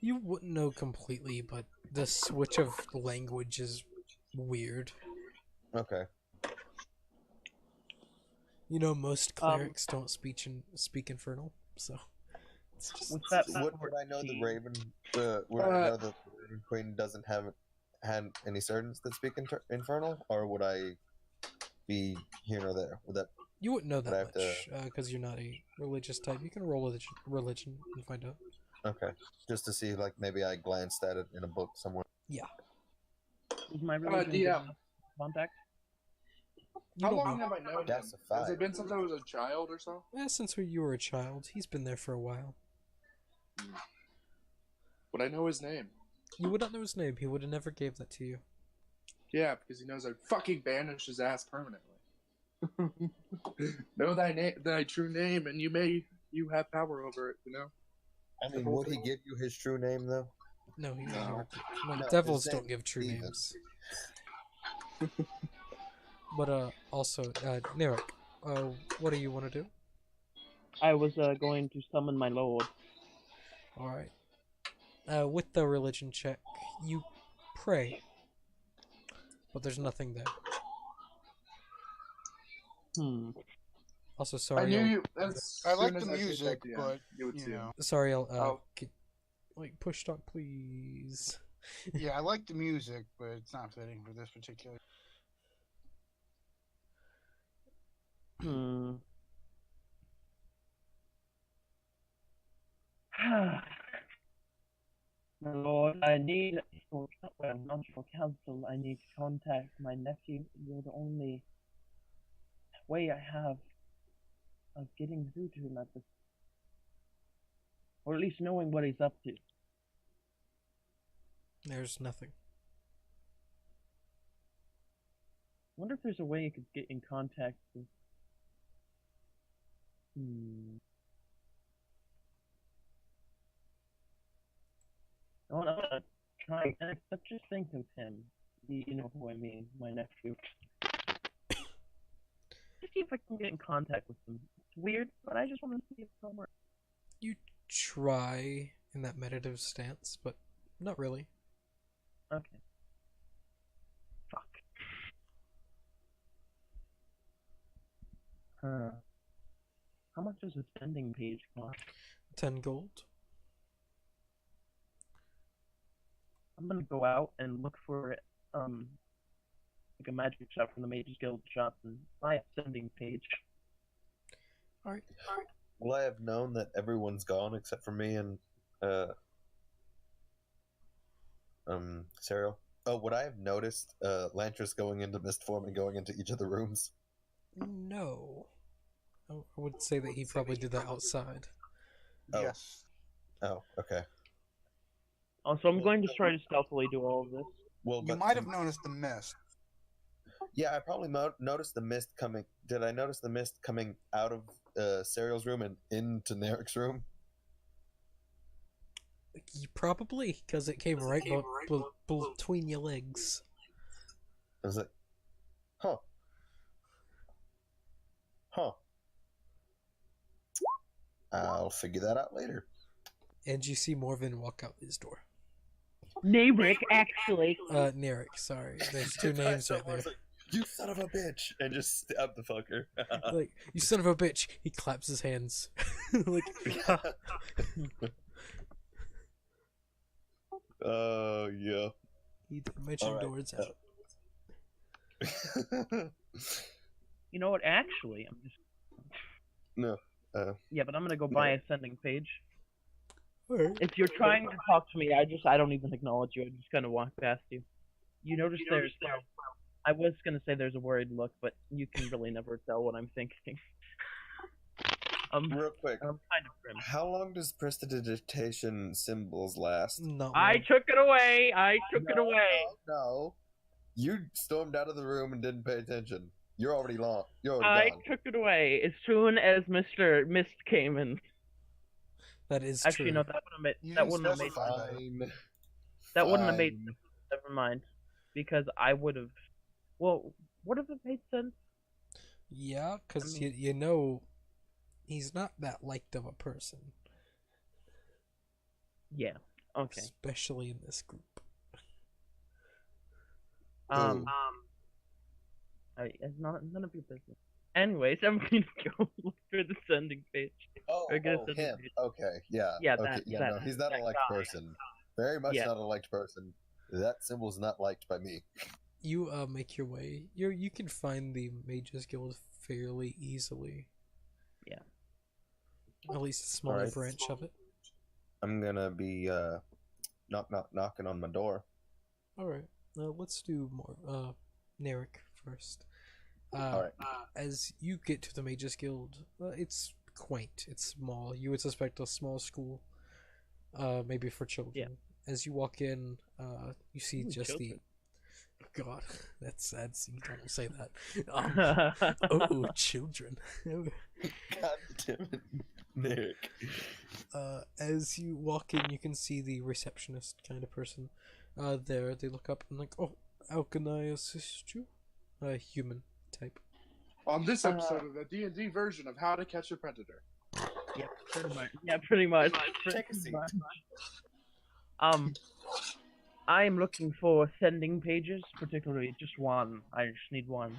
You wouldn't know completely, but the switch of language is weird. Okay. You know, most clerics don't speak infernal, so it's just. What's that? Would I know the Raven? Would I know that the Raven Queen doesn't have had any servants that speak infernal, or would I be here or there? Would that? You wouldn't know Would I that have to- much because you're not a religious type. You can roll religion and find out. Okay, just to see, like maybe I glanced at it in a book somewhere. Yeah. Is my religion good DM. enough contact? You How don't long know. have I known him? That's a Has five. it been since I was a child or so? Yeah, since you were a child, he's been there for a while. Would I know his name? You would not know his name. He would have never gave that to you. Yeah, because he knows I'd fucking banish his ass permanently. Know thy true name, and you have power over it. You know. I mean, would he give you his true name though? No, he would No. never. No, No, devils his don't name give true Steven. names. But also, Neric, what do you want to do? I was going to summon my lord. All right. With the religion check, you pray, but there's nothing there. Also, I sorry. knew I'll- you. As I like soon as the I picked music, up the but end, you would you see him. know, Sorry, I'll Oh. push stop, please. yeah, I like the music, but it's not fitting for this particular. My lord, I need not for counsel. I need to contact my nephew. You're the only way I have of getting through to him at this, or at least knowing what he's up to. There's nothing. I wonder if there's a way you could get in contact with. I want to try. Let's just think of him. You know who I mean, my nephew. to see if I can get in contact with them. It's weird, but I just want to see if it'll work. You try in that meditative stance, but not really. Okay. Fuck. How much does a sending page cost? 10 gold. I'm gonna go out and look for like a magic shop from the Mages Guild shop and buy a sending page. Alright. Well, I have known that everyone's gone except for me and Serial. Oh, would I have noticed Lantris going into mist form and going into each of the rooms? No. I would say that he probably did that outside. Oh. Yes. Oh, okay. Also, I'm going to try to stealthily do all of this. Well, You but might have noticed the mist. yeah, I probably noticed the mist coming. Did I notice the mist coming out of Serial's room and into Narek's room? Probably, because it came right between your legs. I was like, huh. I'll figure that out later. And you see Morven walk out his door. Nabrik, actually. Narek, sorry. There's two names right there. Like, you son of a bitch! And just stab the fucker. Like, you son of a bitch! He claps his hands. Like, oh, yeah. he didn't mention doors. You know what? Actually, I'm just. No. Yeah, but I'm gonna go buy a sending page. Alright. If you're trying to talk to me, I don't even acknowledge you. I just kind of walk past you. You notice there's. I was gonna say there's a worried look, but you can really never tell what I'm thinking. Real quick. I'm kind of grim. How long does prestidigitation symbols last? Not I long. took it away. I took it away. No. You stormed out of the room and didn't pay attention. You're already long. You're I already gone. took it away as soon as Mr. Mist came in. That is Actually, true. no, that wouldn't have made Fine. that wouldn't have made Fine. sense. Never mind, because I would have. Well, would have it made sense? Yeah, because you know, he's not that liked of a person. Yeah. Okay. Especially in this group. It's none of your business. Anyways, I'm gonna go look for the sending page. Oh, Or get a sending him. page. Okay, yeah. Yeah, okay, that- yeah, that- no, he's not a that liked guy. person. Very much Yeah. not a liked person. That symbol's not liked by me. You make your way. You can find the Mages Guild fairly easily. Yeah. At least a smaller Alright. branch of it. I'm gonna be knocking on my door. Alright. Let's do more Narek first. Alright. As you get to the Mages Guild, it's quaint, it's small. You would suspect a small school. Maybe for children. Yeah. As you walk in, you see Ooh, just children. God, that's sad. You don't say that. Oh, children. God damn it, Nick. As you walk in, you can see the receptionist kind of person. There, they look up and like, oh, how can I assist you? Human type. On this episode of the D&D version of How to Catch a Predator. Yeah, pretty much. Yeah, pretty much. Take a seat. I'm looking for sending pages, particularly just one. I just need one.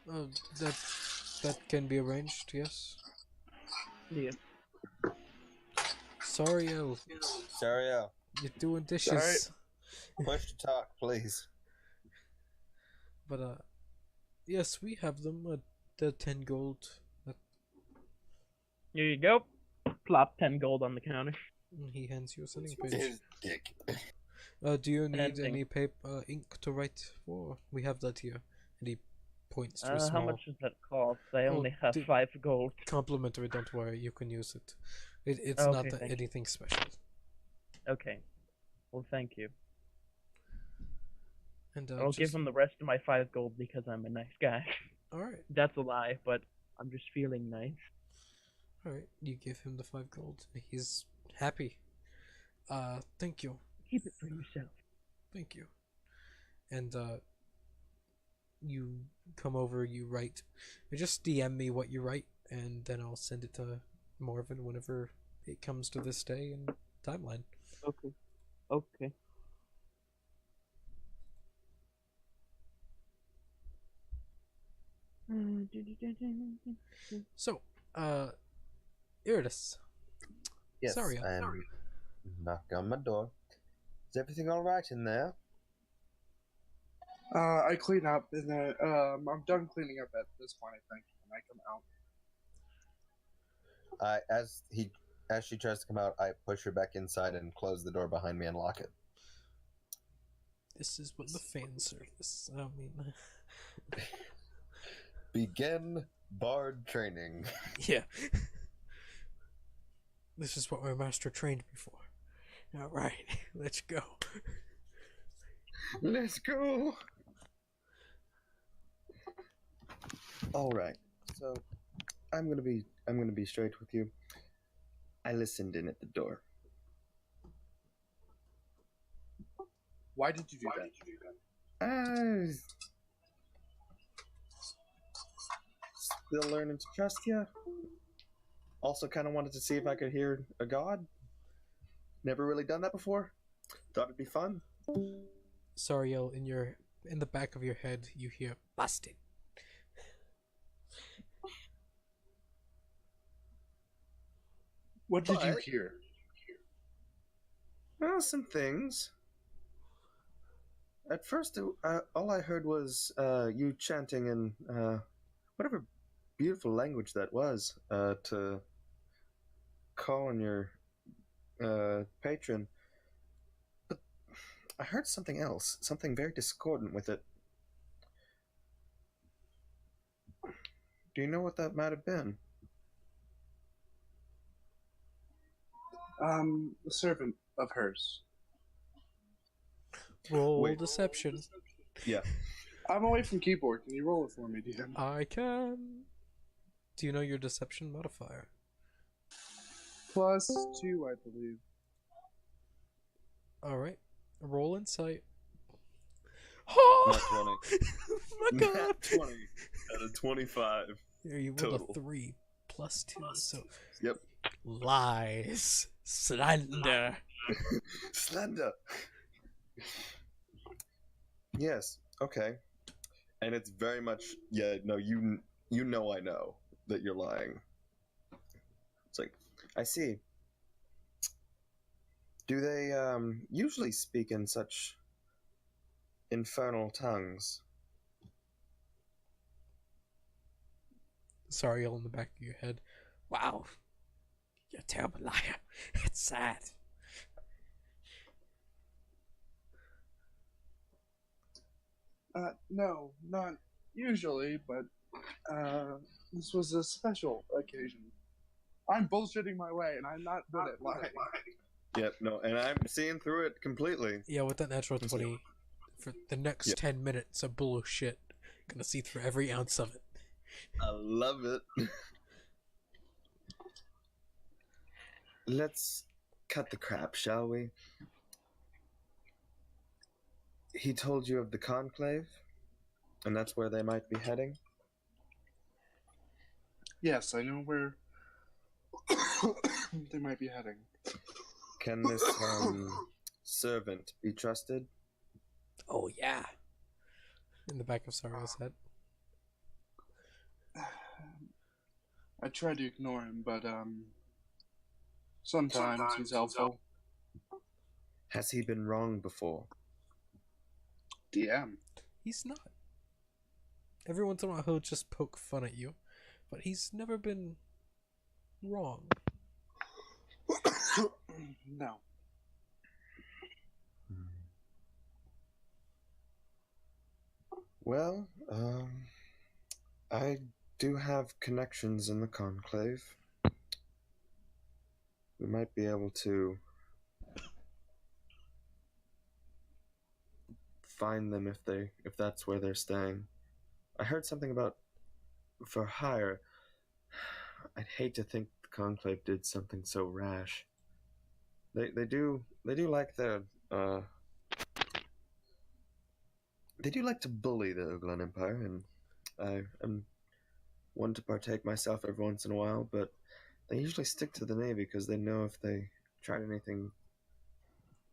That can be arranged. Yes. Yeah. Sorry, El. Sariel, You're doing dishes. push to talk, please. But yes, we have them. The 10 gold. Here you go. Plop 10 gold on the counter. He hands you a sending page. His dick. Do you need Sending. any paper, ink to write for? We have that here. And he points to a How small much does that cost? I Oh, only have dude. 5 gold. complimentary. Don't worry, you can use it. It's Okay, not thank you. anything special. Okay. Well, thank you. And I'll give him the rest of my 5 gold because I'm a nice guy. All right, That's a lie, but I'm just feeling nice. all right. You give him the 5 gold. He's happy. Thank you. Keep it for yourself. Thank you. And you come over, you write. You just DM me what you write, and then I'll send it to Marvin whenever it comes to this day and timeline. Okay. Okay. So, Iridus. Yes, Sorry. I'm knocking on my door. Is everything all right in there? I clean up, and I'm done cleaning up at this point, I think, and I come out. As she tries to come out, I push her back inside and close the door behind me and lock it. This is what the fan service. I mean, Begin bard training. yeah. This is what my master trained me for. All right, let's go. Let's go. All right. So, I'm gonna be straight with you. I listened in at the door. Why did you do that? Still learning to trust you. Also, kind of wanted to see if I could hear a god. Never really done that before. Thought it'd be fun. Sariel, in the back of your head, you hear busted. What did you hear? Well, some things. At first, all I heard was you chanting in whatever beautiful language that was to call on your patron. But I heard something else, something very discordant with it. Do you know what that might have been? A servant of hers. Roll deception. Yeah. I'm away from keyboard. Can you roll it for me, DM? I can. Do you know your deception modifier? +2, I believe. Alright. Roll insight. Not 20. My god! Not 20 out of 25. Here, you rolled Total. a 3 +2. So Yep. lies, slander. Slender. Yes. Okay. And it's very much no. You know I know that you're lying. It's like I see. Do they usually speak in such infernal tongues? Sariel in the back of your head. Wow. You're a terrible liar. It's sad. No, not usually, but this was a special occasion. I'm bullshitting my way, and I'm not good at lying. Yep. No, and I'm seeing through it completely. Yeah, with that natural 20, for the next 10 minutes of bullshit, gonna see through every ounce of it. I love it. Let's cut the crap, shall we? He told you of the conclave, and that's where they might be heading? Yes, I know where they might be heading. Can this servant be trusted? Oh, yeah. In the back of Sariel's head. I try to ignore him, but sometimes he's helpful. Has he been wrong before? DM. He's not. Every once in a while he'll just poke fun at you, but he's never been wrong. No. Well, I do have connections in the conclave. We might be able to find them if that's where they're staying. I heard something about for hire. I'd hate to think the conclave did something so rash. They do like their they do like to bully the Uglan Empire, and I am one to partake myself every once in a while, but they usually stick to the Navy because they know if they tried anything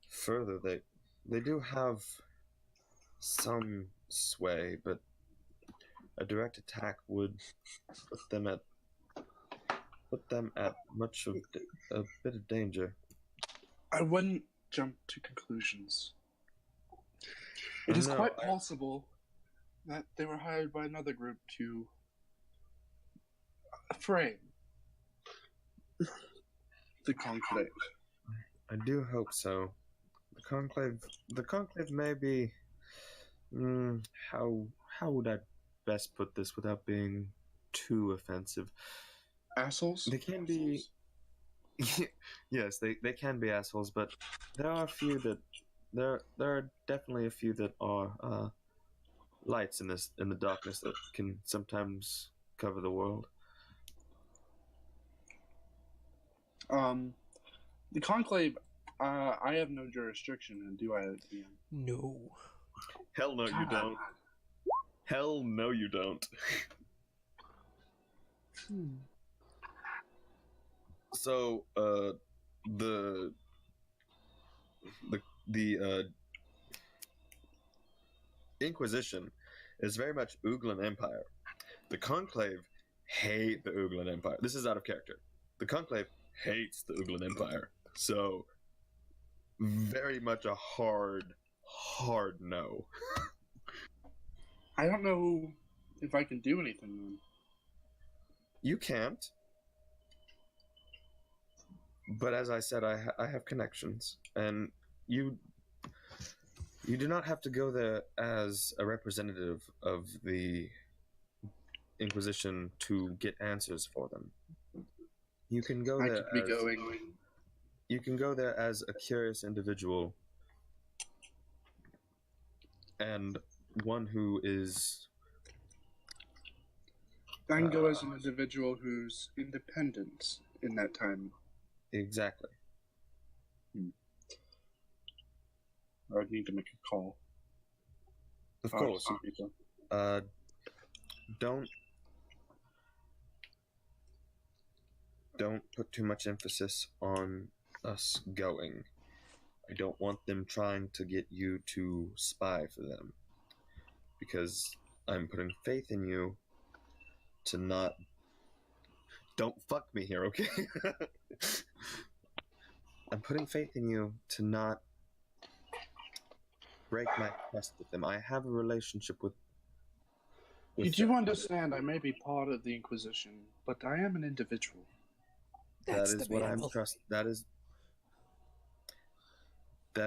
further, they do have some sway, but a direct attack would put them at much of a bit of danger. I wouldn't jump to conclusions. It is quite possible that they were hired by another group to frame the conclave. I do hope so. The conclave may be. How would I best put this without being too offensive? Assholes? They can be. Yes, they can be assholes, but there are a few that there are definitely a few that are lights in the darkness that can sometimes cover the world. The conclave. I have no jurisdiction, and do I? No. Hell no, you don't. Hell no, you don't. So, the Inquisition is very much Uglan Empire. The Conclave hate the Uglan Empire. This is out of character. The Conclave hates the Uglan Empire. So, very much a hard no. I don't know if I can do anything then. You can't. But as I said, I have connections, and you do not have to go there as a representative of the Inquisition to get answers for them. You can go there. You can go there as a curious individual, and one who is. I can go as an individual who's independent in that time. Exactly. I would need to make a call. Of course. Don't put too much emphasis on us going. I don't want them trying to get you to spy for them, because I'm putting faith in you to not. Don't fuck me here, okay? I'm putting faith in you to not break my trust with them. I have a relationship with you do understand I may be part of the Inquisition, but I am an individual. That is what I'm trust. That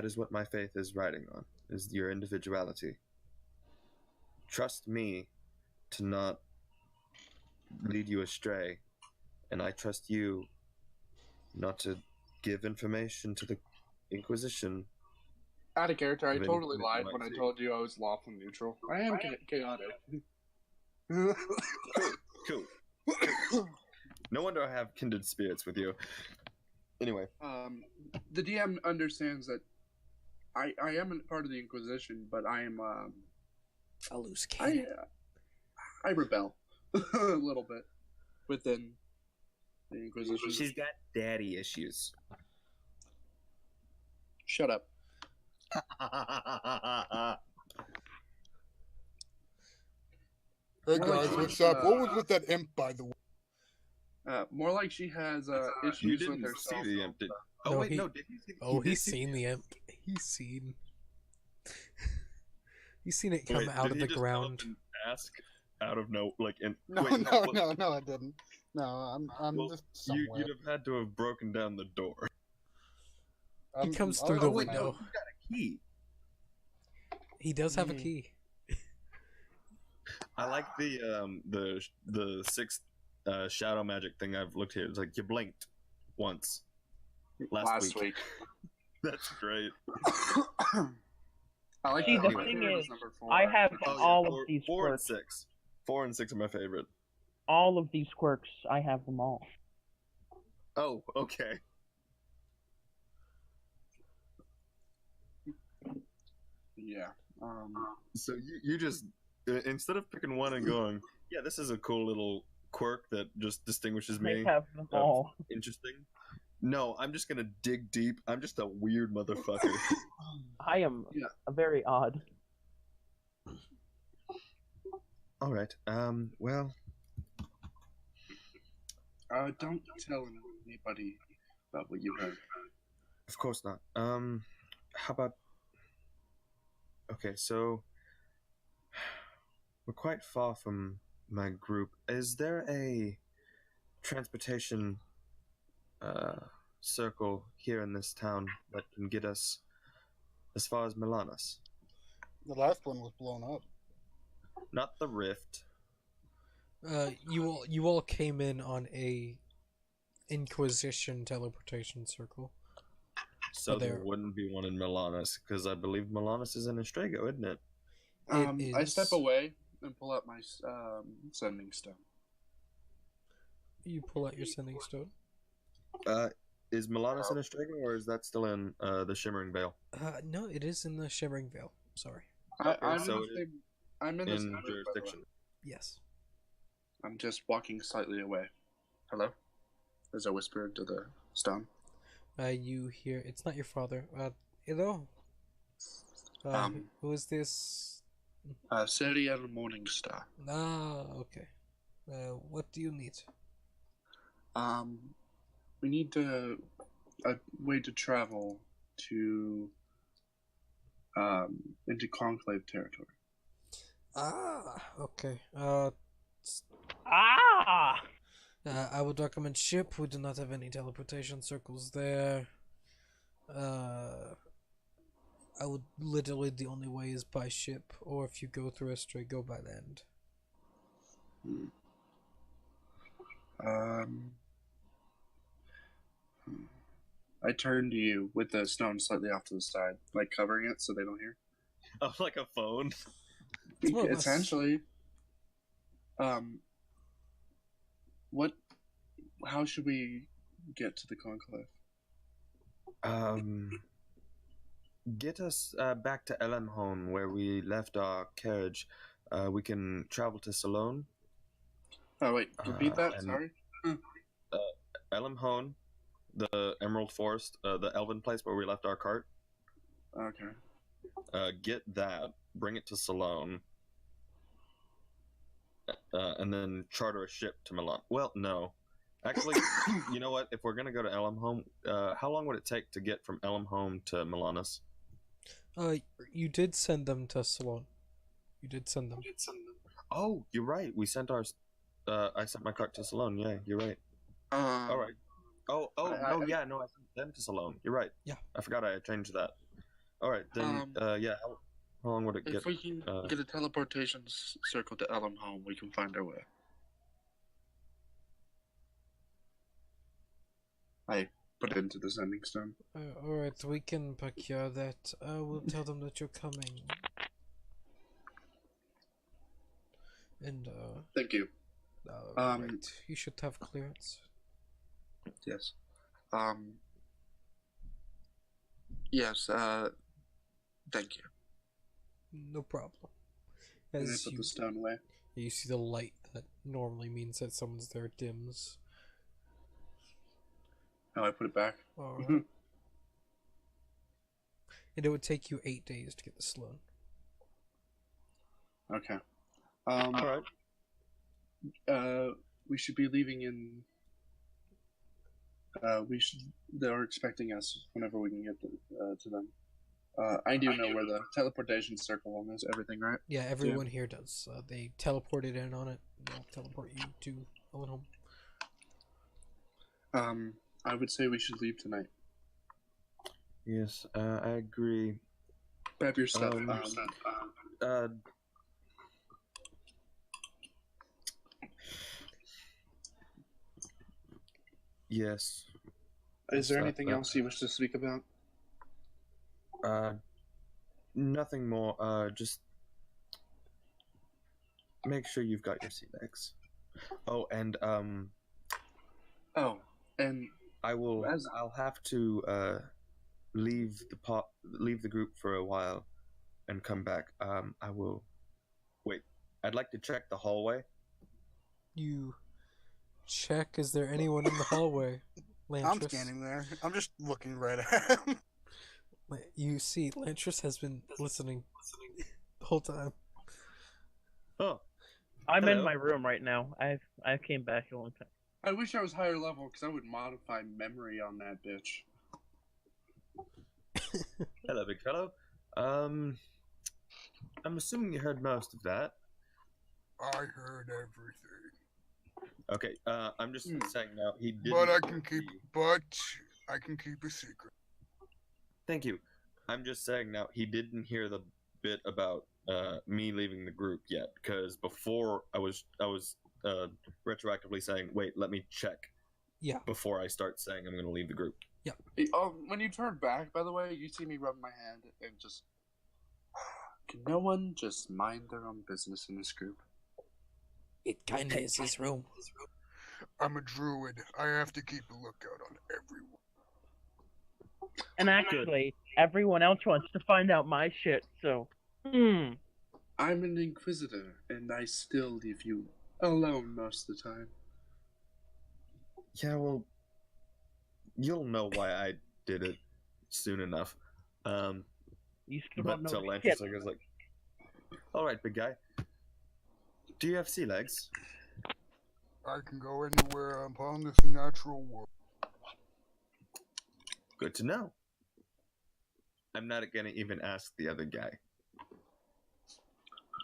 is what my faith is riding on, is your individuality. Trust me to not lead you astray, and I trust you not to give information to the Inquisition. Out of character, I totally lied when I told you I was lawful neutral. I am chaotic. Cool. No wonder I have kindred spirits with you. Anyway. The DM understands that I am a part of the Inquisition, but I am a loose cannon. I rebel a little bit within the Inquisition. She's got daddy issues. Shut up. Hey guys, what's up? What was with that imp, by the way? More like she has issues with herself. See the imp, did... Oh no, wait, no. Did he see... Oh, he's seen the imp. He's seen it come out of the ground. Ask out of no, like in. No, wait, no, I didn't. No, I'm well, just somewhere. You'd have had to have broken down the door. He comes through the window. No, he's got a key. He does have a key. I like the sixth shadow magic thing I've looked here. It's like you blinked once last week. That's great. I like the thing is, I have all of these quirks. 4 and 6. 4 and 6 are my favorite. All of these quirks, I have them all. Oh, okay. Yeah. So you just instead of picking one and going, yeah, this is a cool little quirk that just distinguishes They me. have them all. Interesting. No, I'm just gonna dig deep. I'm just a weird motherfucker. I am a very odd. All right. Well, Don't tell anybody about what you heard. of course not. How about? Okay, so we're quite far from my group. Is there a transportation circle here in this town that can get us as far as Milanos? The last one was blown up. Not the rift. You all came in on a Inquisition teleportation circle. So there wouldn't be one in Milanos, because I believe Milanos is in Estrago, isn't it? I step away and pull out my sending stone. You pull out your sending stone. Is Milanos in Estrago, or is that still in the Shimmering Vale? No, it is in the Shimmering Vale. Sorry. I'm in this jurisdiction. Yes. I'm just walking slightly away. Hello? As I whisper into the stone. You hear, it's not your father. Hello? Who is this? Serial Morningstar. Ah, okay. What do you need? We need a way to travel to into Conclave territory. Ah, okay. I would recommend ship. We do not have any teleportation circles there. I would literally, the only way is by ship, or if you go through Estrago, go by land. I turn to you with the stone slightly off to the side, like covering it so they don't hear. Oh, like a phone? Essentially. How should we get to the Conclave? Get us back to Elimhon, where we left our carriage. We can travel to Salone. Oh, wait, repeat that? Sorry? Elimhon, the Emerald Forest, the elven place where we left our cart. Okay. Get that, bring it to Salone, and then charter a ship to Milan. Well, no. Actually, you know what? If we're going to go to Elimhon, how long would it take to get from Elimhon to Milanos? You did send them to Salone. You did send them. Oh, you're right. We sent our... I sent my cart to Salone. Yeah, you're right. All right. No, I sent them to Salone. You're right. Yeah. I forgot I had changed that. All right, then, yeah. How long would it get? If we can get a teleportation circle to Elimhon, we can find our way. I put it into the sending stone. Alright, we can procure that. We'll tell them that you're coming. And, Thank you. Right. You should have clearance. Yes. Yes, thank you. No problem. As I put the stone away. You see the light that normally means that someone's there dims. Oh, I put it back. Alright. And it would take you 8 days to get the Sloan. Okay. Alright. We should be leaving in... They're expecting us whenever we can get to them. I do know where the teleportation circle is, everything, right? Yeah, everyone here does. They teleported in on it. They'll teleport you to Owen Home. I would say we should leave tonight. Yes, I agree. Grab your stuff. Yes. Is there anything else you wish to speak about? Nothing more. Just make sure you've got your sea bags. Oh, and I will. I'll have to leave the group for a while. and come back. I will. Wait. I'd like to check the hallway. You check. Is there anyone in the hallway? I'm Lantris? standing there. I'm just looking right at him. You see, Lantris has been listening the whole time. Oh, I'm Hello. in my room right now. I came back a long time. I wish I was higher level because I would modify memory on that bitch. hello, big fellow. I'm assuming you heard most of that. I heard everything. Okay. I'm just saying now he did. But I can keep a secret. Thank you. I'm just saying now he didn't hear the bit about me leaving the group yet, because before I was retroactively saying, wait, let me check. Yeah. Before I start saying I'm going to leave the group. When you turn back, by the way, you see me rub my hand and just. Can no one just mind their own business in this group? It kinda is his room. I'm a druid. I have to keep a lookout on everyone. And actually, everyone else wants to find out my shit, so. I'm an inquisitor, and I still leave you alone most of the time. Yeah, well, you'll know why I did it soon enough. You still But don't know till shit. Lantis like, all right, big guy. Do you have sea legs? I can go anywhere upon this natural world. Good to know. I'm not gonna even ask the other guy.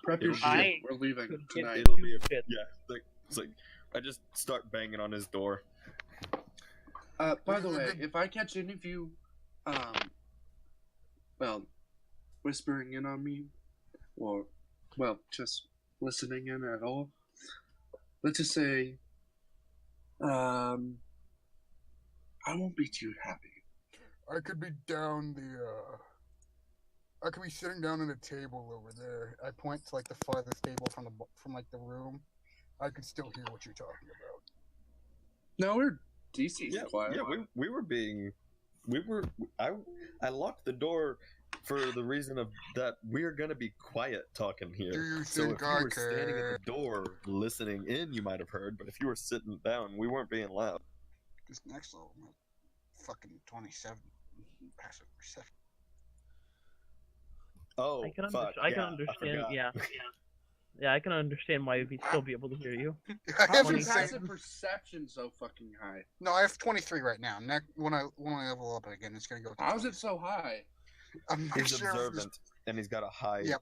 Prep your It'll shit. be- We're leaving could get tonight. It'll be a Shit. yeah. It's like I just start banging on his door. By the way, if I catch any of you, whispering in on me, or, just listening in at all, let's just say, I won't be too happy. I could be I could be sitting down at a table over there. I point to like the farthest table from the room. I could still hear what you're talking about. No, we're decently quiet. Yeah, I locked the door for the reason of that we're gonna be quiet talking here. Do you So if think you I were standing care? at the door listening in, you might have heard. But if you were sitting down, we weren't being loud. This next level, fucking 27 passive perception. Oh, I can, fuck! I can yeah, understand. forgot. Yeah, I can understand why we'd still be able to hear you. I How's have your insane. passive perception so fucking high? No, I have 23 right now. When I level up again, it's gonna go. To How's it 20. so high? I'm not He's sure if observant, and he's got a high. Yep.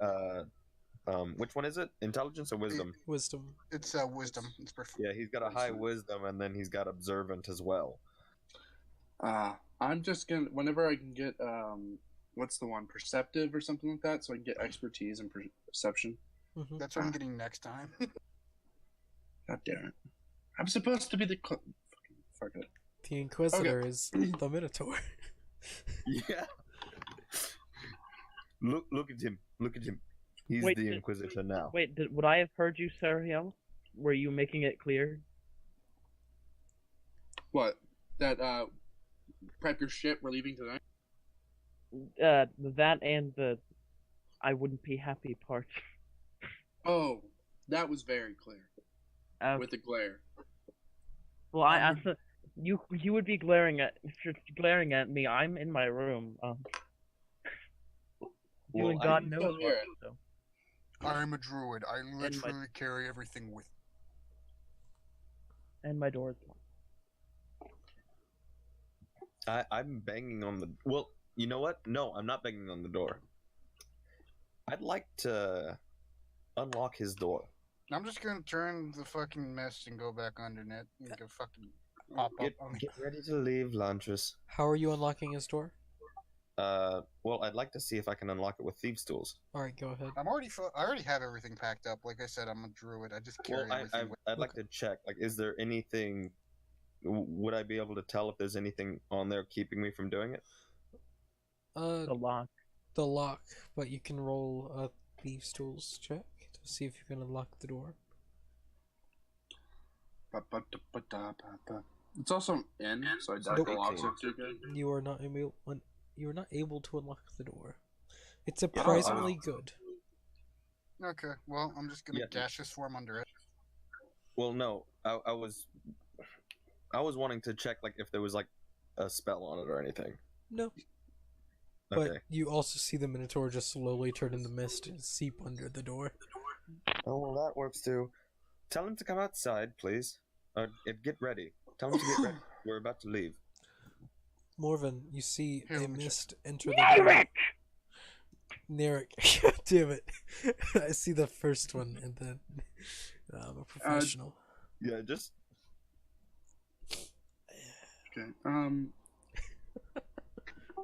Which one is it? Intelligence or wisdom? Wisdom. it's wisdom. It's perfect. Yeah, he's got a high wisdom, and then he's got observant as well. I'm just gonna, whenever I can get, what's the one? Perceptive or something like that, so I can get expertise and perception. Mm-hmm. That's what I'm getting next time. God damn it. I'm supposed to be the. Fuck it. The Inquisitor is the Minotaur. Yeah. Look at him. Look at him. He's Wait, the did- Inquisitor now. Wait, would I have heard you, Sariel? Were you making it clear? What? That, prep your shit, we're leaving tonight? That and the I wouldn't be happy part. Oh, that was very clear. Uh, With the glare. well, I thought you would be glaring at if you're glaring at me. I'm in my room, doing Well, God I- knows still what. hear it. So. I'm a druid. I literally carry everything with me. And my door is locked. I'm banging on the. Well, you know what? No, I'm not banging on the door. I'd like to unlock his door. I'm just gonna turn the fucking mess and go back underneath and go fucking pop Get, up on me. get ready to leave, Lantris. How are you unlocking his door? Well, I'd like to see if I can unlock it with thieves' tools. All right, go ahead. I already have everything packed up. Like I said, I'm a druid. I just carry Well, everything. with I'd like to check. Like, is there anything? Would I be able to tell if there's anything on there keeping me from doing it? The lock. The lock, but you can roll a thieves' tools check to see if you can unlock the door. It's also in, so I doubt the locks are too good. You are not able. You are not able to unlock the door. It's surprisingly good. Okay, well, I'm just gonna Yeah. gaseous form under it. Well, no, I was wanting to check like if there was like a spell on it or anything. No. Okay. But you also see the Minotaur just slowly turn into mist and seep under the door. Oh, well, that works too. Tell him to come outside, please. Get ready. Tell him to get ready. We're about to leave. Morven, you see Here, a let me check. mist enter the door. Eric! Narek. God damn it. I see the first one and then I'm a professional. Yeah, just Okay.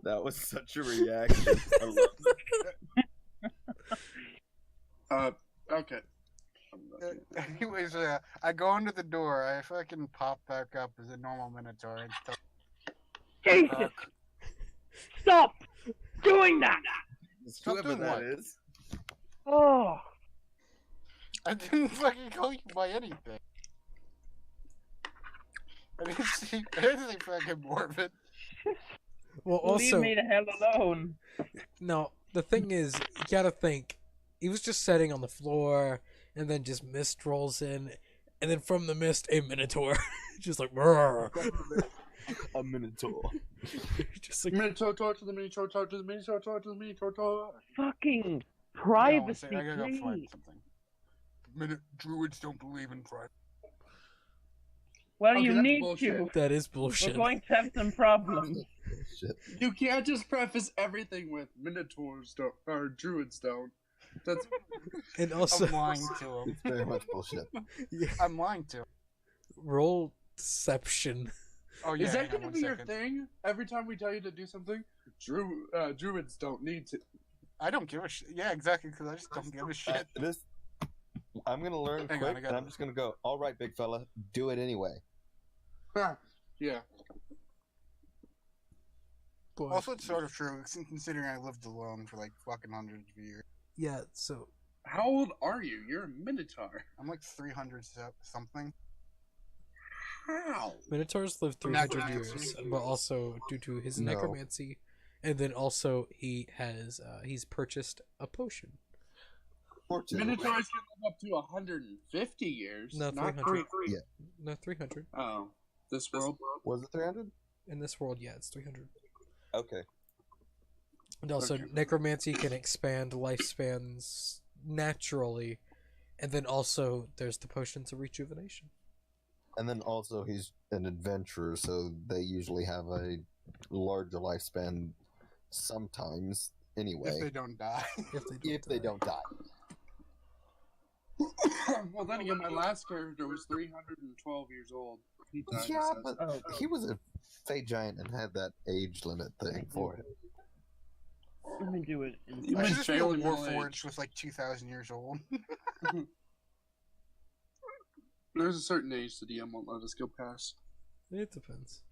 that was such a reaction. I love Okay. Anyways, I go under the door. I fucking pop back up as a normal Minotaur and tell Jason, stop doing that! Stop Whoever doing that what? is. Oh, I didn't fucking call you by anything. I didn't say fucking Morbid. Well, also, leave me the hell alone. no, the thing is, you gotta think, he was just sitting on the floor, and then just mist rolls in, and then from the mist, a Minotaur. Just like, "Brrr." A Minotaur. Just like, Minotaur, to the Minotaur, to the Minotaur, to the Minotaur. Fucking I privacy, gotta go please. find something. Druids don't believe in pride. Well, Okay, you that's need bullshit. to. that is We're bullshit. going to have some problems. Shit. You can't just preface everything with Minotaurs don't, or Druids don't. That's And also, I'm lying to him. It's very much bullshit. yeah, I'm lying to him. roll deception. Oh yeah, is that hang on going to one be your second. thing? Every time we tell you to do something, Druids don't need to. I don't give a shit. Yeah, exactly, because I just don't give a shit. I'm gonna learn Hang quick, on, I got and it. I'm just gonna go. All right, big fella, do it anyway. Yeah. But, Also, it's sort of true, considering I lived alone for like fucking hundreds of years. yeah, so How old are you? You're a Minotaur. I'm like 300 something. How? Minotaurs live 300 years, Necromancy. but also due to his No. necromancy, and then also he's purchased a potion. Fortunately, Minotaurs can live up to 150 years. No, not 300. three. Yeah. No, 300. Oh, this world. was it 300? In this world, yeah, it's 300. Okay. And also, Okay. necromancy can expand lifespans naturally, and then also there's the potions of rejuvenation. And then also he's an adventurer, so they usually have a larger lifespan sometimes anyway. If they don't die. If they don't die. Well, then again, my last character was 312 years old. He died. Yeah, so- but Oh. he was a Fey Giant and had that age limit thing for it. Let me do it. You I mean should just be a failing middle Warforged with like 2,000 years old. There's a certain age the DM won't let us go past. It depends.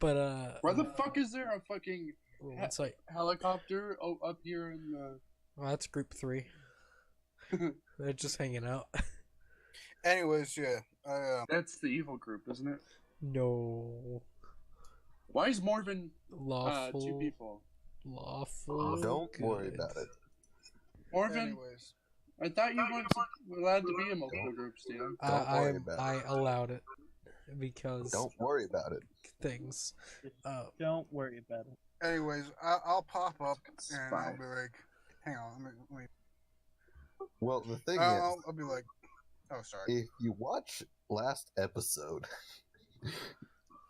But, Why the fuck is there a fucking roll insight. helicopter up here in the... Well, that's group 3. They're just hanging out. Anyways, yeah. That's the evil group, isn't it? No. Why is Morven Lawful. 2 people? Lawful. Don't worry good. about it. Morven, Anyways. I thought you weren't allowed to be in multiple groups, DM. Don't worry about I it. allowed it because Don't worry about it. things. Don't worry about it. Anyways, I'll pop up and I'll Fine. be like, hang on, let me. Well, the thing I'll be like, oh, sorry. is, if you watch last episode,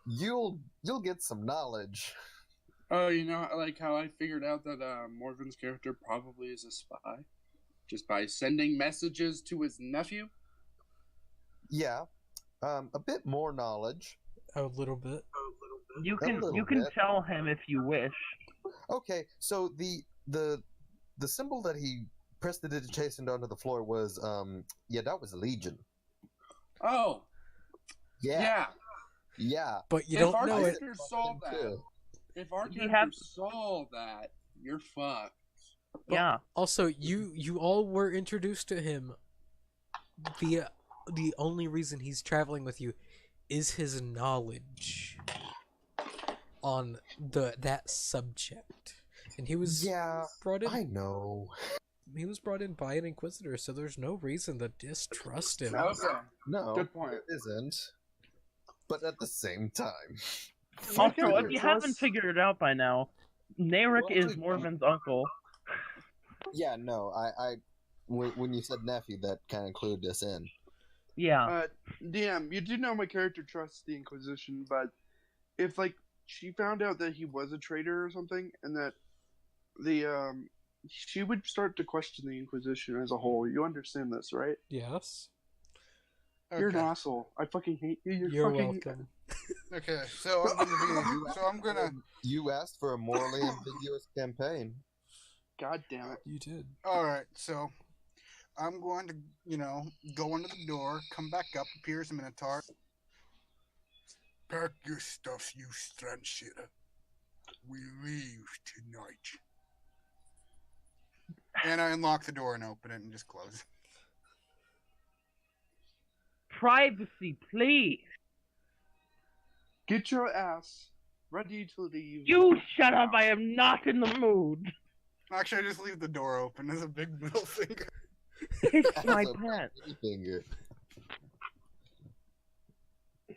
you'll get some knowledge. Oh, you know, like how I figured out that Morven's character probably is a spy? Just by sending messages to his nephew? Yeah, a bit more knowledge. A little bit. You A can little can bit. tell him if you wish. Okay, so the symbol that he prestidigitation onto the floor was that was Legion. Oh, Yeah, But you if don't our know it. character saw that, too. if our You character have- saw that, you're fucked. Yeah. Also, you all were introduced to him via the only reason he's traveling with you is his knowledge on that subject. And he was Yeah, brought in. I know. He was brought in by an Inquisitor, so there's no reason to distrust him. Okay. No, Good point. it isn't. But at the same time, Also, if you haven't figured it out by now, Narek Well, is actually- Morven's uncle. yeah, no, when you said nephew, that kind of clued us in. Yeah. DM, you do know my character trusts the Inquisition, but if like she found out that he was a traitor or something, and that she would start to question the Inquisition as a whole. You understand this, right? Yes. You're an Okay. asshole. I fucking hate you. You're fucking... welcome. Okay, so I'm gonna. You asked for a morally ambiguous campaign. God damn it. You did. All right, so I'm going to, go into the door, come back up, appears a Minotaur. Pack your stuff, you strand shitter. We leave tonight. And I unlock the door and open it and just close it. Privacy, please. Get your ass ready to leave. You shut up. I am not in the mood. Actually, I just leave the door open as a big middle finger. Kiss my As a pants. pinky finger.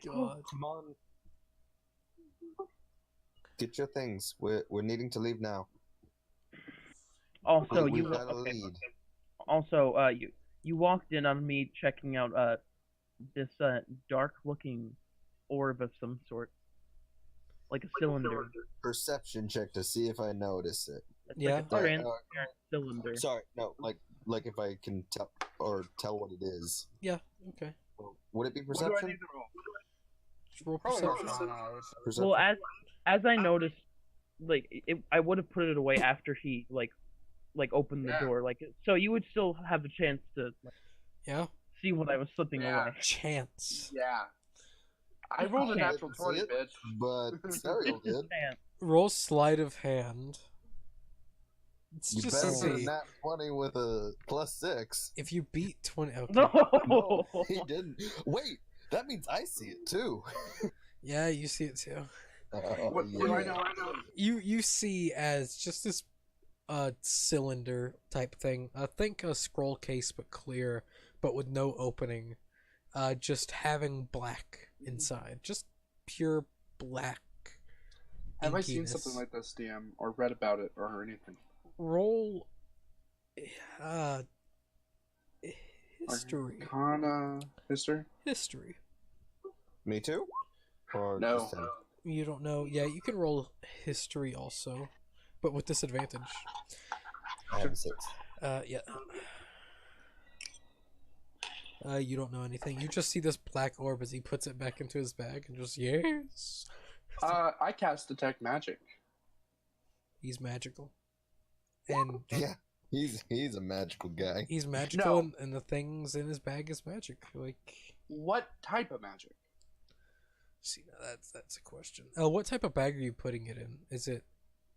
God. Come on. Get your things. We're needing to leave now. Also, We've you got a okay. lead. Also, you walked in on me checking out this dark-looking orb of some sort, like a cylinder. Perception check to see if I notice it. It's Yeah. like a transparent cylinder. Sorry, no, like if I can tell what it is. Yeah. Okay. Would it be What do I perception? need to roll? Just roll Probably perception. not. Perception. Well, as I noticed, like I would have put it away after he like opened the Yeah. door, like so you would still have the chance to Yeah. see what I was slipping Yeah. away. Chance. Yeah. I rolled a Okay. natural 20, See it? bitch. But Serial It's just did. chance. Roll sleight of hand. It's You just to better get a see nat 20 with a +6. if you beat 20. Okay. No. He didn't. Wait, that means I see it too. Yeah, you see it too. What do I know? You see as just this cylinder type thing. Think a scroll case but clear, but with no opening. Just having black inside, just pure black. Have I seen inkiness. something like this, DM, or read about it, or anything? Roll history. Arcana history? History. Me too? Or No. just him? You don't know. Yeah, you can roll history also, but with disadvantage. I have a 6. Yeah. You don't know anything. You just see this black orb as he puts it back into his bag and just yes. I cast Detect Magic. He's magical. And Yeah, he's a magical guy. he's magical No. and the things in his bag is magic. Like What type of magic? see now that's a question. What type of bag are you putting it in?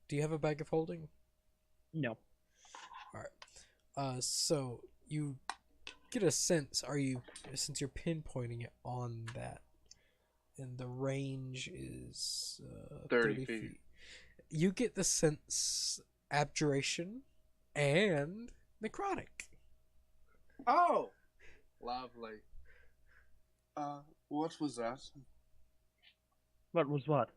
Do you have a bag of holding? No. So you get a sense, since you're pinpointing it on that, and the range is 30 feet. You get the sense abjuration and necrotic. Oh! Lovely. What was that? What was what?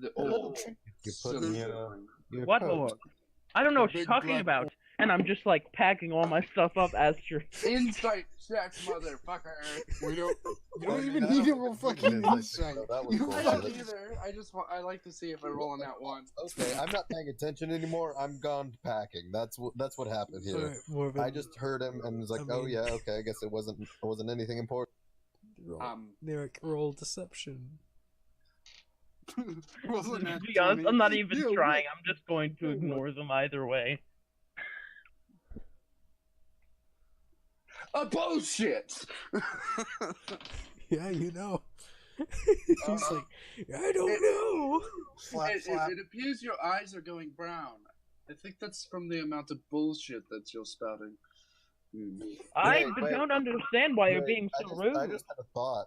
The little old trick you put in cylinder. your What coat. orb? I don't know what The she's big talking black about, and I'm just like packing all my stuff up as you're. Insight check, motherfucker. We don't. You don't I even mean, I need to don't roll think fucking it is. insight. No, that was You bullshit. I don't fucking- either. I like to see if I roll on that one. Okay, I'm not paying attention anymore. I'm gone packing. That's what happened here. Alright, Morven, I just heard him and was like, I "Oh mean- yeah, okay. I guess it wasn't anything important." roll, Narek, roll deception. Wasn't To that be honest, I'm not 20? even Yeah, trying. I'm just going to ignore them either way. Bullshit! Yeah, you know. He's like, I don't know. Slap, slap. It appears your eyes are going brown. I think that's from the amount of bullshit that you're spouting. I wait. don't understand why you're Wait, being so I rude. just had a thought.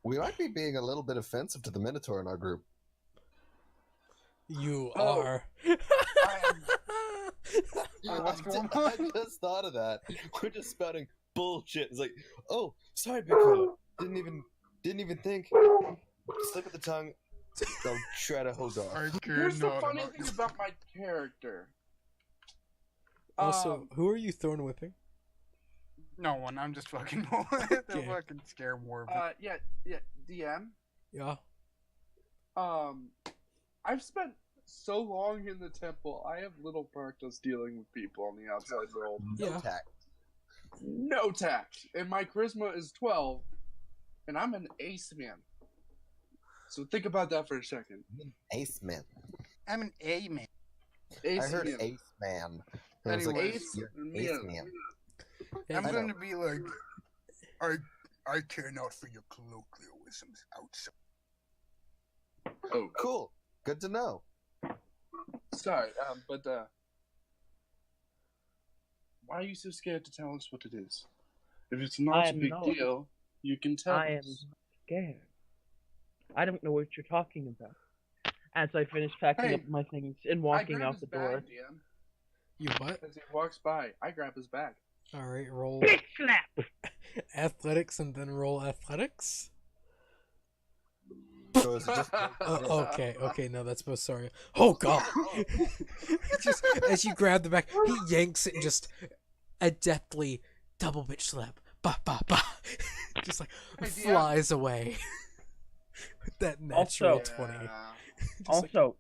We might be being a little bit offensive to the Minotaur in our group. You Oh. are. What's going I on? just thought of that. We're just spouting bullshit. It's like, oh, sorry, big fella. Didn't even think. Slip of the tongue. Go try to hold off. I Here's the cannot funny imagine- thing about my character. Also, who are you thorn whipping? No one. I'm just fucking the Okay. fucking scare more. Yeah, DM. Yeah. I've spent so long in the temple. I have little practice dealing with people on the outside world. Yeah. Tact. No tact, and my charisma is 12, and I'm an ace man. So think about that for a second. Ace man. I'm an A man. Ace I heard man. ace man. And I was like, Anyways. Ace you're man. man. I'm I going know. to be like, I care not for your colloquialisms outside. Oh, Cool. Good to know. sorry, but why are you so scared to tell us what it is? If it's I not a am big not. deal, you can tell I am us. scared. I don't know what you're talking about. As I finish packing Hey, up my things and I walking grab out his the door. bag, DM. You what? As he walks by, I grab his bag. Alright, roll Bitch slap! athletics and then roll athletics. So is it just Okay, no, that's both sorry. Oh god! Just as you grab the back, he yanks it and just adeptly double bitch slap. Ba ba ba. Just like Hey, DM. flies away. With that natural Also- 20. Yeah. Just like, Also,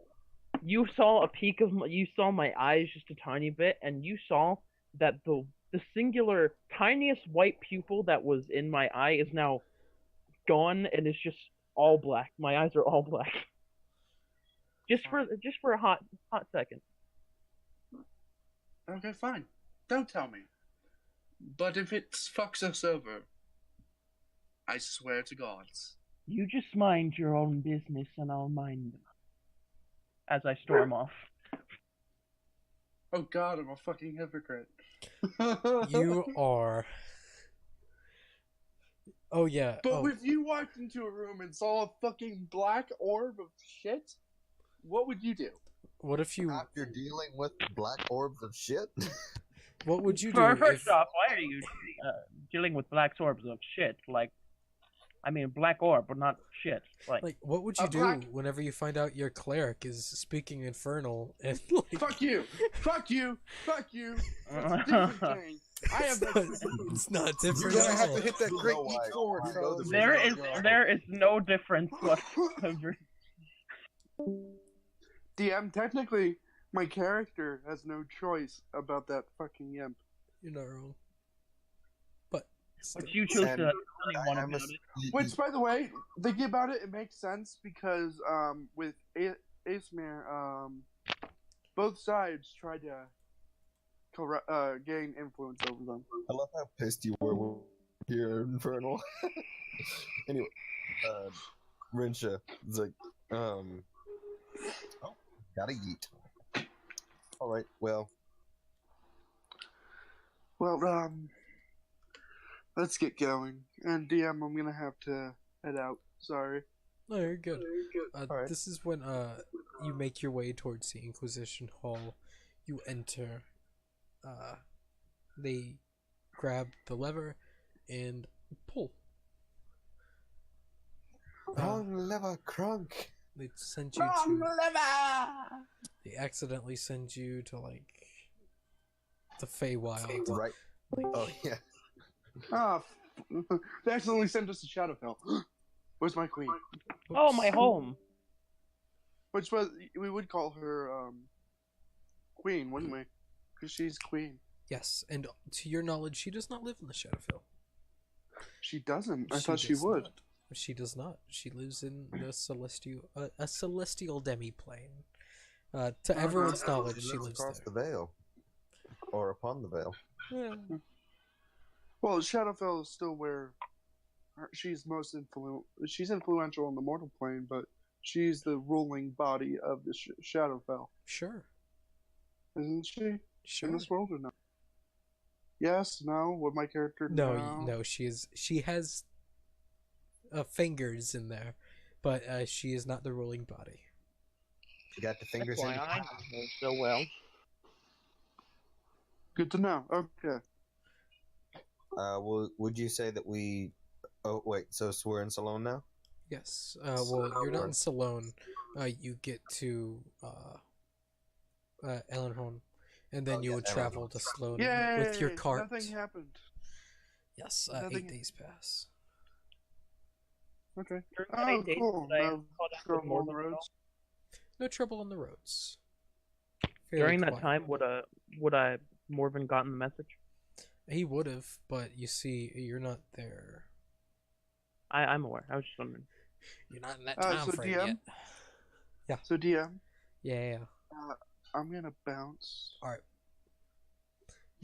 you saw a peek of you saw my eyes just a tiny bit, and you saw that the singular tiniest white pupil that was in my eye is now gone, and it's just all black. My eyes are all black. Just for a hot second. Okay, fine. Don't tell me. But if it fucks us over, I swear to God. You just mind your own business, and I'll mind them. As I storm off. Oh God, I'm a fucking hypocrite. you are. Oh yeah. But Oh, if you walked into a room and saw a fucking black orb of shit, what would you do? what if you? after dealing with black orbs of shit? What would you do? First if- off, why are you dealing with black orbs of shit? Like, I mean, black orb, but not shit. Like, Like, what would you A do black- whenever you find out your cleric is speaking infernal and like? Fuck you! Fuck you! Fuck you! That's a different thing. I have It's not You're different. gonna at have to all. hit that You great know leap why. forward, You know fellas. the there is no difference whatsoever. DM. Technically, my character has no choice about that fucking imp. You're not wrong. But still. But you chose And to tell anyone I'm about a- it. Which, by the way, thinking about it, it makes sense because with Aesmere, both sides tried to gain influence over them. I love how pissed you were when you're infernal. Anyway, Rinsha is like, oh, gotta eat. All right, well, Well, let's get going. And DM, I'm gonna have to head out. Sorry. No, you're good. Alright. This is when you make your way towards the Inquisition Hall. You enter. They grab the lever and pull. wrong lever, crunk. They send you to. They accidentally send you to like the Feywild. Right. Like, Oh yeah. Ah, they accidentally sent us to Shadowfell. Where's my queen? Oh, my oops. home. Which was we would call her queen, wouldn't we? Because she's queen. Yes, and to your knowledge, she does not live in the Shadowfell. She doesn't. I thought she does would. not. She does not. She lives in the celestial, a celestial demi-plane. To everyone's knowledge, she lives across there. the veil, or upon the veil. Yeah. Well, Shadowfell is still where she's most She's influential on the mortal plane, but she's the ruling body of the Shadowfell, Sure, isn't she? sure. In this world or not? Yes, no. Would my character No, know? no, she is. She has fingers in there, but she is not the ruling body. You got the fingers That's why in. I know her so well. Good to know. Okay. Would you say that we? Oh wait, so we're in Salone now. Yes. Well, you're not in Salone. You get to Ellenholm, and then you would travel to Sloan Yay! with your cart. Nothing happened. Yes. Nothing- 8 days pass. Okay. During that Oh, 8 days, cool. did I No caught up with trouble on the Morgan at all? roads. No trouble on the roads. Fairly During that quiet. time, would Morven gotten the message? He would have, but you see, you're not there. I'm aware. I was just wondering. You're not in that time So frame DM? yet. So DM, Yeah. I'm gonna bounce. All right.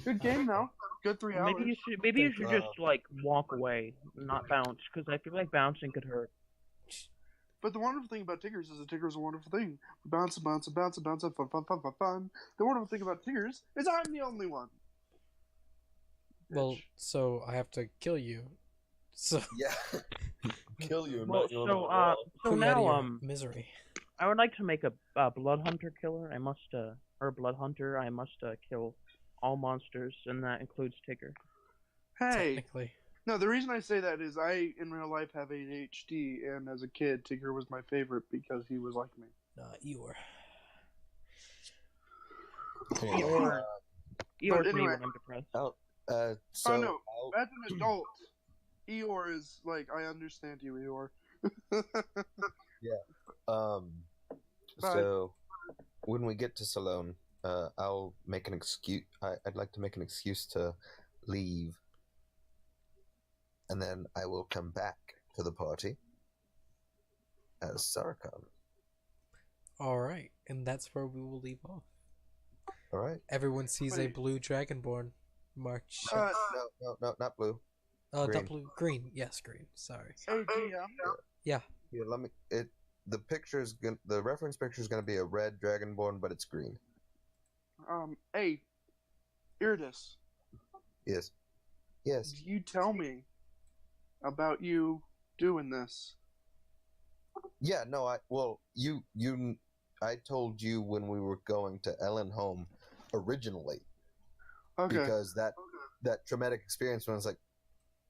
Good game though. Good 3 hours. Maybe you should just like walk away, not bounce, because I feel like bouncing could hurt. But the wonderful thing about Tiggers is that Tiggers are a wonderful thing. Bounce, bounce, bounce, bounce, fun, fun, fun, fun, fun. The wonderful thing about Tiggers is I'm the only one. Well, Bitch. so I have to kill you. So Yeah. Kill you. Well, not so put you out of now your misery. I would like to make a blood hunter killer. I must or blood hunter. I must kill all monsters, and that includes Tigger. Hey, Technically. no, the reason I say that is I, in real life, have ADHD, and as a kid, Tigger was my favorite because he was like me. Eeyore. Eeyore's me anyway. when I'm depressed. So Oh no, I'll- as an adult, Eeyore is like, I understand you, Eeyore. Um, Bye. so when we get to Salone, I'll make an excuse. I'd like to make an excuse to leave, and then I will come back to the party as Sarkhan. All right, and that's where we will leave off. All right. Everyone sees a Wait. blue dragonborn march. No, not blue. Not green. blue. Green. Yes, green. Sorry. Hey, DM. Yeah, let me. The picture is gonna. The reference picture is gonna be a red dragonborn, but it's green. Hey, Iridus, Yes. Yes. you tell me about you doing this. Yeah. No. I told you when we were going to Ellenholm originally. Okay. Because that traumatic experience when I was like,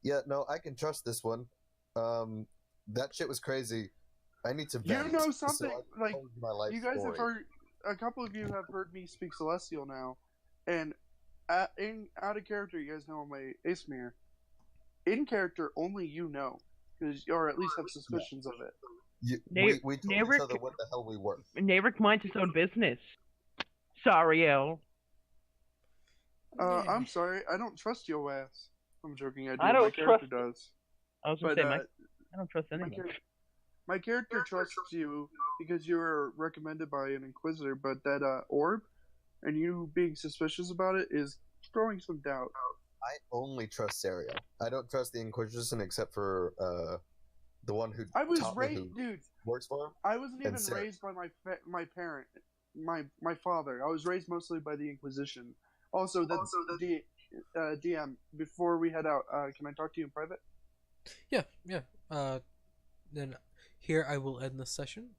yeah, no, I can trust this one. That shit was crazy. I need to vent. You know So something, I like, told my life you guys have story. heard, a couple of you have heard me speak Celestial now, and out of character, you guys know I'm a Aesmir. In character, only you know, or at least have suspicions of it. We told each other what the hell we were. Naverick minds his own business. Sorry, El. I'm sorry, I don't trust your ass. I'm joking, I do. I don't my character trust- does. I was gonna But, say, I don't trust anyone. My character trusts you because you were recommended by an Inquisitor, but that orb, and you being suspicious about it, is throwing some doubt. I only trust Sariel. I don't trust the Inquisition except for the one who I was taught me raised, who dude. works for him. I wasn't And even Sarah. raised by my parent, my father. I was raised mostly by the Inquisition. Also, that's DM. Before we head out, can I talk to you in private? Yeah. Then here I will end the session.